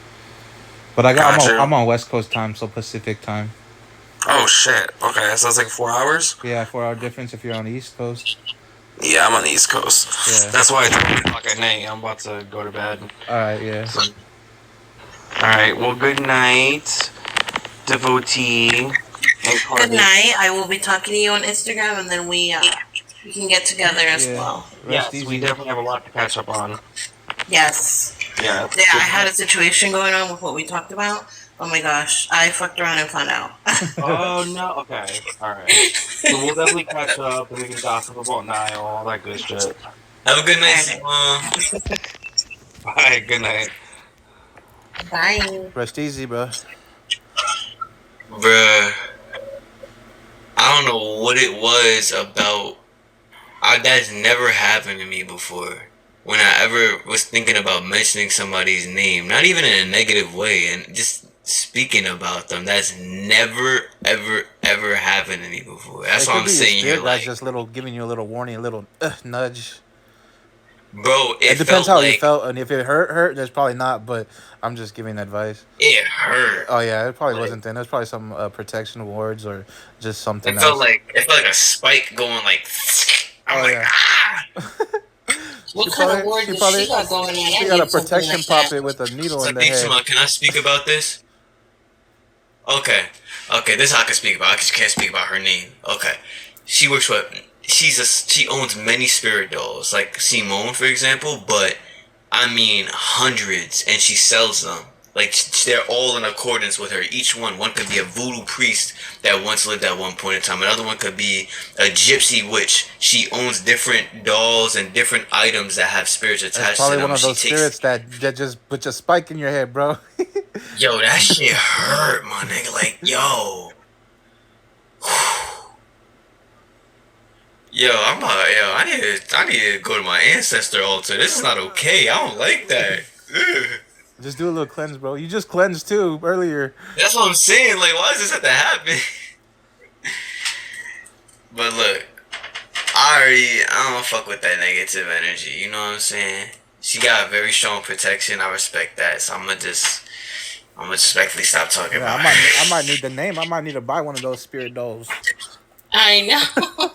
But Gotcha. I'm on West Coast time, so Pacific time. Oh shit. Okay, so it's like 4 hours. Yeah, 4 hour difference if you're on the East Coast. Yeah, I'm on the East Coast. Yeah. That's why it's 1 o'clock at night. I'm about to go to bed. All right, yeah. All right. Well, good night, devotee. Good night. I will be talking to you on Instagram, and then we can get together as Yeah. well. Rest Yes, easy. we definitely have a lot to catch up on. Yes. Yeah. Yeah, I had a situation going on with what we talked about. Oh my gosh, I fucked around and found out. Oh no. Okay. All right. So we'll definitely catch up and we can gossip about Niall, all that good shit. Have a good night, Okay. Simone. Bye. Good night. Bye. Rest easy, bro. Bruh, I don't know what it was about. That's never happened to me before. When I ever was thinking about mentioning somebody's name, not even in a negative way, and just speaking about them, that's never, ever, ever happened to me before. That's It why could I'm be your sitting here spirit guys like, just little giving you a little warning, a little nudge. bro, It it depends felt how you like felt, and if it hurt. There's probably not, but I'm just giving advice. it hurt. Oh yeah, it probably Like, wasn't then. There's probably some protection wards or just it something felt else. like it felt like a spike going like. I'm Oh like, yeah. ah. What kind of word does she got going on? she I got a need something protection like that. puppet with a needle So, in the head. can I speak about this? Okay. Okay, this I can speak about. I just can't speak about her name. Okay. She works with she owns many spirit dolls, like Simone for example, but I mean hundreds and she sells them. Like they're all in accordance with her. Each one could be a voodoo priest that once lived at one point in time. Another one could be a gypsy witch. She owns different dolls and different items that have spirits It's attached to probably one them. of She those takes spirits that just put a spike in your head, bro. yo, that shit hurt, my nigga. Like, yo. I need to go to my ancestor altar. This is not okay. I don't like that. Ugh. Just do a little cleanse, bro. You just cleansed too earlier. That's what I'm saying. Like, why does this have to happen? But look, I don't fuck with that negative energy. You know what I'm saying? She got very strong protection. I respect that. So I'm gonna respectfully stop talking Yeah, about I might her. need the name. I might need to buy one of those spirit dolls. I know.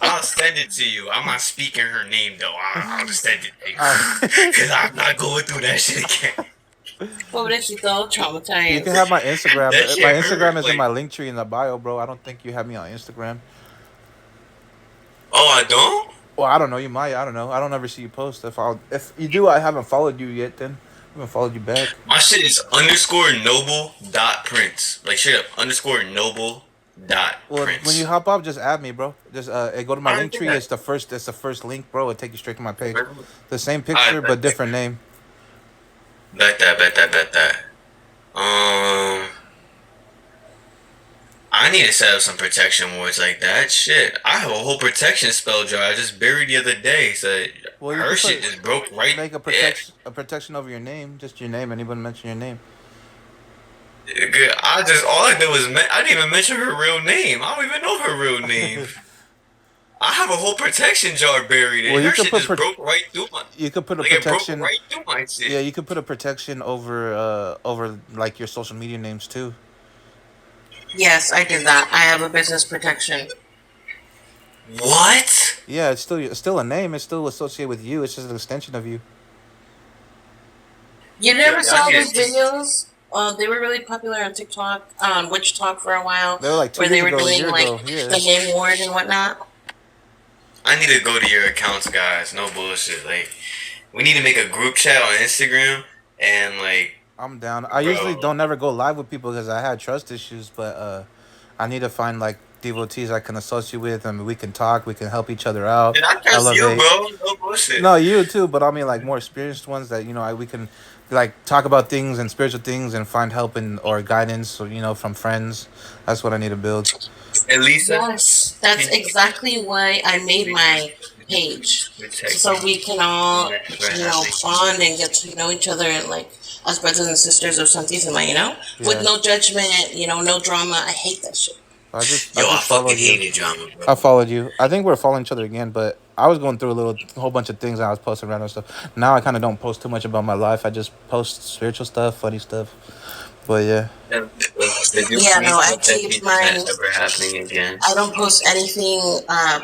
I'll send it to you. I'm not speaking her name though. I'll just send it to Uh, you. Cause I'm not going through that shit again. Pobrecito, you can traumatized. have my Instagram. That My shit Instagram hurt. is in my Like, link tree in the bio, bro. I don't think you have me on Instagram. oh, I don't. Well, I don't know. You might. I don't know. I don't ever see you post. If you do, I haven't followed you yet. Then I haven't followed you back. My shit is underscore noble dot prince. Like straight up underscore noble dot Well, when you prince. hop up, just add me, bro. Just go to my I link did tree. that. It's the first. It's the first link, bro. It take you straight to my page. The same I picture but different name. bet that. Um, I need to set up some protection wards like that. Shit, I have a whole protection spell jar I just buried the other day. So Well, you her can shit just broke right make there. a protection over your name, just your name. Anyone mention your name? All I did was I didn't even mention her real name. I don't even know her real name. I have a whole protection jar buried Well, and her shit just broke right through my. you could put a Like it broke protection. right through my Yeah, shit. you could put a protection over like your social media names too. Yes, I did that. I have a business protection. What? Yeah, it's still a name. It's still associated with you. It's just an extension of you. You Yo, never y'all saw need those to. videos? They were really popular on TikTok, on Witch Talk for a while, They were like two where they years were ago, a doing year like ago. Yeah, the name ward and whatnot. I need to go to your accounts, guys. No bullshit. Like, we need to make a group chat on Instagram and like, I'm down. I usually bro. don't never go live with people because I had trust issues, but I need to find like devotees I can associate with, and we can talk. We can help each other out, Did I trust you, elevate. bro? No bullshit. No, you too, but I mean like more experienced ones that we can like talk about things and spiritual things and find help and or guidance or from friends. That's what I need to build. Elisa, Yes, that's can exactly why I made my page, protect so me. we can all, Never bond happening. and get to know each other and like as brothers and sisters of Santisima, with Yeah, no judgment, no drama. I hate that shit. I Yo, I just fucking followed you. hated drama, bro. I followed you. I think we're following each other again, but I was going through whole bunch of things and I was posting random stuff. Now I kind of don't post too much about my life. I just post spiritual stuff, funny stuff. But yeah, Did you Yeah, no, please I protect me keep from mine. that ever happening again? I don't post anything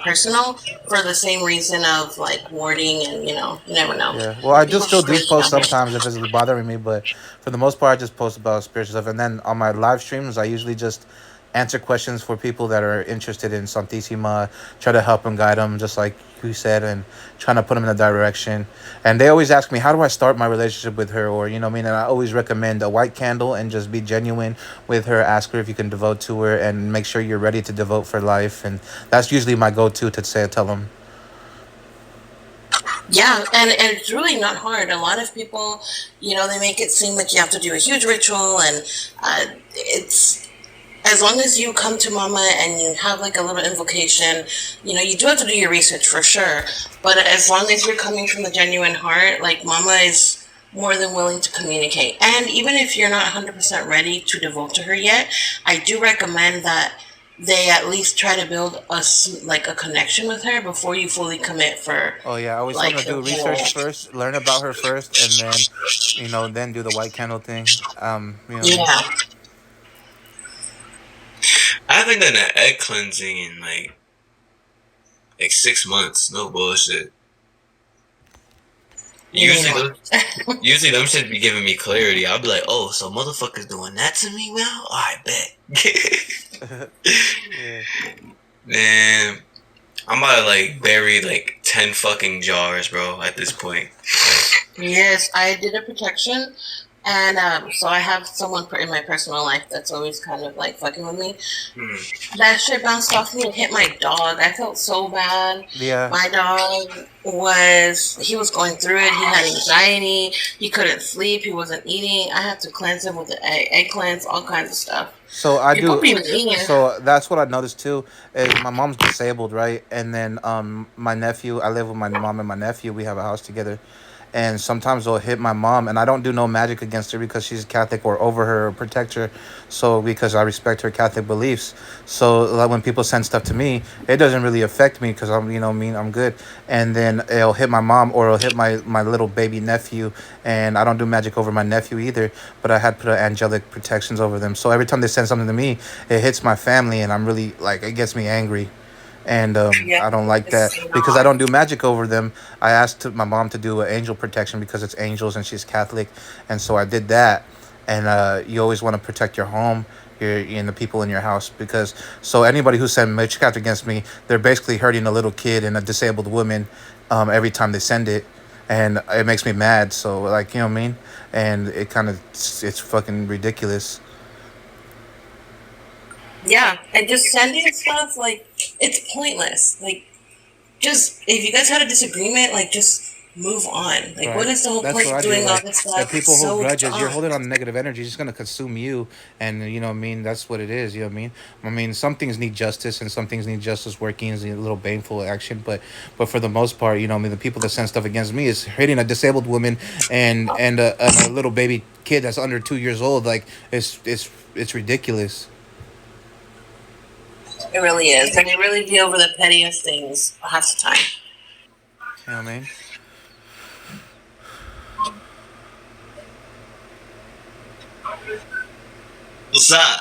personal for the same reason of like warding and you never know. yeah. Well, I just People still just do really post out there. sometimes if it's bothering me, but for the most part, I just post about spiritual stuff. And then on my live streams, I usually just answer questions for people that are interested in Santissima, try to help them, guide them, just like you said, and trying to put them in a direction. And they always ask me, how do I start my relationship with her? Or, what I mean? And I always recommend a white candle and just be genuine with her. Ask her if you can devote to her and make sure you're ready to devote for life. And that's usually my go to say, tell them. Yeah, and it's really not hard. A lot of people, they make it seem like you have to do a huge ritual, and it's as long as you come to Mama and you have like a little invocation, you do have to do your research for sure. But as long as you're coming from the genuine heart, like Mama is more than willing to communicate. And even if you're not 100% ready to devote to her yet, I do recommend that they at least try to build like a connection with her before you fully commit for Oh yeah, I always tell like them to the do whole. research first, learn about her first, and then, then do the white candle thing. You know what I mean? Yeah. I haven't done an egg cleansing in like 6 months. No bullshit. You mean Usually what? them, usually them should be giving me clarity. I'll be like, oh, so motherfuckers doing that to me now? I bet. Yeah. Man, I'm about to like bury like 10 fucking jars, bro. At this point. Yes, I did a protection, and so I have someone in my personal life that's always kind of like fucking with me. Hmm. That shit bounced off me and hit my dog. I felt so bad. Yeah. My dog he was going through it. He had anxiety. He couldn't sleep. He wasn't eating. I had to cleanse him with the egg cleanse, all kinds of stuff. So I People do. be mean. So that's what I noticed too. Is my mom's disabled, right? And then my nephew. I live with my mom and my nephew. We have a house together. And sometimes they'll hit my mom, and I don't do no magic against her because she's Catholic or over her or protect her. So because I respect her Catholic beliefs. So like when people send stuff to me, it doesn't really affect me because I'm good. And then it'll hit my mom or it'll hit my little baby nephew, and I don't do magic over my nephew either. But I had put angelic protections over them. So every time they send something to me, it hits my family, and I'm really like it gets me angry, and Yeah, I don't like that it's because I not. don't do magic over them. I asked my mom to do an angel protection because it's angels and she's Catholic, and so I did that. And you always want to protect your home, your and the people in your house because so anybody who send witchcraft against me, they're basically hurting a little kid and a disabled woman every time they send it, and it makes me mad. So like you know what I mean, and it kind of it's fucking ridiculous. Yeah, and just sending stuff like it's pointless. Like, just if you guys had a disagreement, like just move on. Like, what Right. is the whole That's point what of I do. doing all Like, this if stuff? It's people hold so grudges, you're dumb. holding on to negative energy. It's going to consume you. And, you know what I mean? That's what it is. You know what I mean? I mean, some things need justice and some things need justice workings and a little baneful action. But for the most part, you know what I mean? The people that send stuff against me is hitting a disabled woman and a little baby kid that's under 2 years old. Like, it's ridiculous. It really is, and they really deal with the pettiest things half the time. You know what I mean? What's up?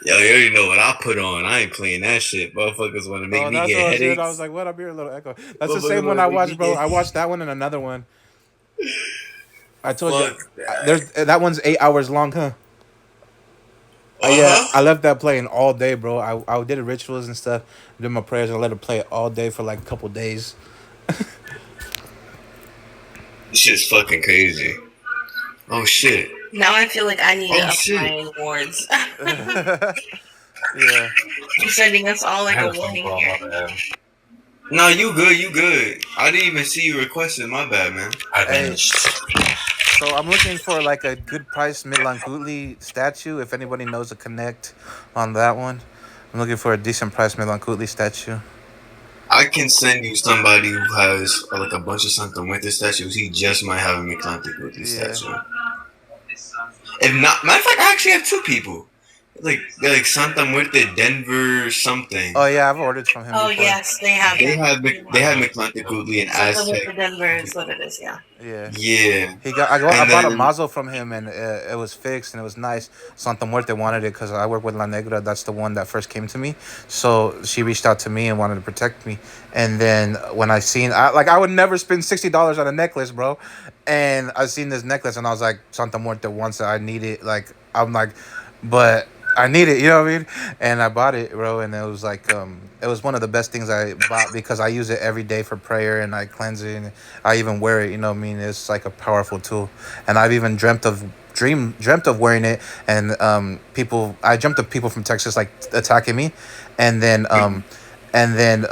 Yo, you already know what I put on. I ain't playing that shit. Motherfuckers want to make Oh, me that's get what I was hearing. I was headaches. like, what? I'm hearing a little echo. That's the Motherfuckers same one want I to make watched, me bro. get I watched that one and another one. I told you, fuck there's that. that one's 8 hours long, huh? Uh Yeah, huh. I left that playing all day, bro. I did the rituals and stuff, did my prayers, and I let it play all day for like a couple days. This shit's fucking crazy. Oh shit. Now I feel like I need to Oh up shit. my awards. Yeah. You're sending us all I like had a a phone warning call. here. My bad. No, you good. You good. I didn't even see you requested. My bad, man. I Hey, vanished. so I'm looking for like a good price Midlankutli statue. If anybody knows a connect on that one, I'm looking for a decent price Midlankutli statue. I can send you somebody who has like a bunch of Santa Muerte statues. He just might have a McClantic with this Yeah. statue. If not, matter of fact, I actually have two people. Like Santa Muerte Denver something. Oh yeah, I've ordered from him Oh before. yes, they have They it. have they have McClantic Goodley and Something with Aztec. the Denver is what it is. Yeah. Yeah. Yeah, I and bought a then mazo from him and it was fixed and it was nice. Santa Muerte wanted it because I work with La Negra. That's the one that first came to me. So she reached out to me and wanted to protect me. And then when I would never spend $60 on a necklace, bro. And I seen this necklace and I was like, Santa Muerte wants it. I need it. Like I'm like, but I need it. You know what I mean? And I bought it, bro. And it was like it was one of the best things I bought because I use it every day for prayer and I cleanse it. And I even wear it. You know what I mean? It's like a powerful tool. And I've even dreamt of dreamt of wearing it, and I dreamt of people from Texas like attacking me, and then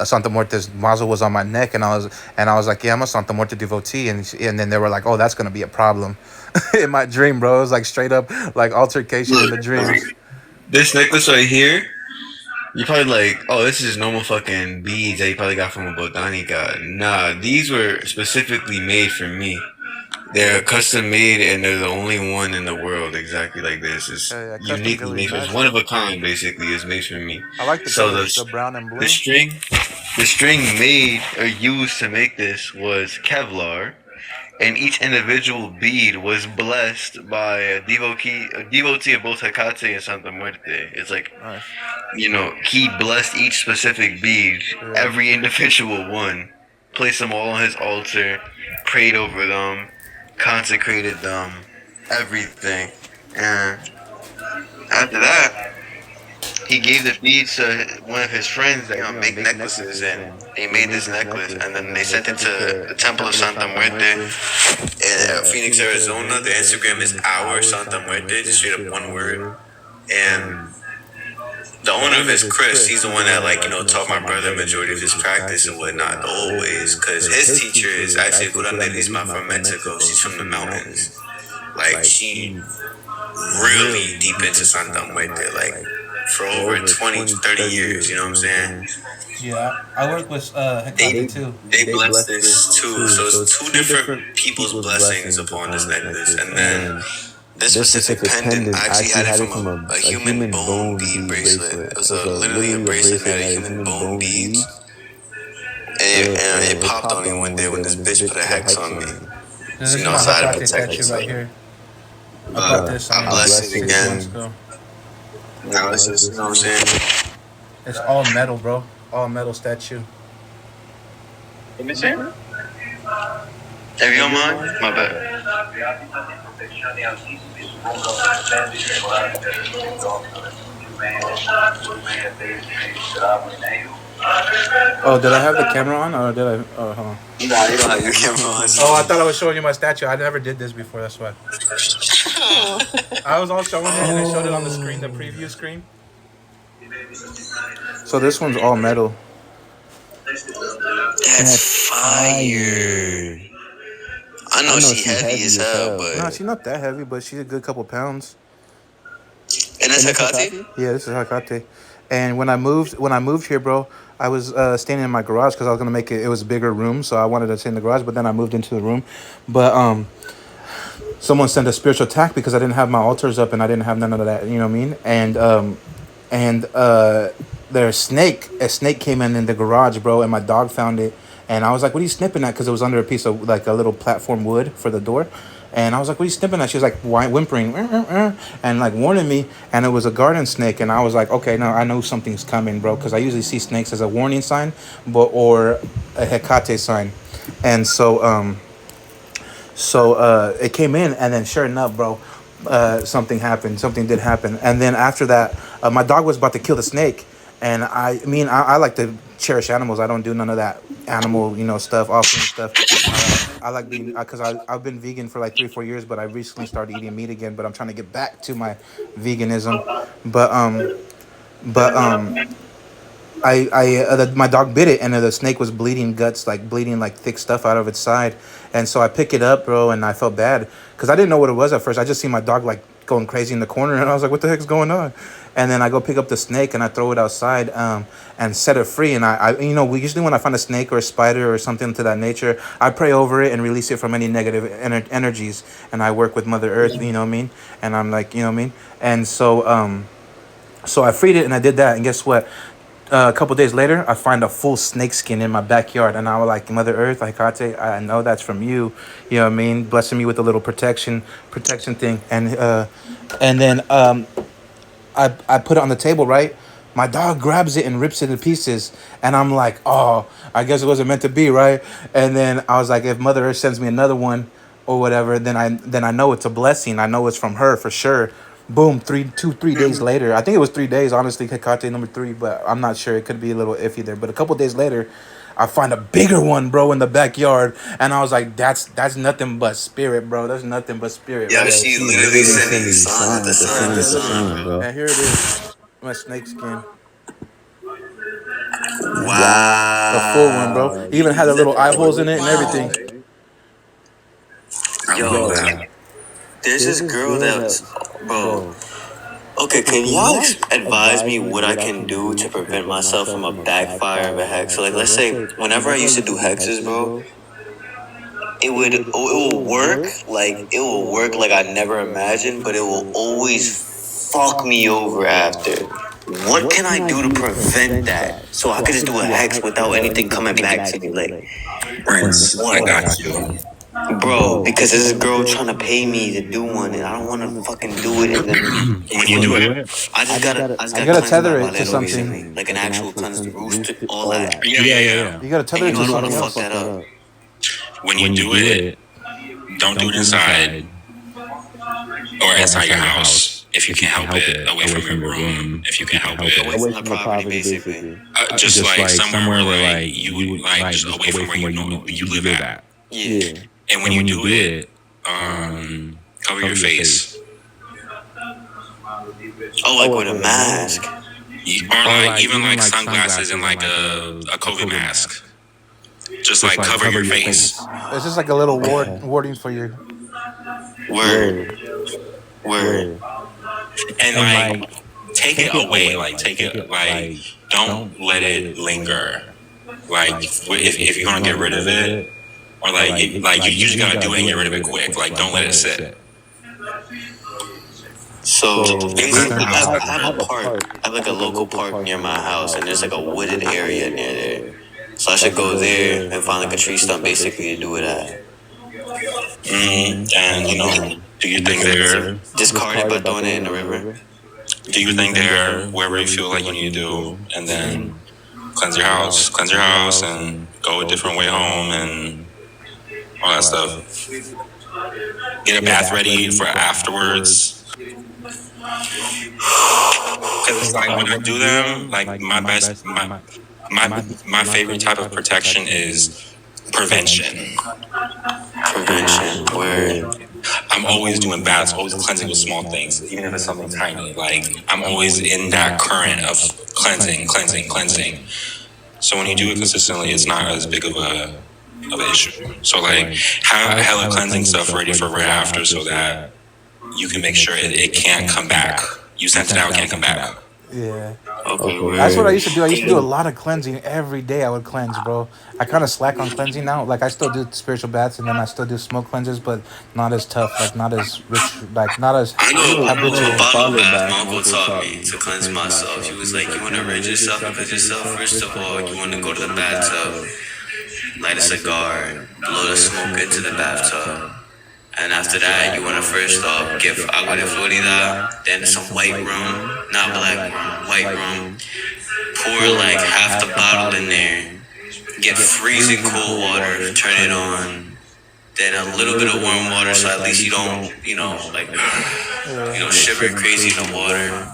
Santa Muerte's muzzle was on my neck, and I was like, yeah, I'm a Santa Muerte devotee, and then they were like, oh, that's gonna be a problem, in my dream, bro. It was like straight up like altercation in Look, the dreams. this necklace right here, you probably like, oh, this is just normal fucking beads that you probably got from a botanica. Nah, these were specifically made for me. They're custom made, and they're the only one in the world exactly like this. It's Yeah, custom uniquely jewelry is made. It's nice. one of a kind, basically. It's made for me. I like the So colors, the brown and the blue. string, the string made or used to make this was Kevlar, and each individual bead was blessed by a devotee of both Hecate and Santa Muerte. It's like, Nice. he blessed each specific bead, Yeah. every individual one, placed them all on his altar, prayed over them, consecrated them, everything. And after that, he gave the beads to one of his friends that make necklaces, and they made this necklace, and then they sent it to the Temple of Santa Muerte in Phoenix, Arizona. The Instagram is our Santa Muerte, just straight up one word. And the owner of his Chris, he's the one that taught my brother majority of his practice and whatnot, the old ways, because his teacher is actually Curanderisma from Mexico. She's from the mountains. Like, she really deep into Santa Muerte, like for over 20, 30 years, you know what I'm saying? Yeah, I work with They Hecate too. they bless this too. So it's two different people's blessings upon this necklace. And then this specific pendant, I actually had it from a human bone bead bracelet. It was literally a bracelet made of human bone beads. And it popped on me one day when this bitch put a hex on me. This So, is my so I had to Hecate protect statue right myself. here. I bought this. I blessed it 6 months again. ago. Now this is, you know what I'm saying? It's all metal, bro. All metal statue. Let me see. If you don't mind, my bad. Oh, did I have the camera on, or did I? Oh, hold on. Nah, you don't have your camera on. Oh, I thought I was showing you my statue. I never did this before. That's why. I was all showing it, and I showed it on the screen, the preview screen. So this one's all metal. That's fire. I know she heavy as hell, No, but she's not that heavy, but she's a good couple pounds. and that's Hecate? Yeah, this is Hecate. And when I moved here, bro, I was staying in my garage because I was gonna make it. It was a bigger room, so I wanted to stay in the garage. But then I moved into the room. But someone sent a spiritual attack because I didn't have my altars up and I didn't have none of that. You know what I mean? And a snake came in the garage, bro, and my dog found it. And I was like, "What are you snipping at?" Because it was under a piece of like a little platform wood for the door. And I was like, "What are you snipping at?" She was like whimpering, and like warning me. And it was a garden snake. And I was like, "Okay, now I know something's coming, bro." Because I usually see snakes as a warning sign, or a Hecate sign. And so it came in, and then sure enough, bro, something happened. Something did happen. And then after that, my dog was about to kill the snake. And I like to cherish animals. I don't do none of that animal, stuff, offering stuff. I like being, because I've been vegan for like 3 or 4 years, but I recently started eating meat again. But I'm trying to get back to my veganism. But my dog bit it, and the snake was bleeding guts, like bleeding like thick stuff out of its side. And so I pick it up, bro, and I felt bad because I didn't know what it was at first. I just seen my dog like going crazy in the corner, and I was like, "What the heck's going on?" And then I go pick up the snake and I throw it outside, and set it free. And we usually when I find a snake or a spider or something to that nature, I pray over it and release it from any negative energies. And I work with Mother Earth, you know what I mean? And I'm like, you know what I mean? And so I freed it and I did that. And guess what? A couple days later, I find a full snake skin in my backyard, and I was like, "Mother Earth, Hecate, I know that's from you. You know what I mean? Blessing me with a little protection thing." And then I put it on the table, right? My dog grabs it and rips it to pieces, and I'm like, "Oh, I guess it wasn't meant to be, right?" And then I was like, "If Mother Earth sends me another one, or whatever, then I know it's a blessing. I know it's from her for sure." Boom, 3 days later. I think it was 3 days, honestly, Hecate number 3, but I'm not sure. It could be a little iffy there. But a couple days later, I find a bigger one, bro, in the backyard, and I was like, that's nothing but spirit, bro. That's nothing but spirit Yo, right Yo, there. she she's literally literally sending you sending you signs with the signs. The Yeah, sun, the signs, the look, sun, signs, bro. bro. and here it is, my snake skin, a full one, bro. Wow. Even You had the little eye holes in literally, it and wow. everything. I love Yo, that. there's There's this this girl girl that's, that's, bro. bro. Okay, Okay, can can y'all y'all advise advise me me what I what I can can do do to to prevent prevent myself from myself a from a backfire of backfire a of a hex? So, hex? like, So, like, let's let's say say whenever I whenever I used to used to do do hexes, hexes, bro, bro, it will it will work like I never imagined, but it will always fuck me over after. What what can can I I do to do to prevent prevent that? that? So I So could I just could do a do a hex hex without without anything anything coming coming back to back me. to me. Like, Like, Prince, I what? got you. Bro, bro, because there's because a there's a girl girl trying to trying to pay pay me to me to do do one, and one, I and don't I don't want want to to fucking fucking do it. do And it. And then then When you you know do what? it, I just You got gotta cleansed tether by it to Valero something. recently, like an like an actual actual cleanse, the cleanse, rooster, rooster, all all that. that. yeah, yeah, yeah, yeah. You gotta And tether you it know to I don't want something to fuck else. that up. When you do it, don't do it inside or inside your house if you can't help it. Away from your room if you can help Away it. Away from the from the property, property, basically. basically. Just like somewhere where like you like just away from where you live at. Yeah. Yeah. And when you do it, cover your face. Oh, like with a mask. Or like even like sunglasses and like a COVID mask. Just like cover your face. It's just like a little Okay. warding for your. Word. Word. Word. Word. And like take it away. Like take it like don't let it linger. Like if you're gonna get rid of it, or like you just gotta do it and get rid of it quick. Like don't let it sit. So So basically, basically, I have a park. I have like a local park near my house, and there's like a wooded area near there. So I so I should should go go there there and and find like a find like a tree tree stump stump basically to basically do to it do at. that. And And do your thing there. Discard it by discard it by throwing it in throwing the it in the river. river. Do your thing there wherever you feel like you need to do, and then cleanse your house. Cleanse your house and go a different way home and all that stuff. Get a bath ready for afterwards. Because it's like when I do them, like my favorite type of protection is prevention. Prevention. Word. Word. I'm always doing baths, always cleansing with small things, even if it's something tiny. Like I'm always in that current of cleansing, cleansing, cleansing. So when you do it consistently, it's not as big of an issue. So like have hella cleansing stuff ready for right after, so that you can make sure it can't come back. You sent it out, it can't come back. Yeah. Okay. Okay, That's what I Word. word. used to do. I used to do a lot of cleansing every day. I would cleanse, bro. I kind of slack on cleansing now. Like I still do spiritual baths, and then I still do smoke cleanses, but not as tough. Like not as rich. Like not as I know a habitual. bottle Bottle bath. bath. My My uncle uncle taught taught me me to to cleanse cleanse myself. He myself. was He like, was "You like, want you to want to rid rid yourself yourself of of yourself. yourself. First of First of all, all, you you want to want to go to go the to the bathtub, bathtub, light a light a cigar, cigar, blow the blow the smoke smoke into the into the bathtub." bathtub. And And after after that, you that, want you to want to first first off off give give agua de agua de Florida, Florida, then then some some white white rum, rum, not not black black rum, rum, white white rum. rum. Pour Pour like like half the half the bottle in bottle there. in. Get Get freezing freezing cold cold water, water. turn it Turn it on. on. Then Then a a little bit little of bit of warm warm water, water, so at so at least you least you don't, don't, you know, like Yeah. shivering shivering crazy in crazy in the the water. water.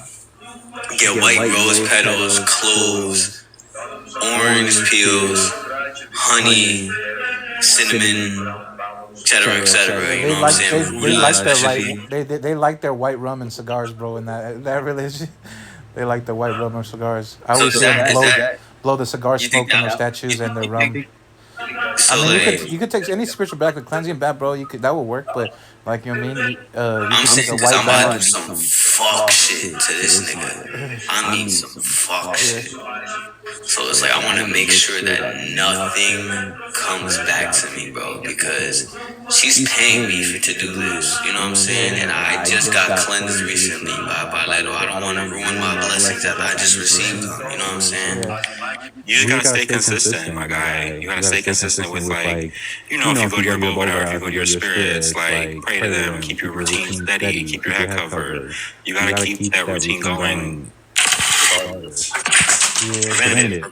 Get Get white white rose rose petals, petals, cloves, cloves, orange orange peels, peels, honey, honey, cinnamon, cinnamon, etc., etc., etc. Yeah, You etc. they know what I'm like You know saying? what they I'm they saying? Moolah like their especially. they like their white rum and cigars, bro. In that religion, they like the white rum and cigars. I So always is see them that is that? blow the cigar You think smoke on their that? statues and their You rum. think I so? mean, Like, you could take any spiritual bath, a cleansing bath, bro. You could that would work, but like you know what I mean, you I'm could I'm take saying a saying, because white I'm because I'm about to about do to bath. do some some fuck fuck shit to shit to this this nigga. nigga. I I need need some some fuck fuck Yeah, shit. shit. So it's So like it's I like I want to want to make make sure sure that that nothing nothing comes comes back back to to me, me, bro, bro, because because she's she's paying paying me me to to do do this. You this. know You what know I'm what I'm saying? saying? And And I I just just got got cleansed cleansed recently recently by by Balero. I Balero. don't I don't want to want to ruin ruin my my blessings blessings that I that I just just received received them. You them. know You what I'm know what I'm saying? saying? yeah, You just gotta stay consistent, my guy. You gotta stay consistent with like, if you go to your Bogota, if you go to your spirits, like pray to them, keep your routine steady, keep your head covered. You gotta keep that routine going regardless. yeah, Preventative.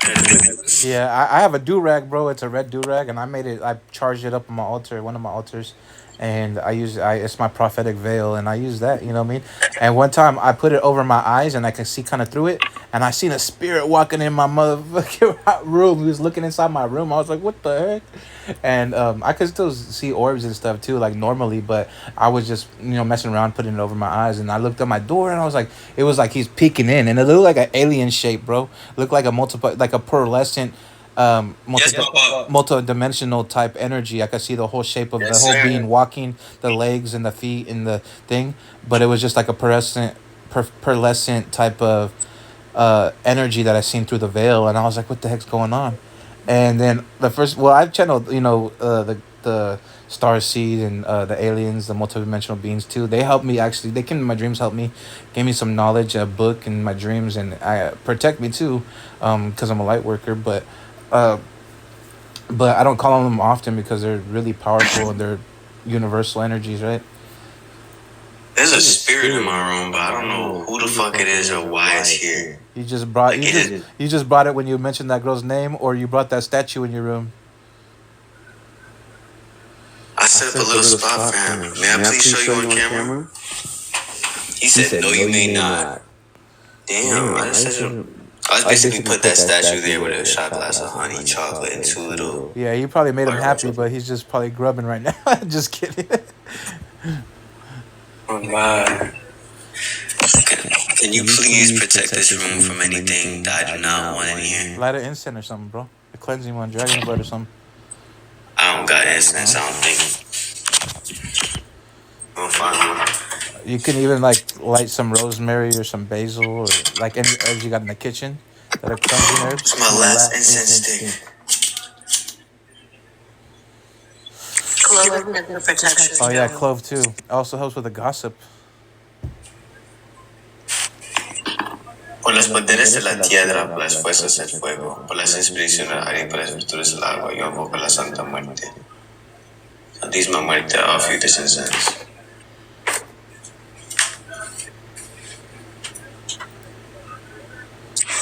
yeah. I have a do rag, bro. It's a red do rag, and I made it. I charged it up on my altar, one of my altars, and it's my prophetic veil, and I use that. You know what I mean? And one time I put it over my eyes, and I can see kind of through it, and I seen a spirit walking in my motherfucking room. He was looking inside my room. I was like, what the heck? And I could still see orbs and stuff too, like normally, but I was just messing around, putting it over my eyes, and I looked at my door, and I was like, it was like he's peeking in, and it looked like an alien shape, bro. Looked like a like a pearlescent Yes, Papa. multi-dimensional type energy. I could see the whole shape of the Yes, whole sir. being walking, the legs and the feet and the thing, but it was just like a pearlescent type of energy that I seen through the veil, and I was like, "What the heck's going on?" And then I've channeled, the star seed and the aliens, the multidimensional beings too. They helped me actually. They came to my dreams, helped me, gave me some knowledge, a book in my dreams, and I protect me too, because I'm a light worker. Uh, but I don't call on them often because they're really powerful and they're universal energies, right? There's a spirit in my room, but I don't know who the fuck it is or why it's here. You just brought Like, it is. you just brought it when you mentioned that girl's name, or you brought that statue in your room. I set up a little spot for him. May I please show you on camera? He said, no, you may not. Damn, I just said it. I basically put that statue there with a shot glass of honey, chocolate, and two little. Yeah, you probably made him Fire happy, chocolate. but he's just probably grubbing right now. Just kidding. Oh my. Can you please protect this room from anything that I do not want in here? Light an incense or something, bro. A cleansing one, dragon blood or something. I don't got incense, I don't think. We'll find one. You can even like light some rosemary or some basil or like any herbs you got in the kitchen that are cleansing herbs. It's my last incense stick. Clove is good for protection. Oh yeah, clove too. Also helps with the gossip. Por los poderes de la tierra, por las fuerzas del fuego, por las inspiraciones del aire, por las virtudes del agua, yo invoco la Santa Muerte. Santísima Muerte, I offer you this incense.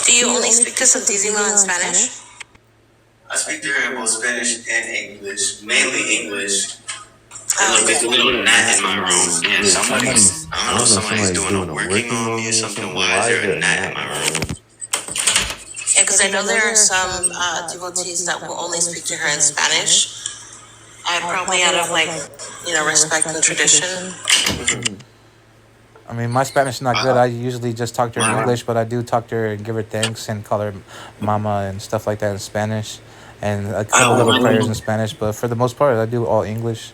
Do you only speak to Santísima in Spanish? I speak to her in both Spanish and English, mainly English. And look, there's a little gnat in my room. Yeah, I don't know if somebody's doing a working on me or something. Why is there a gnat in my room? Yeah, because I know there are some devotees that will only speak to her in Spanish. Probably out of respect and tradition. I mean, my Spanish is not good. I usually just talk to her in English, but I do talk to her and give her thanks and call her mama and stuff like that in Spanish, and a couple little prayers in Spanish. But for the most part, I do all English.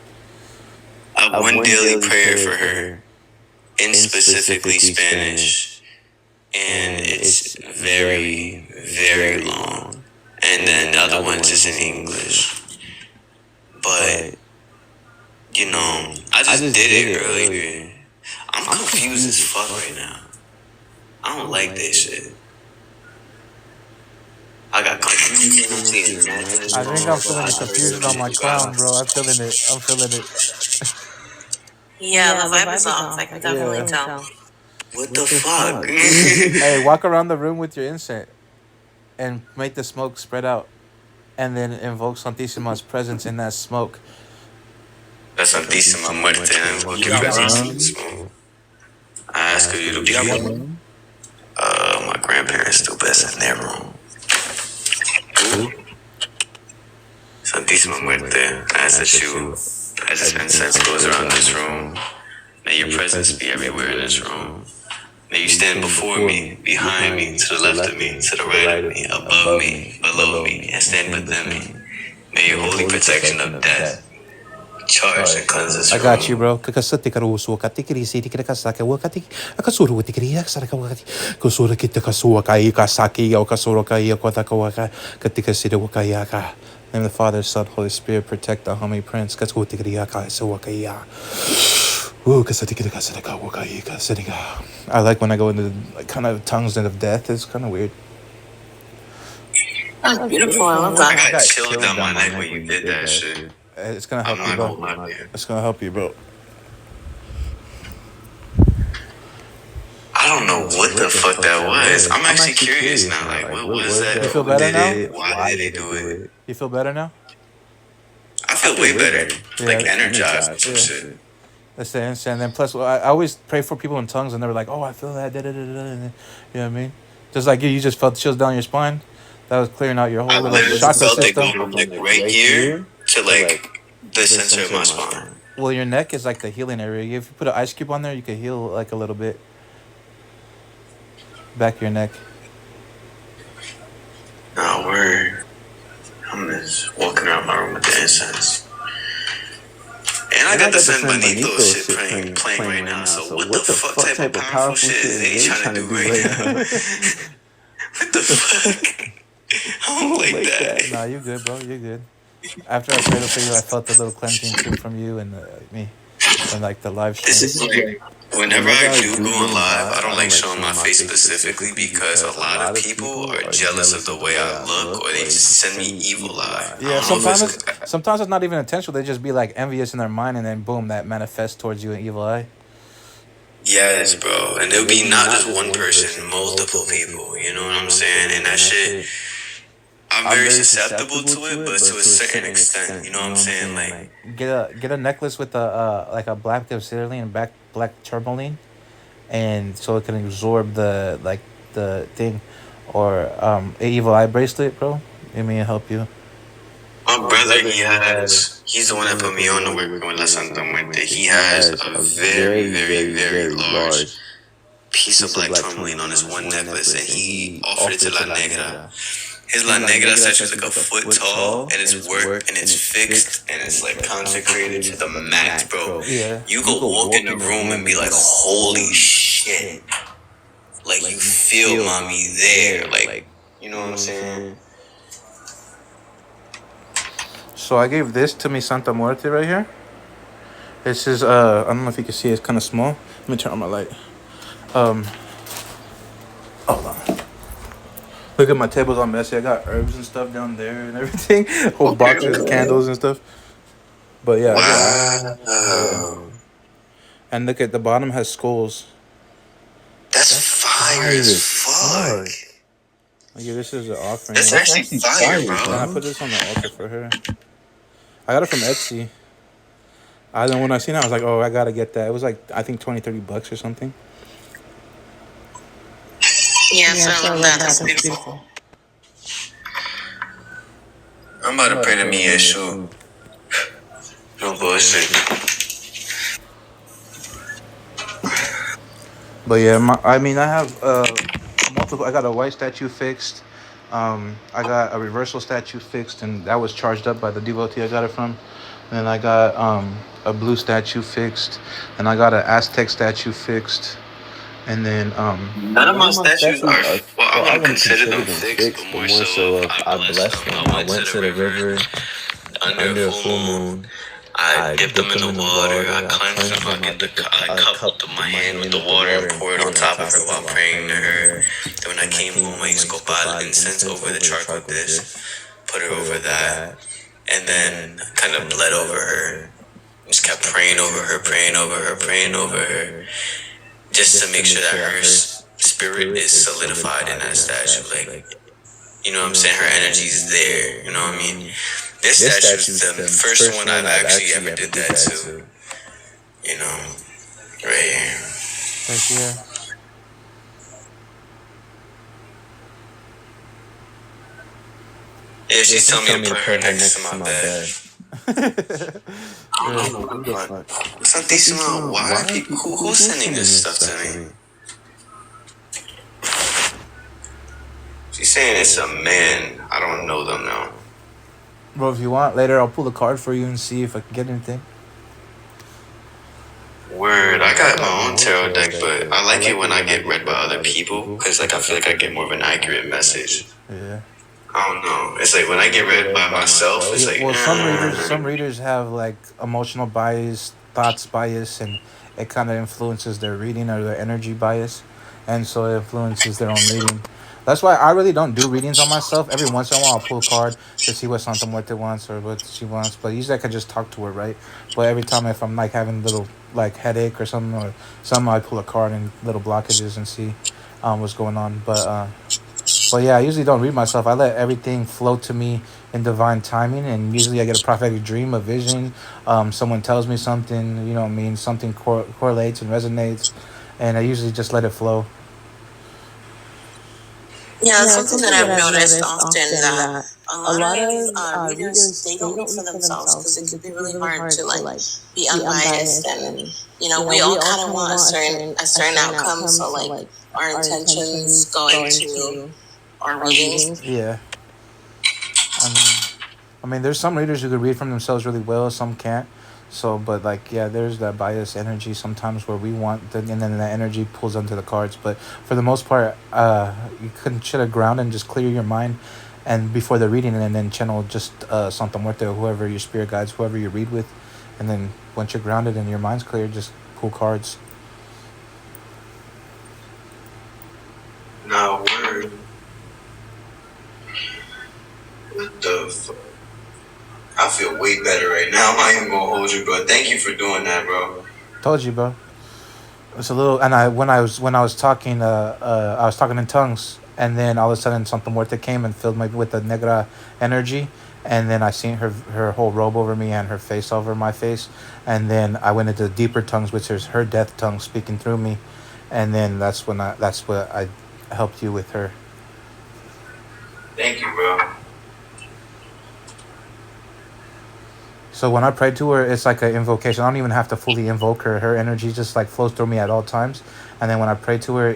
I have one daily prayer for her, in specifically Spanish, and it's very, very long. And then the other one's just in English. But, I just did it earlier. I'm confused as fuck right now. I don't like this shit. I got confused. I think I'm feeling the confusion on my crown, bro. I'm feeling it. I'm feeling it. Yeah, the vibe is off. I can definitely tell. What the fuck? Hey, walk around the room with your incense and make the smoke spread out, and then invoke Santissima's presence in that smoke. La Santísima Muerte, I invoke your presence in the smoke. I ask of you to be here. My grandparents still best in their room. Santísima Muerte, I ask that you, as this incense goes around this room, may your presence be everywhere in this room. May you stand before me, behind me, to the left of me, to the right of me, above me, below me, and stand within me. May your holy protection of death charge and cleanse this I room. got you, bro. Kakasati karusu wakati si tikira kasaka wakati akasuru watikiri aksaraka wakati kusura kita kasua kai kasaki o kasura kai kwataka waka katika sida wakayaka. Name of the Father, Son, Holy Spirit, protect the homie prince. Katsu tikiri aka so wakaya. I like when I go into kind of tongues of death. It's kind of weird. That's beautiful. I love I that. got chilled down my neck when you did that shit. It's gonna I'm help you, not gonna bro. lie to you. It's gonna help you, bro. I don't know what the fuck that was. I'm actually curious now. Like, what was that? You feel Who better did now? it? Why did they do it? You feel better now? I feel way better, like Yeah, energized and some yeah. shit. That's the instant. And then plus, I always pray for people in tongues, and they're like, "Oh, I feel that." Da, da, da, da, da. You know what I mean? Just like you just felt chills down your spine. That was clearing out your I whole little literally chakra felt it go system. from like right here to like the center of my spine. Well, your neck is like the healing area. If you put an ice cube on there, you could heal like a little bit back of your neck. No word. I'm just walking around my room with the incense. And I got the San Benito shit playing right now. So what the fuck type of powerful shit is they trying to do right now? What the fuck? I don't like that. Nah, you good, bro. You good. After I prayed for you, I felt the little cleansing too from you and me, and like the live stream. This is like whenever I do go on live, I don't like showing my face specifically because a lot of people are jealous of the way I look, or they just send me evil eye. Yeah, sometimes it's not even intentional. They just be like envious in their mind, and then boom, that manifests towards you in evil eye. Yes, bro, and it'll be not just one person, multiple people. You know what I'm saying? And that shit, I'm very susceptible to it, but to a certain extent. You know what I'm saying? Like, Get a necklace with a like a black obsidian and black tourmaline, and so it can absorb the like the thing, or a evil eye bracelet, bro. It may help you. my brother, he's the one that put me on the work with La Santa Muerte. He has a very, very, very large piece of black tourmaline on his one necklace, and he offered it to La Negra. His La Negra statue is like a foot tall, and it's worked, and it's fixed, and it's like consecrated to the max, bro. Yeah. You could walk in the room and be like, holy shit. Like, you feel mommy there. Like, you know what I'm saying? So I gave this to me Santa Muerte right here. This is I don't know if you can see it, it's kind of small. Let me turn on my light. Hold on. Look at my table's all messy. I got herbs and stuff down there and everything. Whole boxes of candles and stuff. But yeah. Wow. And look at the bottom has skulls. That's fire as fuck. Yeah, this is an offering. That's actually fire, And I bro. put this on the altar for her. I got it from Etsy. When I seen it, I was like, oh, I gotta get that. It was like, I think $20-$30 or something. Yeah, so I love that. That's beautiful. I'm about to pray to me, Yeshu. No bullshit. But yeah, I have multiple. I got a white statue fixed. I got a reversal statue fixed, and that was charged up by the devotee I got it from. And then I got a blue statue fixed, and I got an Aztec statue fixed, and then None of my statues are, well, I wouldn't consider them fixed, but more so of I blessed them. I went to the river under a full moon. I dipped them in the water. I cleansed them. I cupped my hand with the water and poured it on top of her while praying to her. Then when I came home, I used to go buy incense over the charcoal dish, put her over that, and then kind of bled over her. Just kept praying over her, praying over her, praying over her, just to make sure that her spirit is solidified in that statue. Like, you know what I'm saying? Her energy is there. You know what I mean? This statue is the first one I've actually ever did that to. You know, right here. Thank you. Yeah, she's telling me to put her next to my bed. Santísima, why are people, who's sending this stuff to me? She's saying it's a man. I don't know them now. Bro, if you want, later I'll pull a card for you and see if I can get anything. Word, I got my own tarot deck, but I like it when I get read by other people, because like I feel like I get more of an accurate message. Yeah. I don't know. It's like when I get read by myself, it's like, Well, some readers have like emotional bias, thoughts bias, and it kind of influences their reading or their energy bias, and so it influences their own reading. That's why I really don't do readings on myself. Every once in a while, I'll pull a card to see what Santa Muerte wants or what she wants. But usually, I can just talk to her, right? But every time, if I'm like having a little like headache or something, I pull a card and little blockages and see what's going on. But But yeah, I usually don't read myself. I let everything flow to me in divine timing, and usually I get a prophetic dream, a vision. Someone tells me something, you know what I mean? Something correlates and resonates, and I usually just let it flow. Yeah, that's Yeah, it's something that something that I've I've noticed noticed often often that that a a lot lot of of readers, readers they they don't read don't for read for themselves themselves because it because can it be can be really really hard to hard to like like be be unbiased. unbiased, And and we all we all kind of kind of want want a a certain certain outcome. outcome. So So like like our our intentions intentions go go into into our our readings. readings. Yeah, I mean, there's some readers who could read from themselves really well, some can't. So, but like, yeah, there's that bias energy sometimes where we want, and then that energy pulls onto the cards. But for the most part, you couldn't shut a ground and just clear your mind, and before the reading, and then channel just Santa Muerte or whoever your spirit guides, whoever you read with, and then once you're grounded and your mind's clear, just pull cards. Nah, word. What the fuck? I feel way better right now. I'm not even gonna hold you, bro. Thank you for doing that, bro. Told you, bro. It's a little, and I when I was talking, I was talking in tongues, and then all of a sudden Santa Muerte came and filled me with the negra energy, and then I seen her whole robe over me and her face over my face, and then I went into deeper tongues, which is her death tongue speaking through me, and then that's what I helped you with her. Thank you, bro. So when I pray to her, it's like an invocation. I don't even have to fully invoke her. Her energy just like flows through me at all times. And then when I pray to her,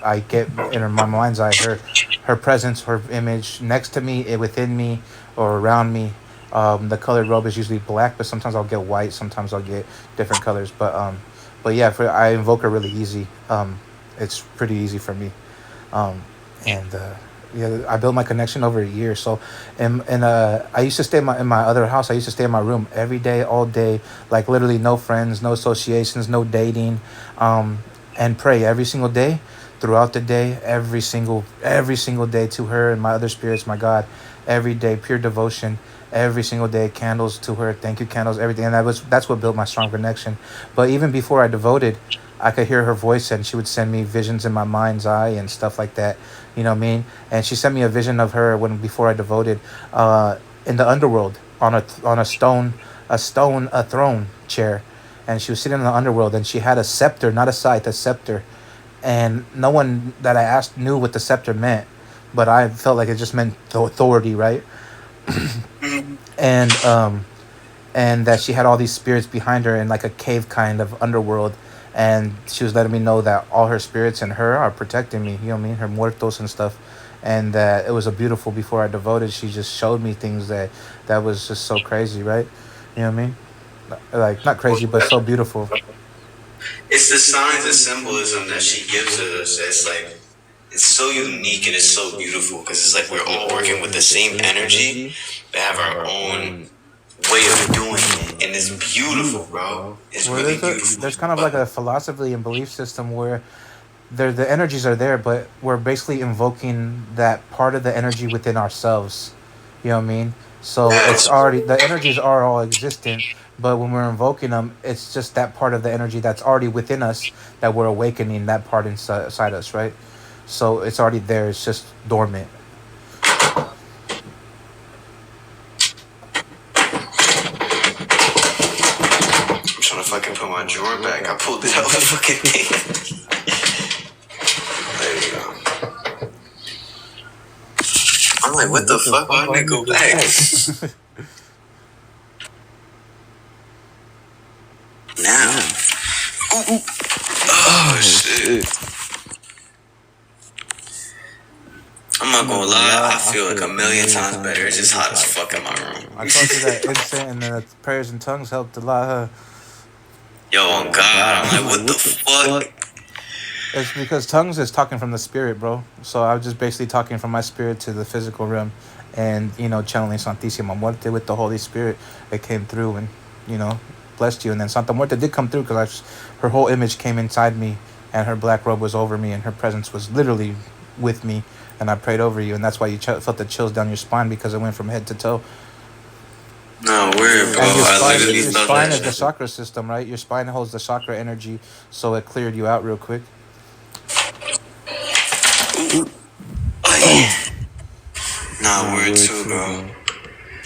I get in my mind's eye her presence, her image next to me, within me, or around me. The colored robe is usually black, but sometimes I'll get white. Sometimes I'll get different colors. But yeah, I invoke her really easy. It's pretty easy for me. um, and yeah, I built my connection over a year. So, and I used to stay in my other house. I used to stay in my room every day, all day, like literally no friends, no associations, no dating, um, and pray every single day, throughout the day, every single day to her and my other spirits, my God, every day, pure devotion. Every single day, candles to her, thank you candles, everything, and that's what built my strong connection. But even before I devoted, I could hear her voice, and she would send me visions in my mind's eye and stuff like that. You know what I mean? And she sent me a vision of her when before I devoted, in the underworld on a stone, a throne chair, and she was sitting in the underworld, and she had a scepter, not a scythe, a scepter, and no one that I asked knew what the scepter meant, but I felt like it just meant authority, right? And and that she had all these spirits behind her in like a cave kind of underworld, and she was letting me know that all her spirits and her are protecting me, you know what I mean, her muertos and stuff, and that it was a beautiful. Before I devoted, she just showed me things that was just so crazy, right? You know what I mean? Like, not crazy, but so beautiful. It's the signs and symbolism that she gives us. It's like it's so unique and it's so beautiful because it's like we're all working with the same energy, but have our own way of doing it, and it's beautiful, bro. It's Well, really beautiful. there's kind of like But a philosophy and belief system where the energies are there, but we're basically invoking that part of the energy within ourselves. You know what I mean? So it's yes, already, the energies are all existent, but when we're invoking them, it's just that part of the energy that's already within us that we're awakening, that part inside us, right? So it's already there. It's just dormant. I'm trying to fucking put my drawer back. I pulled it out the fucking thing. There you go. I'm like, what the fuck? Why didn't it go back? Now. Oh shit. I'm not gonna lie, I feel like a million times better. It's just hot as fuck in my I room. told you that incense and the prayers and tongues helped a lot, huh? Yo, on God, I'm like, what the fuck? It's because tongues is talking from the spirit, bro. So I was just basically talking from my spirit to the physical realm, and channeling Santísima Muerte with the Holy Spirit. It came through and blessed you. And then Santa Muerte did come through because her whole image came inside me, and her black robe was over me, and her presence was literally with me. And I prayed over you, and that's why you felt the chills down your spine, because it went from head to toe. No, weird, bro. And I literally your felt spine that is the shit. chakra system, right? Your spine holds the chakra energy, so it cleared you out real quick. Ay, Nah, word too, bro.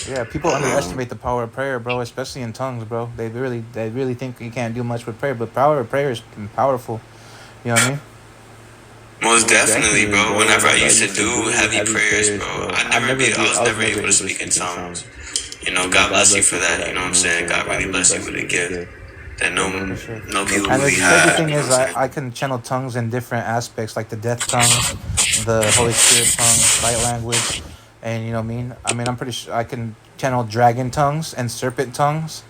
Yeah, people underestimate the power of prayer, bro. Especially in tongues, bro. They really think you can't do much with prayer, but power of prayer is powerful. You know what I mean? Most definitely, bro. Whenever I used to do heavy prayers, bro, I was never able to speak in tongues. You know, God bless you for that. You know what I'm saying? God really bless you with a gift that For sure. no people And the really crazy have. thing You know is, what I'm saying? I can channel tongues in different aspects, like the death tongue, the Holy Spirit tongue, light language, and you know what I mean. I mean, I'm pretty sure I can channel dragon tongues and serpent tongues.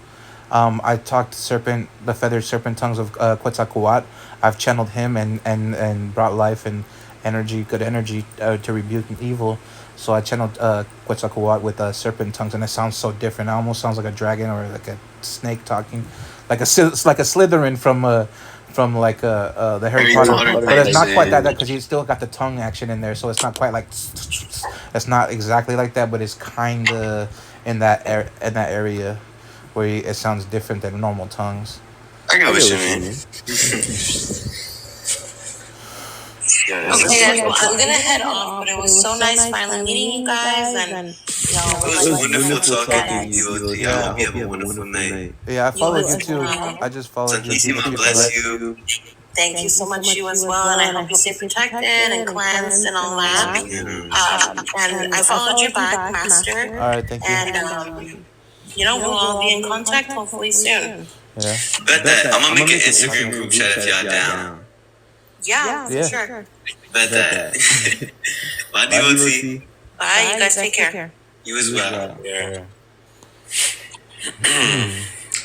I talked to serpent, the feathered serpent tongues of Quetzalcoatl. I've channeled him and brought life and energy, good energy to rebuke evil. So I channeled Quetzalcoatl with serpent tongues, and it sounds so different. It almost sounds like a dragon or like a snake talking, it's like a Slytherin from like the Harry Harry Potter, Potter but it's type not quite that shit. because you still got the tongue action in there, so it's not quite like it's not exactly like that, but it's kind of in that area where it sounds different than normal tongues. I get what you mean. Yeah, it's Okay, just guys. Well, I'm gonna head off, but it was so nice finally meeting you guys, and it was like wonderful talking to that. you, devotee. I hope you have a wonderful night. Yeah, I You followed you as too. well. I just followed you. Santísima Keep bless blessed. you. Thank you so much, you as well, and I hope you stay protected and cleansed and all that. And I followed you back, Master, All right, thank you. and we'll all be in contact hopefully soon. Yeah. Bet that. I'm gonna make an Instagram group chat if y'all down. Yeah, for Yeah. sure. Bet that. My devotee. Bye, you guys take care. You as well. Yeah.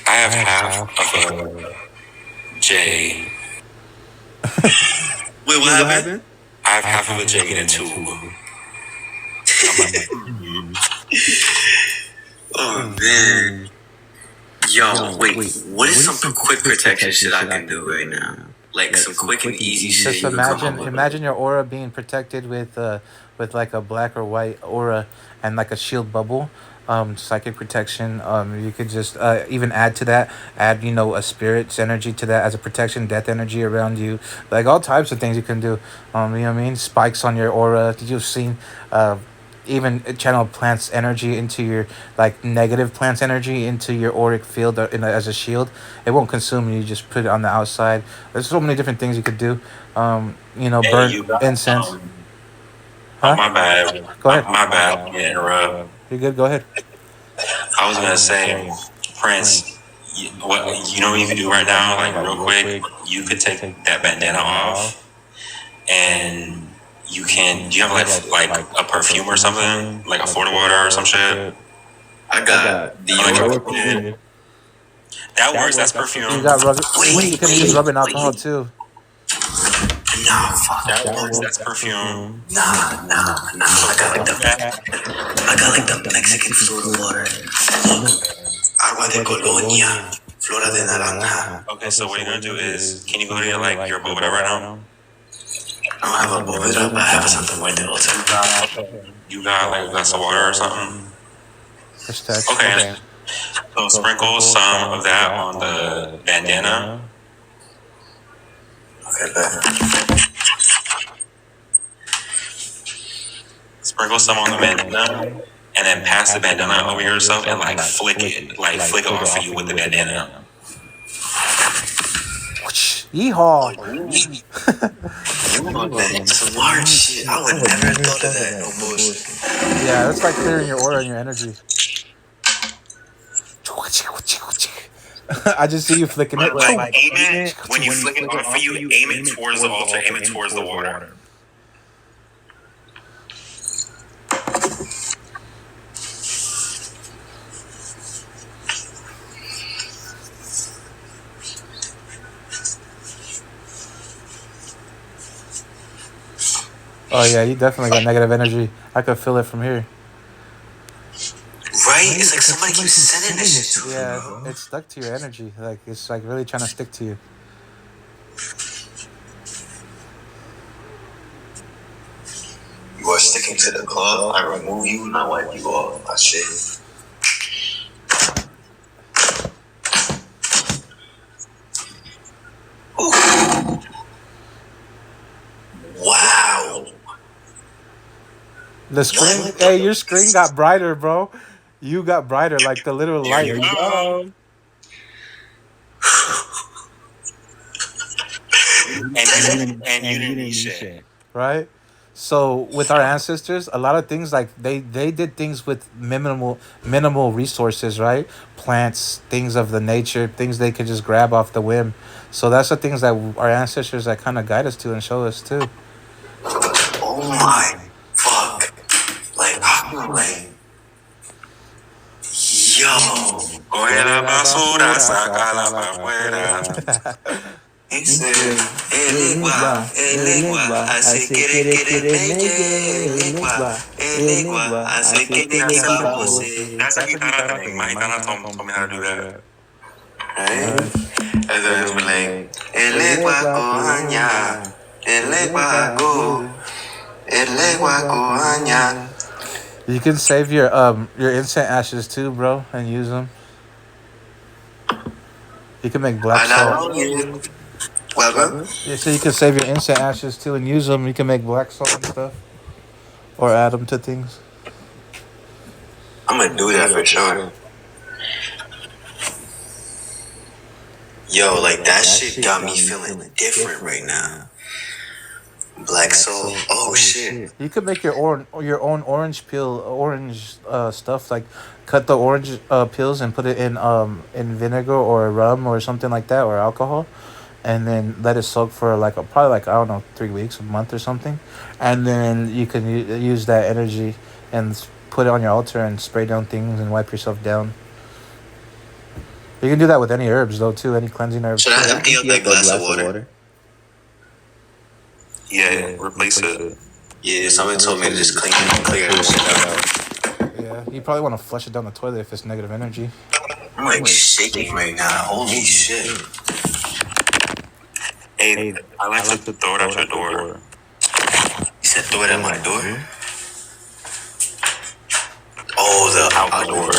I have half of a J. Wait, what happened? I have half of a J and a 2. Oh man. Yo, wait. What is some quick protection shit I can do right now? Like some quick and easy shit. Just you can come up with? imagine your aura being protected with like a black or white aura and like a shield bubble. Psychic protection. You could just even add to that. Add a spirit's energy to that as a protection. Death energy around you. Like all types of things you can do. You know what I mean? Spikes on your aura. Did you seen? Even channel plants energy into your like negative plants energy into your auric field as a shield. It won't consume you. You just put it on the outside. There's so many different things you could do. Hey, Burn you got, incense. Oh, Huh? my bad. Go ahead. My bad. I'm gonna interrupt. You're good. Go ahead. I was gonna say, Prince, what you can do right now, like real quick, you could take that bandana off, and you can. Do you have like a perfume or something, like a Florida water or some shit? I got the Like that works. That's perfume. You got rubber. Wait, You can use rubbing alcohol too. Nah, fuck. That works. That's perfume. Nah. I got like the Mexican Florida water. Agua de colonia. Flora de naranja. Okay, so what you're gonna do is, can you go to your Boveda right now? I don't have a Boveda, but I have a Santa Muerte also. You got like a glass of water or something? Hashtag. Okay. So sprinkle some of that on the bandana. Okay, bet. Sprinkle some on the bandana, and then pass the bandana over yourself and flick it off of you with the bandana. Yeehaw! Some large shit. I would never have thought of that. No bullshit. Yeah, that's like clearing your aura and your energy. I just see you flicking it. But aim it when you flick it off of you. Aim it towards the altar. Aim it towards the water. Oh yeah, you definitely got negative energy. I could feel it from here. Right? It's like somebody keeps sending this shit to me, Yeah, bro. it's stuck to your energy. Like it's like really trying to stick to you. You are sticking to the club. I remove you and I wipe you off. I shit. Ooh. Wow. The screen, What hey, the? your screen got brighter, bro. You got brighter, like the little There light, you There you go. go. And you didn't need shit. right? So with our ancestors, a lot of things like they did things with minimal resources, right? Plants, things of the nature, things they could just grab off the whim. So that's the things that our ancestors that kind of guide us to and show us too. Oh my fuck! Like, yo, coge la basura, sácala pa' afuera. Dice, el legua, hace quiere el legua, hace quiere babose. That's a guitarra thing. My guitarra told me how to do that. Right? And then it's like, el legua coaña, el legua go, el legua coaña. You can save your incense ashes too, bro, and use them. You can make black salt. Welcome. Yeah, so you can save your incense ashes too and use them. You can make black salt and stuff, or add them to things. I'm gonna do that for sure. Yo, like that shit got me feeling different right now. Black soul. Oh shit. You could make your own orange stuff, like cut the orange peels and put it in vinegar or rum or something like that, or alcohol, and then let it soak for probably like, I don't know, 3 weeks, a month or something, and then you can use that energy and put it on your altar and spray down things and wipe yourself down. You can do that with any herbs though too, any cleansing herbs. Should I empty out that glass of water? Yeah, replace it. Yeah, somebody told me to just clear this shit out. Yeah, you probably want to flush it down the toilet if it's negative energy. I'm like shaking right now. Holy shit. Hey, I like to throw it out your door. You said throw it at my door? Oh, the out door.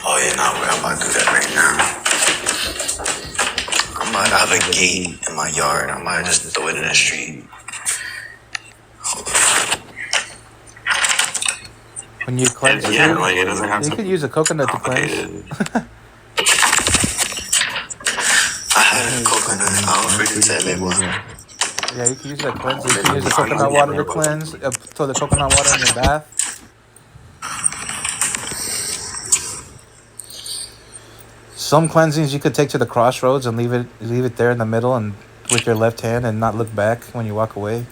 Oh yeah, nah, I'm about to do that right now. I might have a gate in my yard. I might just throw it in the street. When you cleanse, Yeah, like it doesn't have you to can be use a coconut to cleanse. complicated. I had a coconut. I don't forget to tell me. Yeah, you can use that cleanse. You can use the coconut water to cleanse. Throw the coconut water in your bath. Some cleansings you could take to the crossroads and leave it there in the middle and with your left hand and not look back when you walk away.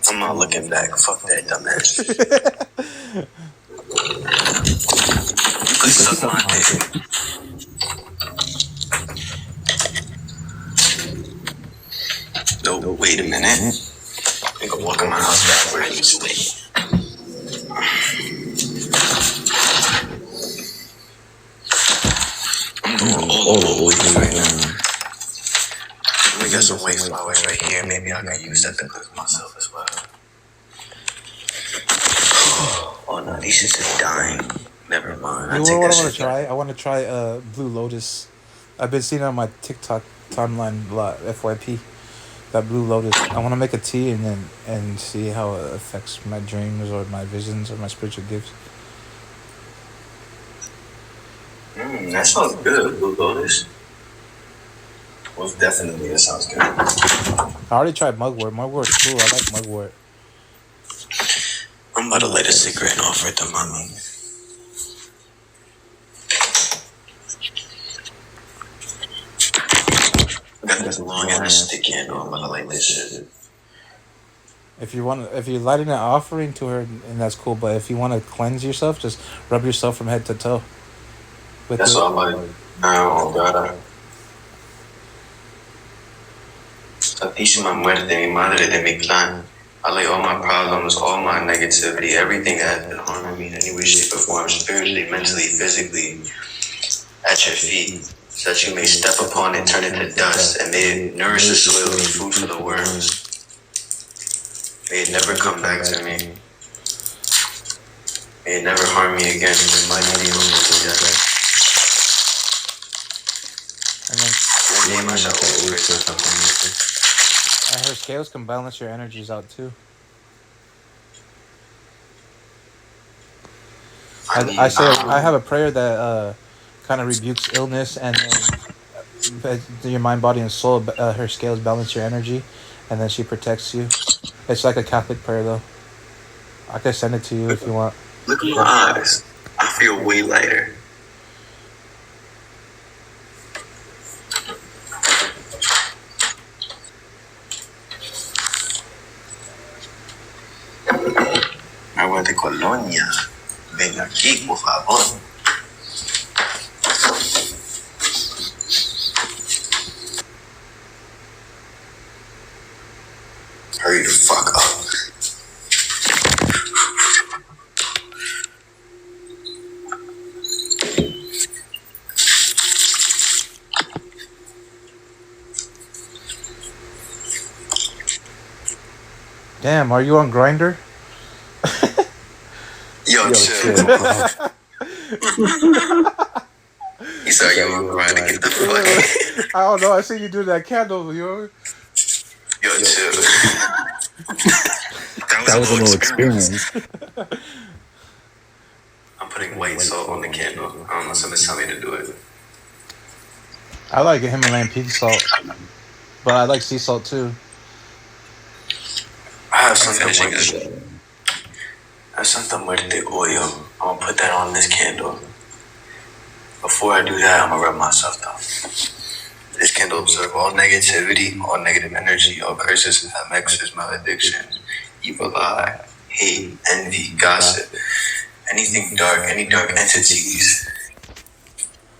I'm not looking back. Fuck that dumbass. You could suck my dick. No, wait a minute. I can walk in my house backwards. I'm doing all the way right now. Let me get some white flowers right here. Maybe I can use that to cook myself as well. Oh no, these shits are dying. Never mind. You know what I want to try? I want to try Blue Lotus. I've been seeing it on my TikTok timeline a lot. FYP, that Blue Lotus. I want to make a tea and see how it affects my dreams or my visions or my spiritual gifts. That sounds good, Blue Lotus. Well, definitely, that sounds good. I already tried mugwort. Mugwort's cool. I like mugwort. I'm about to light a cigarette and offer it to mommy. I got this long ass stick candle. I'm about to light this shit. If you're lighting an offering to her, and that's cool. But if you want to cleanse yourself, just rub yourself from head to toe. That's what I'm like. Oh, God. Santísima muerte, mi madre de mi clan. I lay all my problems, all my negativity, everything that has been harming me in any way, shape, or form, spiritually, mentally, physically, at your feet, so that you may step upon it, turn it to dust, and may it nourish the soil with food for the worms. May it never come back to me. May it never harm me again in the mighty name of death. And then Your name I shall always praise Santa Muerte. her scales can balance your energies out too. I say I have a prayer that kind of rebukes illness, and then your mind, body, and soul. Her scales balance your energy, and then she protects you. It's like a Catholic prayer, though. I could send it to you if you want. Look at my eyes. I feel way lighter. Agua de colonia. Ven aquí, por favor. Hurry the fuck up. Damn, are you on Grinder? Yo, chill. He said, yo, I'm trying to get the fuck. I don't know. I see you do that candle, yo. Yo, chill. That was a little experience. I'm putting white salt on the candle. I don't know, somebody's telling me to do it. I like Himalayan pink salt, but I like sea salt too. I have something I have Santa Muerte oil. I'm gonna put that on this candle. Before I do that, I'm gonna rub myself down. This candle absorbs all negativity, all negative energy, all curses, vexes, malediction, evil eye, hate, envy, gossip, anything dark, any dark entities,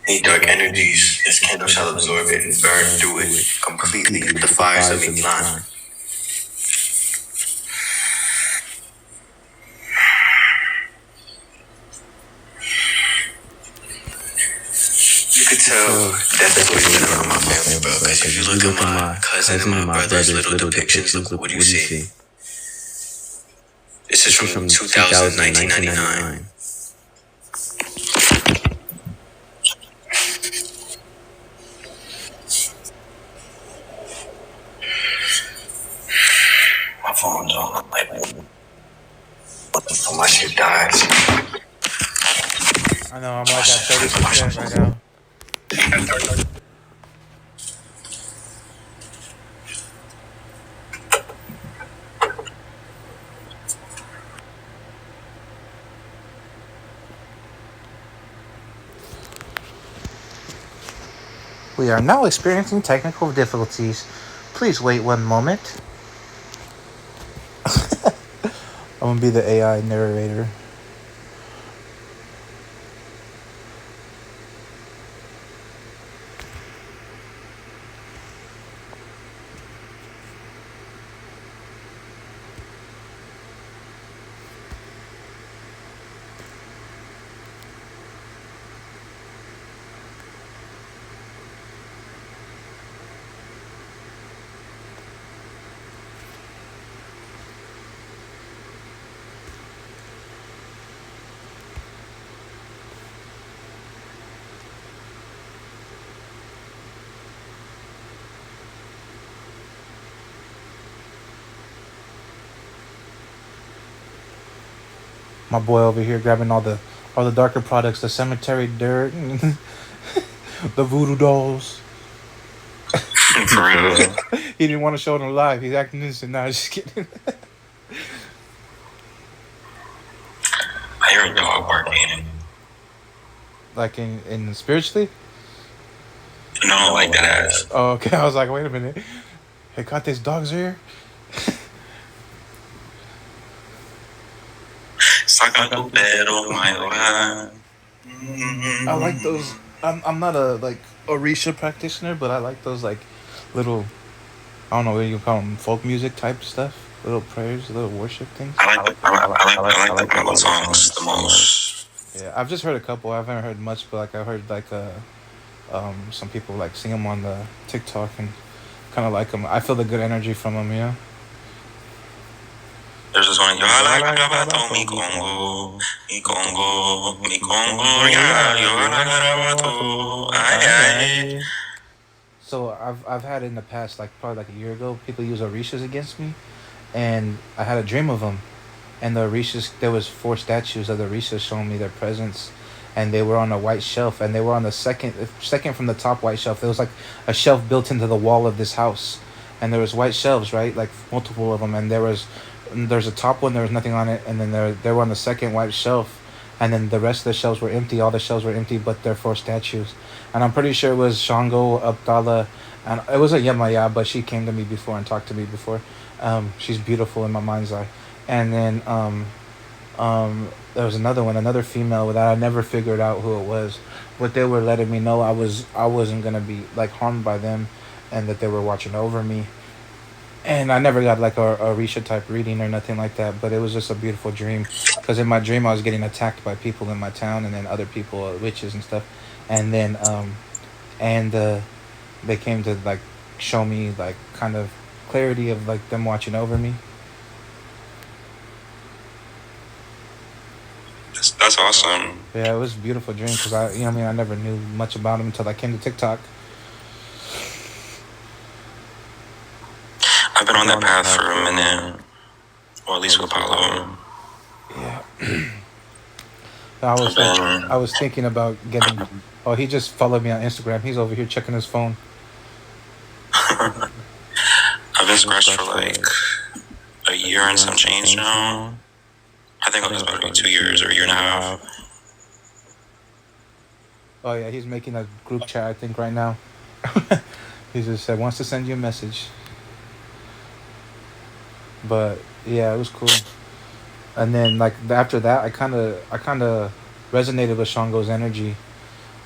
any dark energies. This candle shall absorb it and burn through it completely. The fires of Milan. You could tell that's always been around my family, bro. Because if you look at my cousin and my brother's little depictions, look what do you see? This is from 2000, 1999. My phone's on. My shit dies. I know. I'm like at 30% right now. We are now experiencing technical difficulties. Please wait one moment. I'm gonna be the AI narrator. My boy over here grabbing all the darker products, the cemetery dirt, the voodoo dolls. For real. He didn't want to show them live. He's acting innocent now. Just kidding. I hear a dog barking. Like in spiritually? No, like that ass. Oh, okay. I was like, wait a minute. Hey, got these dogs here? Saca tu pelo, my I like those. I'm not a like Orisha practitioner, but I like those like little, I don't know what you call them, folk music type stuff. Little prayers, little worship things. I like the mellow songs the most. Yeah, I've just heard a couple. I haven't heard much, but like I heard like some people like sing them on the TikTok and kind of like them. I feel the good energy from them, you know. There's this one. Yo la garabato mi Congo, yeah, yo la garabato, ay ay. So I've had in the past, like probably like a year ago, people use Orishas against me, and I had a dream of them. And the Orishas, there was four statues of the Orishas showing me their presence, and they were on a white shelf, and they were on the second from the top white shelf. There was like a shelf built into the wall of this house, and there was white shelves, right, like multiple of them, and there's a top one, there was nothing on it, and then they were on the second white shelf, and then the rest of the shelves were empty. All the shelves were empty, but they're four statues, and I'm pretty sure it was Shango, Abdallah, and it was a Yamaya, but she came to me before and talked to me before. She's beautiful in my mind's eye. And then there was another one, another female that I never figured out who it was, but they were letting me know I wasn't gonna be like harmed by them, and that they were watching over me. And I never got like a Risha type reading or nothing like that, but it was just a beautiful dream, because in my dream I was getting attacked by people in my town, and then other people, witches and stuff, and then and they came to like show me like kind of clarity of like them watching over me. That's awesome. Yeah, it was a beautiful dream, because I mean, I never knew much about him until I came to TikTok. I've been on that path for a minute, or at least with Apollo. Yeah. I was thinking about getting. Oh, he just followed me on Instagram. He's over here checking his phone. I've been scratched for like a year and some change now. I think it was about 2 years or a year and a half. Oh yeah, he's making a group chat, I think, right now. He just said wants to send you a message. But yeah, it was cool. And then like after that, I kind of resonated with Shango's energy,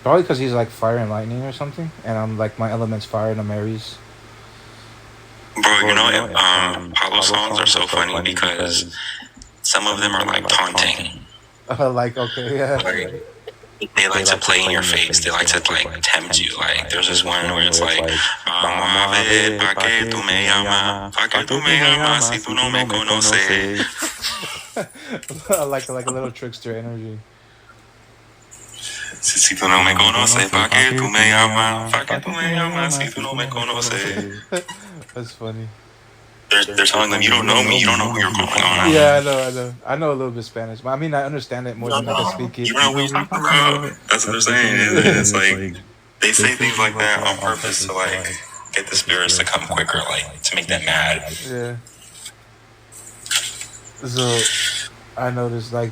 probably because he's like fire and lightning or something, and I'm like my element's fire and I'm Aries. Bro, you know, Apollo songs are so funny because some of them are like taunting. Like okay, yeah. Like, they like to play in your face. They like to like tempt you. Like there's this one where it's like, vamos a ver, pa que tú me llamas, pa que tú me llamas, si tú no me conoces. like a little trickster energy. Si tú no me conoces, pa que tú me llamas, pa que tú me llamas, si tú no me conoces. That's funny. They're telling them, you don't know me, you don't know who you're calling on. Yeah, I know a little bit Spanish, but I mean, I understand it more than I can speak it. You know what I'm talking about? That's what they're saying. It's like they say things like that on purpose to like get the spirits to come quicker, like to make them mad. Yeah. So I noticed like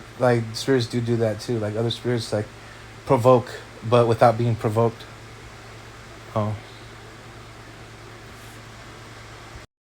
spirits do that too. Like other spirits like provoke, but without being provoked. Oh.